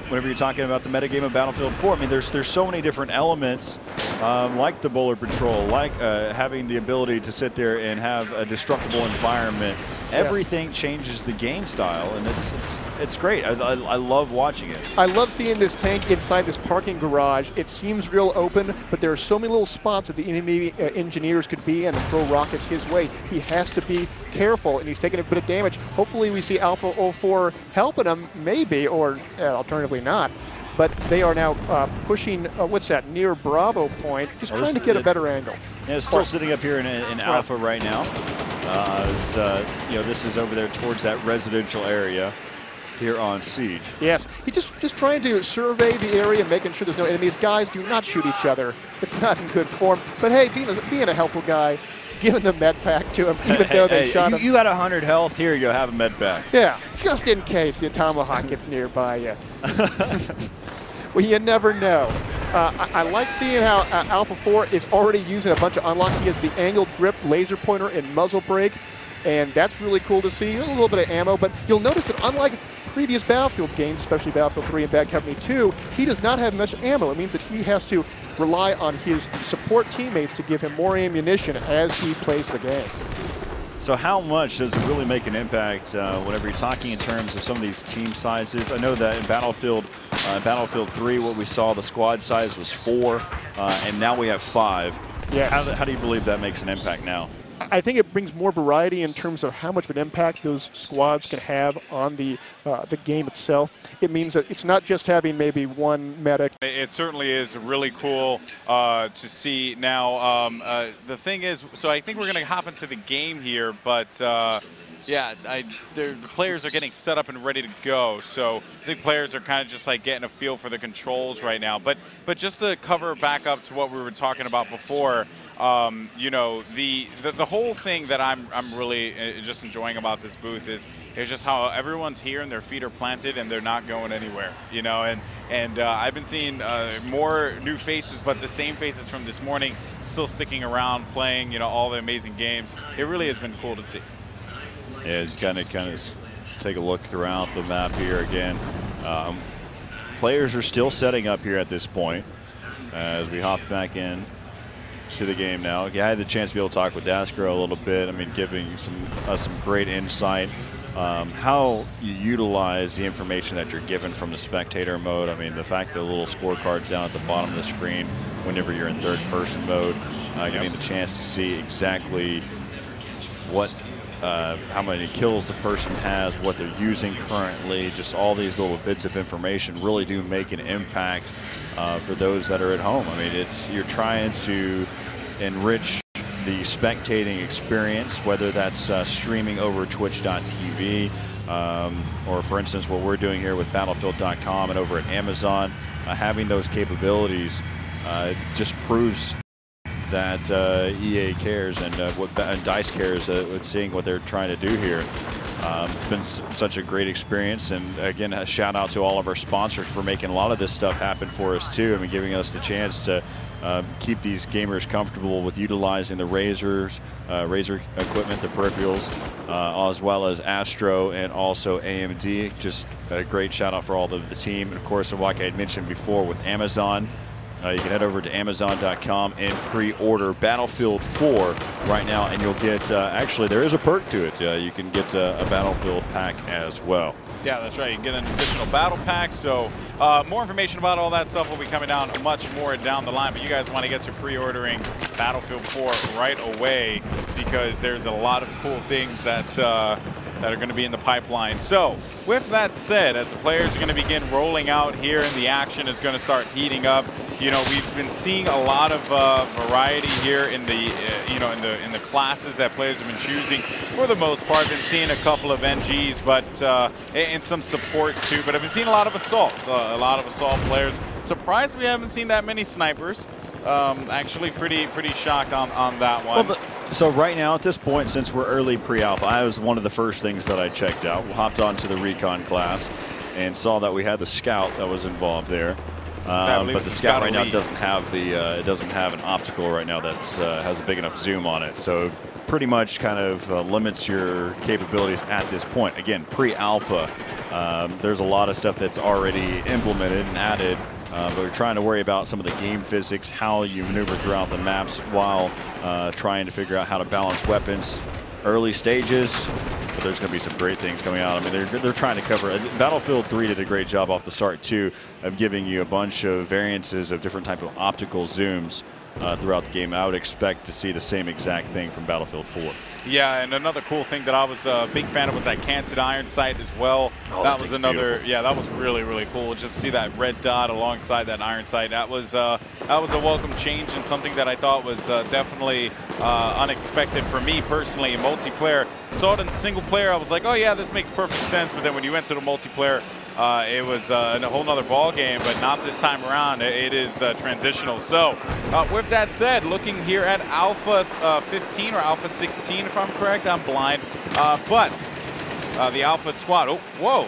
Whenever you're talking about the metagame of Battlefield 4, I mean, there's so many different elements, like the Bullard Patrol, like having the ability to sit there and have a destructible environment. Everything changes the game style, and it's great. I love watching it. I love seeing this tank inside this parking garage. It seems real open, but there are so many little spots that the enemy engineers could be in and throw rockets his way. He has to be careful, and he's taking a bit of damage. Hopefully we see Alpha 04 helping him, maybe, or alternatively not. But they are now pushing, what's that, near Bravo point, just trying to get a better angle. Yeah, it's still sitting up here in Alpha right now. This is over there towards that residential area here on Siege. Yes, he's just trying to survey the area, making sure there's no enemies. Guys, do not shoot each other. It's not in good form. But hey, being a helpful guy, giving the med pack to him, even though they shot him. You got 100 health. Here you go, have a med pack. Yeah, just in case the tomahawk gets nearby you. Well, you never know. I like seeing how Alpha 4 is already using a bunch of unlocks. He has the angled grip, laser pointer, and muzzle brake, and that's really cool to see. A little bit of ammo, but you'll notice that unlike previous Battlefield games, especially Battlefield 3 and Bad Company 2, he does not have much ammo. It means that he has to rely on his support teammates to give him more ammunition as he plays the game. So how much does it really make an impact whenever you're talking in terms of some of these team sizes? I know that in Battlefield 3, what we saw, the squad size was 4, and now we have 5. Yes. How do you believe that makes an impact now? I think it brings more variety in terms of how much of an impact those squads can have on the game itself. It means that it's not just having maybe one medic. It certainly is really cool to see now. The thing is, so I think we're going to hop into the game here, but yeah, the players are getting set up and ready to go. So I think players are kind of just like getting a feel for the controls right now. But just to cover back up to what we were talking about before, the whole thing that I'm really just enjoying about this booth is just how everyone's here and their feet are planted and they're not going anywhere. And I've been seeing more new faces, but the same faces from this morning still sticking around playing all the amazing games. It really has been cool to see. Yeah, he's kind of take a look throughout the map here again. Players are still setting up here at this point as we hop back in to the game now. I had the chance to be able to talk with Daskro a little bit. I mean, giving us some great insight. How you utilize the information that you're given from the spectator mode. I mean, the fact that the little scorecards down at the bottom of the screen whenever you're in third-person mode, giving the chance to see exactly what, how many kills the person has, what they're using currently. Just all these little bits of information really do make an impact for those that are at home. I mean, you're trying to enrich the spectating experience, whether that's streaming over twitch.tv or, for instance, what we're doing here with Battlefield.com and over at Amazon. Having those capabilities just proves that EA cares and DICE cares with seeing what they're trying to do here. It's been such a great experience, and again, a shout out to all of our sponsors for making a lot of this stuff happen for us too. I mean, giving us the chance to keep these gamers comfortable with utilizing the Razer equipment, the peripherals, as well as Astro and also AMD. Just a great shout out for all of the team. And of course, like I had mentioned before, with Amazon, you can head over to Amazon.com and pre-order Battlefield 4 right now, and you'll get, actually, there is a perk to it. You can get a Battlefield pack as well. Yeah, that's right. You can get an additional battle pack. So more information about all that stuff will be coming down much more down the line. But you guys want to get to pre-ordering Battlefield 4 right away, because there's a lot of cool things that are going to be in the pipeline. So with that said, as the players are going to begin rolling out here and the action is going to start heating up, you know, we've been seeing a lot of variety here in the in the classes that players have been choosing. For the most part, been seeing a couple of NGs, but and some support too. But I've been seeing a lot of assaults, a lot of assault players. Surprised we haven't seen that many snipers. Actually, pretty shocked on that one. Well, so right now, at this point, since we're early pre-alpha, I was one of the first things that I checked out. We hopped onto the recon class and saw that we had the scout that was involved there. But the scout right now doesn't have the it doesn't have an optical right now that has a big enough zoom on it. So pretty much kind of limits your capabilities at this point. Again, pre-alpha, there's a lot of stuff that's already implemented and added. But we're trying to worry about some of the game physics, how you maneuver throughout the maps while trying to figure out how to balance weapons. Early stages, but there's going to be some great things coming out. I mean, they're trying to cover. Battlefield 3 did a great job off the start too of giving you a bunch of variances of different type of optical zooms throughout the game. I would expect to see the same exact thing from Battlefield 4. Yeah, and another cool thing that I was a big fan of was that canted iron sight as well. Oh, that was another, beautiful. yeah, that was really cool. Just see that red dot alongside that iron sight. That was a welcome change and something that I thought was definitely unexpected for me personally in multiplayer. Saw it in single player, I was like, oh yeah, this makes perfect sense. But then when you went to the multiplayer, it was a whole nother ball game, but not this time around. It is transitional. So with that said, looking here at Alpha 15 or Alpha 16, if I'm correct, I'm blind. But the Alpha squad, oh, whoa,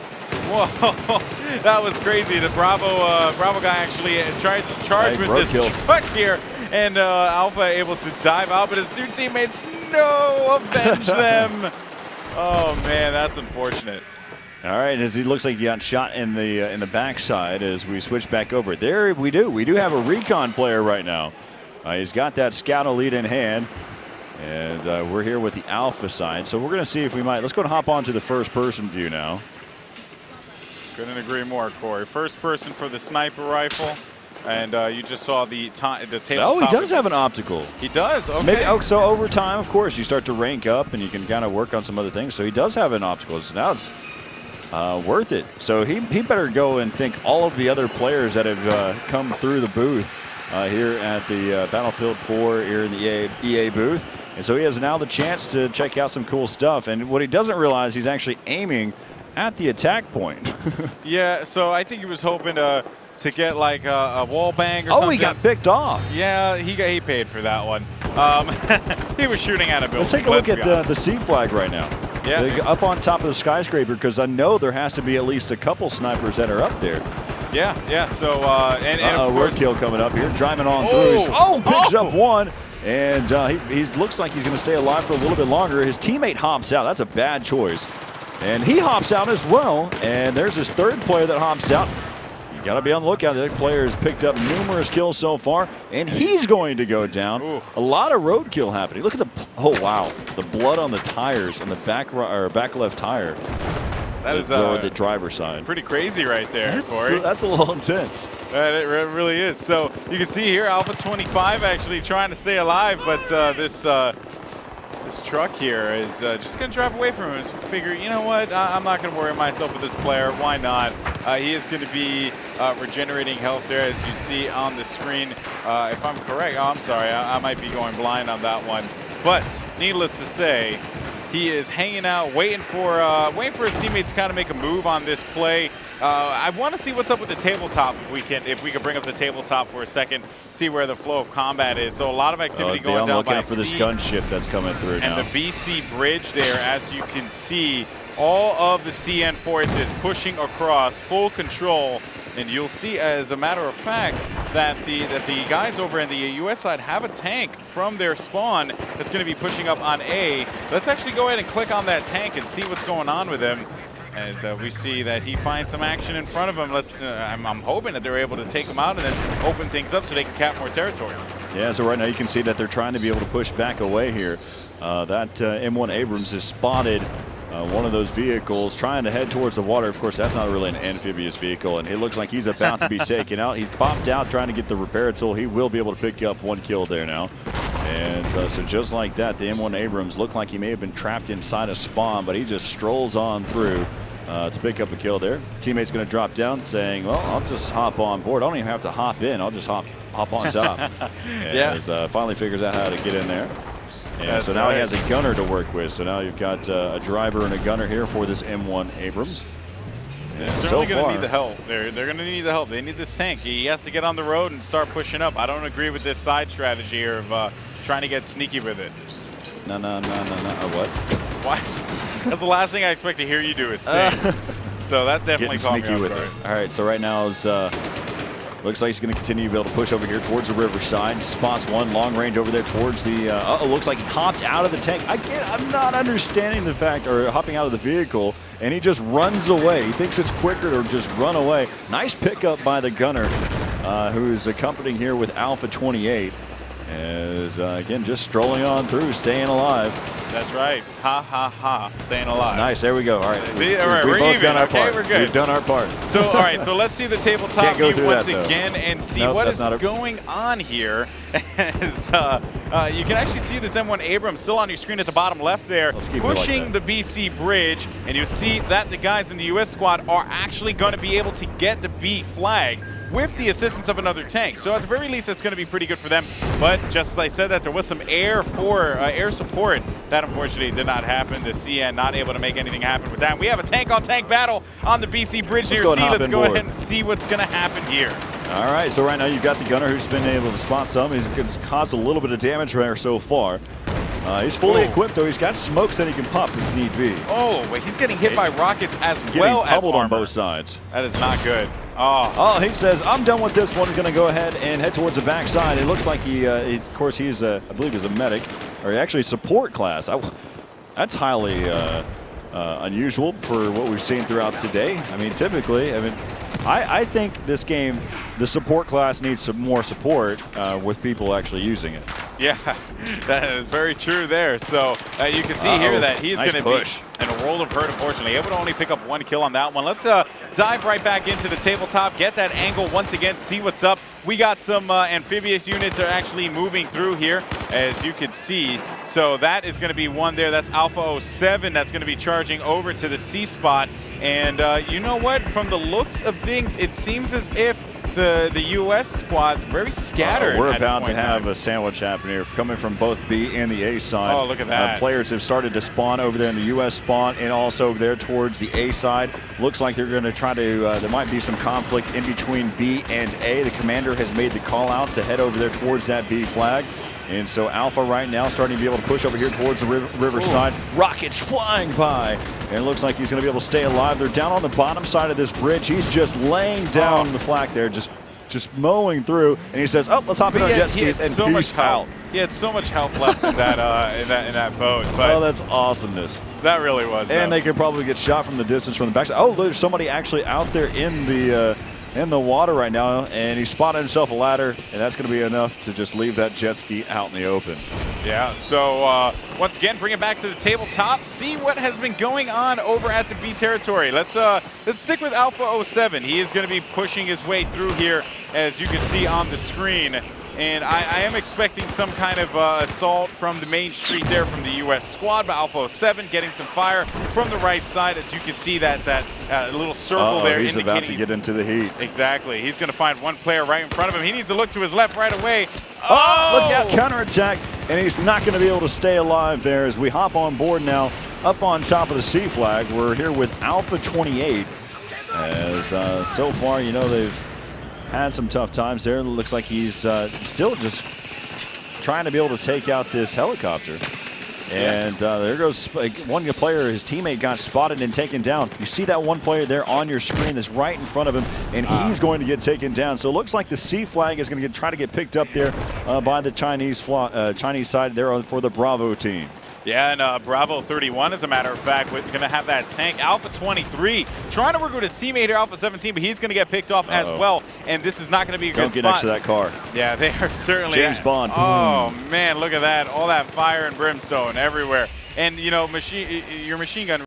that was crazy. The Bravo guy actually tried to charge with this truck here, and Alpha able to dive out, but his two teammates, no, avenge them. Oh man, that's unfortunate. All right, as he looks like he got shot in the backside as we switch back over. There we do have a recon player right now. He's got that scout elite in hand, and we're here with the Alpha side. So we're going to see if we might. Let's go and hop on to the first-person view now. Couldn't agree more, Corey. First person for the sniper rifle, and you just saw the tail. Oh, he does have an optical. He does. Okay. Maybe, oh, so over time, of course, you start to rank up, and you can kind of work on some other things. So he does have an optical. So now it's worth it. So he better go and thank all of the other players that have come through the booth here at the Battlefield 4 here in the EA booth. And so he has now the chance to check out some cool stuff. And what he doesn't realize, he's actually aiming at the attack point. Yeah, so I think he was hoping to get like a wall bang or something. Oh, he got picked off. Yeah, he paid for that one. He was shooting at a building. Let's take a look at the C flag right now. Yeah. They're up on top of the skyscraper, because I know there has to be at least a couple snipers that are up there. Yeah. So and of course, roadkill coming up here, driving on through. Picks up one, and he looks like he's going to stay alive for a little bit longer. His teammate hops out. That's a bad choice. And he hops out as well. And there's his third player that hops out. You got to be on the lookout. The player has picked up numerous kills so far, and he's going to go down. Oof. A lot of roadkill happening. Look at the, oh wow, the blood on the tires on the back left tire. That is the driver's side. Pretty crazy right there, Corey. That's a little intense. It really is. So you can see here, Alpha 25 actually trying to stay alive, but this truck here is just going to drive away from him. Figure, you know what? I'm not going to worry myself with this player. Why not? He is going to be regenerating health there, as you see on the screen. If I'm correct, oh, I'm sorry, I might be going blind on that one. But needless to say, he is hanging out, waiting for his teammates to kind of make a move on this play. I want to see what's up with the tabletop. If we could bring up the tabletop for a second, see where the flow of combat is. So a lot of activity going down by for this gunship that's coming through now. And the BC bridge there, as you can see, all of the CN forces pushing across, full control. And you'll see, as a matter of fact, that the guys over in the US side have a tank from their spawn that's going to be pushing up on A. Let's actually go ahead and click on that tank and see what's going on with him. As we see that he finds some action in front of him. I'm hoping that they're able to take him out and then open things up so they can cap more territories. Yeah, so right now you can see that they're trying to be able to push back away here. That M1 Abrams has spotted one of those vehicles trying to head towards the water. Of course, that's not really an amphibious vehicle, and it looks like he's about to be taken out. He popped out trying to get the repair tool. He will be able to pick up one kill there now. And so just like that, the M1 Abrams looked like he may have been trapped inside a spawn, but he just strolls on through to pick up a kill there. Teammate's going to drop down saying, well, I'll just hop on board. I don't even have to hop in. I'll just hop on top. Yeah. Finally figures out how to get in there. And That's so now right. he has a gunner to work with. So now you've got a driver and a gunner here for this M1 Abrams. They're certainly going to need the help. They're going to need the help. They need this tank. He has to get on the road and start pushing up. I don't agree with this side strategy here of trying to get sneaky with it. No. What? Why? That's the last thing I expect to hear you do is sing. So that definitely caught me off guard. All right, so right now is looks like he's going to continue to be able to push over here towards the riverside. Spots one long range over there towards the. Looks like he hopped out of the tank. I'm not understanding the fact, or hopping out of the vehicle, and he just runs away. He thinks it's quicker to just run away. Nice pickup by the gunner, who's accompanying here with Alpha 28. As again, just strolling on through, staying alive. That's right. Ha ha ha. Staying alive. Nice. There we go. All right. See, all right, We've we're both even. done our Okay, part. we're good. We've done our part. So, all right. So let's see the tabletop Can't go view through once that, though. again and see Nope, what that's is not going on here. As you can actually see this M1 Abrams still on your screen at the bottom left there, pushing the BC bridge, and you see that the guys in the US squad are actually going to be able to get the B flag with the assistance of another tank. So at the very least, it's going to be pretty good for them. But just as I said that, there was some air support. That unfortunately did not happen. The CN not able to make anything happen with that. We have a tank-on-tank battle on the BC bridge here. Let's go ahead and see what's going to happen here. All right, so right now you've got the gunner who's been able to spot some. He's caused a little bit of damage there so far. He's fully equipped, though. He's got smokes that he can pop if need be. Oh, but he's getting hit by rockets as getting well as pummeled armor. on both sides. That is not good. Oh, he says, I'm done with this one. He's going to go ahead and head towards the backside. It looks like of course, he's, I believe he's a medic, or actually support class. That's highly unusual for what we've seen throughout today. I mean, typically, I think this game, the support class needs some more support with people actually using it. Yeah, that is very true there. So you can see here that he's going to be in a world of hurt, unfortunately. Able to only pick up one kill on that one. Let's dive right back into the tabletop, get that angle once again, see what's up. We got some amphibious units are actually moving through here, as you can see. So that is going to be one there. That's Alpha 07 that's going to be charging over to the C spot. And you know what? From the looks of things, it seems as if the US squad very scattered. We're about to have a sandwich happen here, coming from both B and the A side. Oh, look at that. Players have started to spawn over there in the US spawn and also over there towards the A side. Looks like they're going to try to, there might be some conflict in between B and A. The commander has made the call out to head over there towards that B flag. And so Alpha right now starting to be able to push over here towards the riverside. Rockets flying by. And it looks like he's going to be able to stay alive. They're down on the bottom side of this bridge. He's just laying down the flak there, just just mowing through, and he says, "Oh, let's hop in our jet He had skis and so peace much out." health. He had so much health left in that boat. But Oh, that's awesomeness. that really was. And they could probably get shot from the distance from the backside. Oh, there's somebody actually out there in the water right now, and he spotted himself a ladder, and that's going to be enough to just leave that jet ski out in the open. Yeah, so once again, bring it back to the tabletop, see what has been going on over at the B territory. Let's stick with Alpha 07. He is going to be pushing his way through here, as you can see on the screen. And I am expecting some kind of assault from the main street there from the U.S. squad, but Alpha 07 getting some fire from the right side. As you can see that little circle there he's indicating about to get into the heat. Exactly. He's going to find one player right in front of him. He needs to look to his left right away. Oh, look out, counterattack, and he's not going to be able to stay alive there as we hop on board now up on top of the C flag. We're here with Alpha 28 as so far, you know, they've had some tough times there. It looks like he's still just trying to be able to take out this helicopter. And there goes one player, his teammate got spotted and taken down. You see that one player there on your screen that's right in front of him, and he's going to get taken down. So it looks like the C flag is going to try to get picked up there by the Chinese side there for the Bravo team. Yeah, and Bravo 31, as a matter of fact, we're going to have that tank. Alpha 23 trying to work with his teammate here, Alpha 17, but he's going to get picked off as well. And this is not going to be a good spot. Don't get next to that car. Yeah, they are certainly. James Bond. Oh, man, look at that. All that fire and brimstone everywhere. And, you know, your machine gun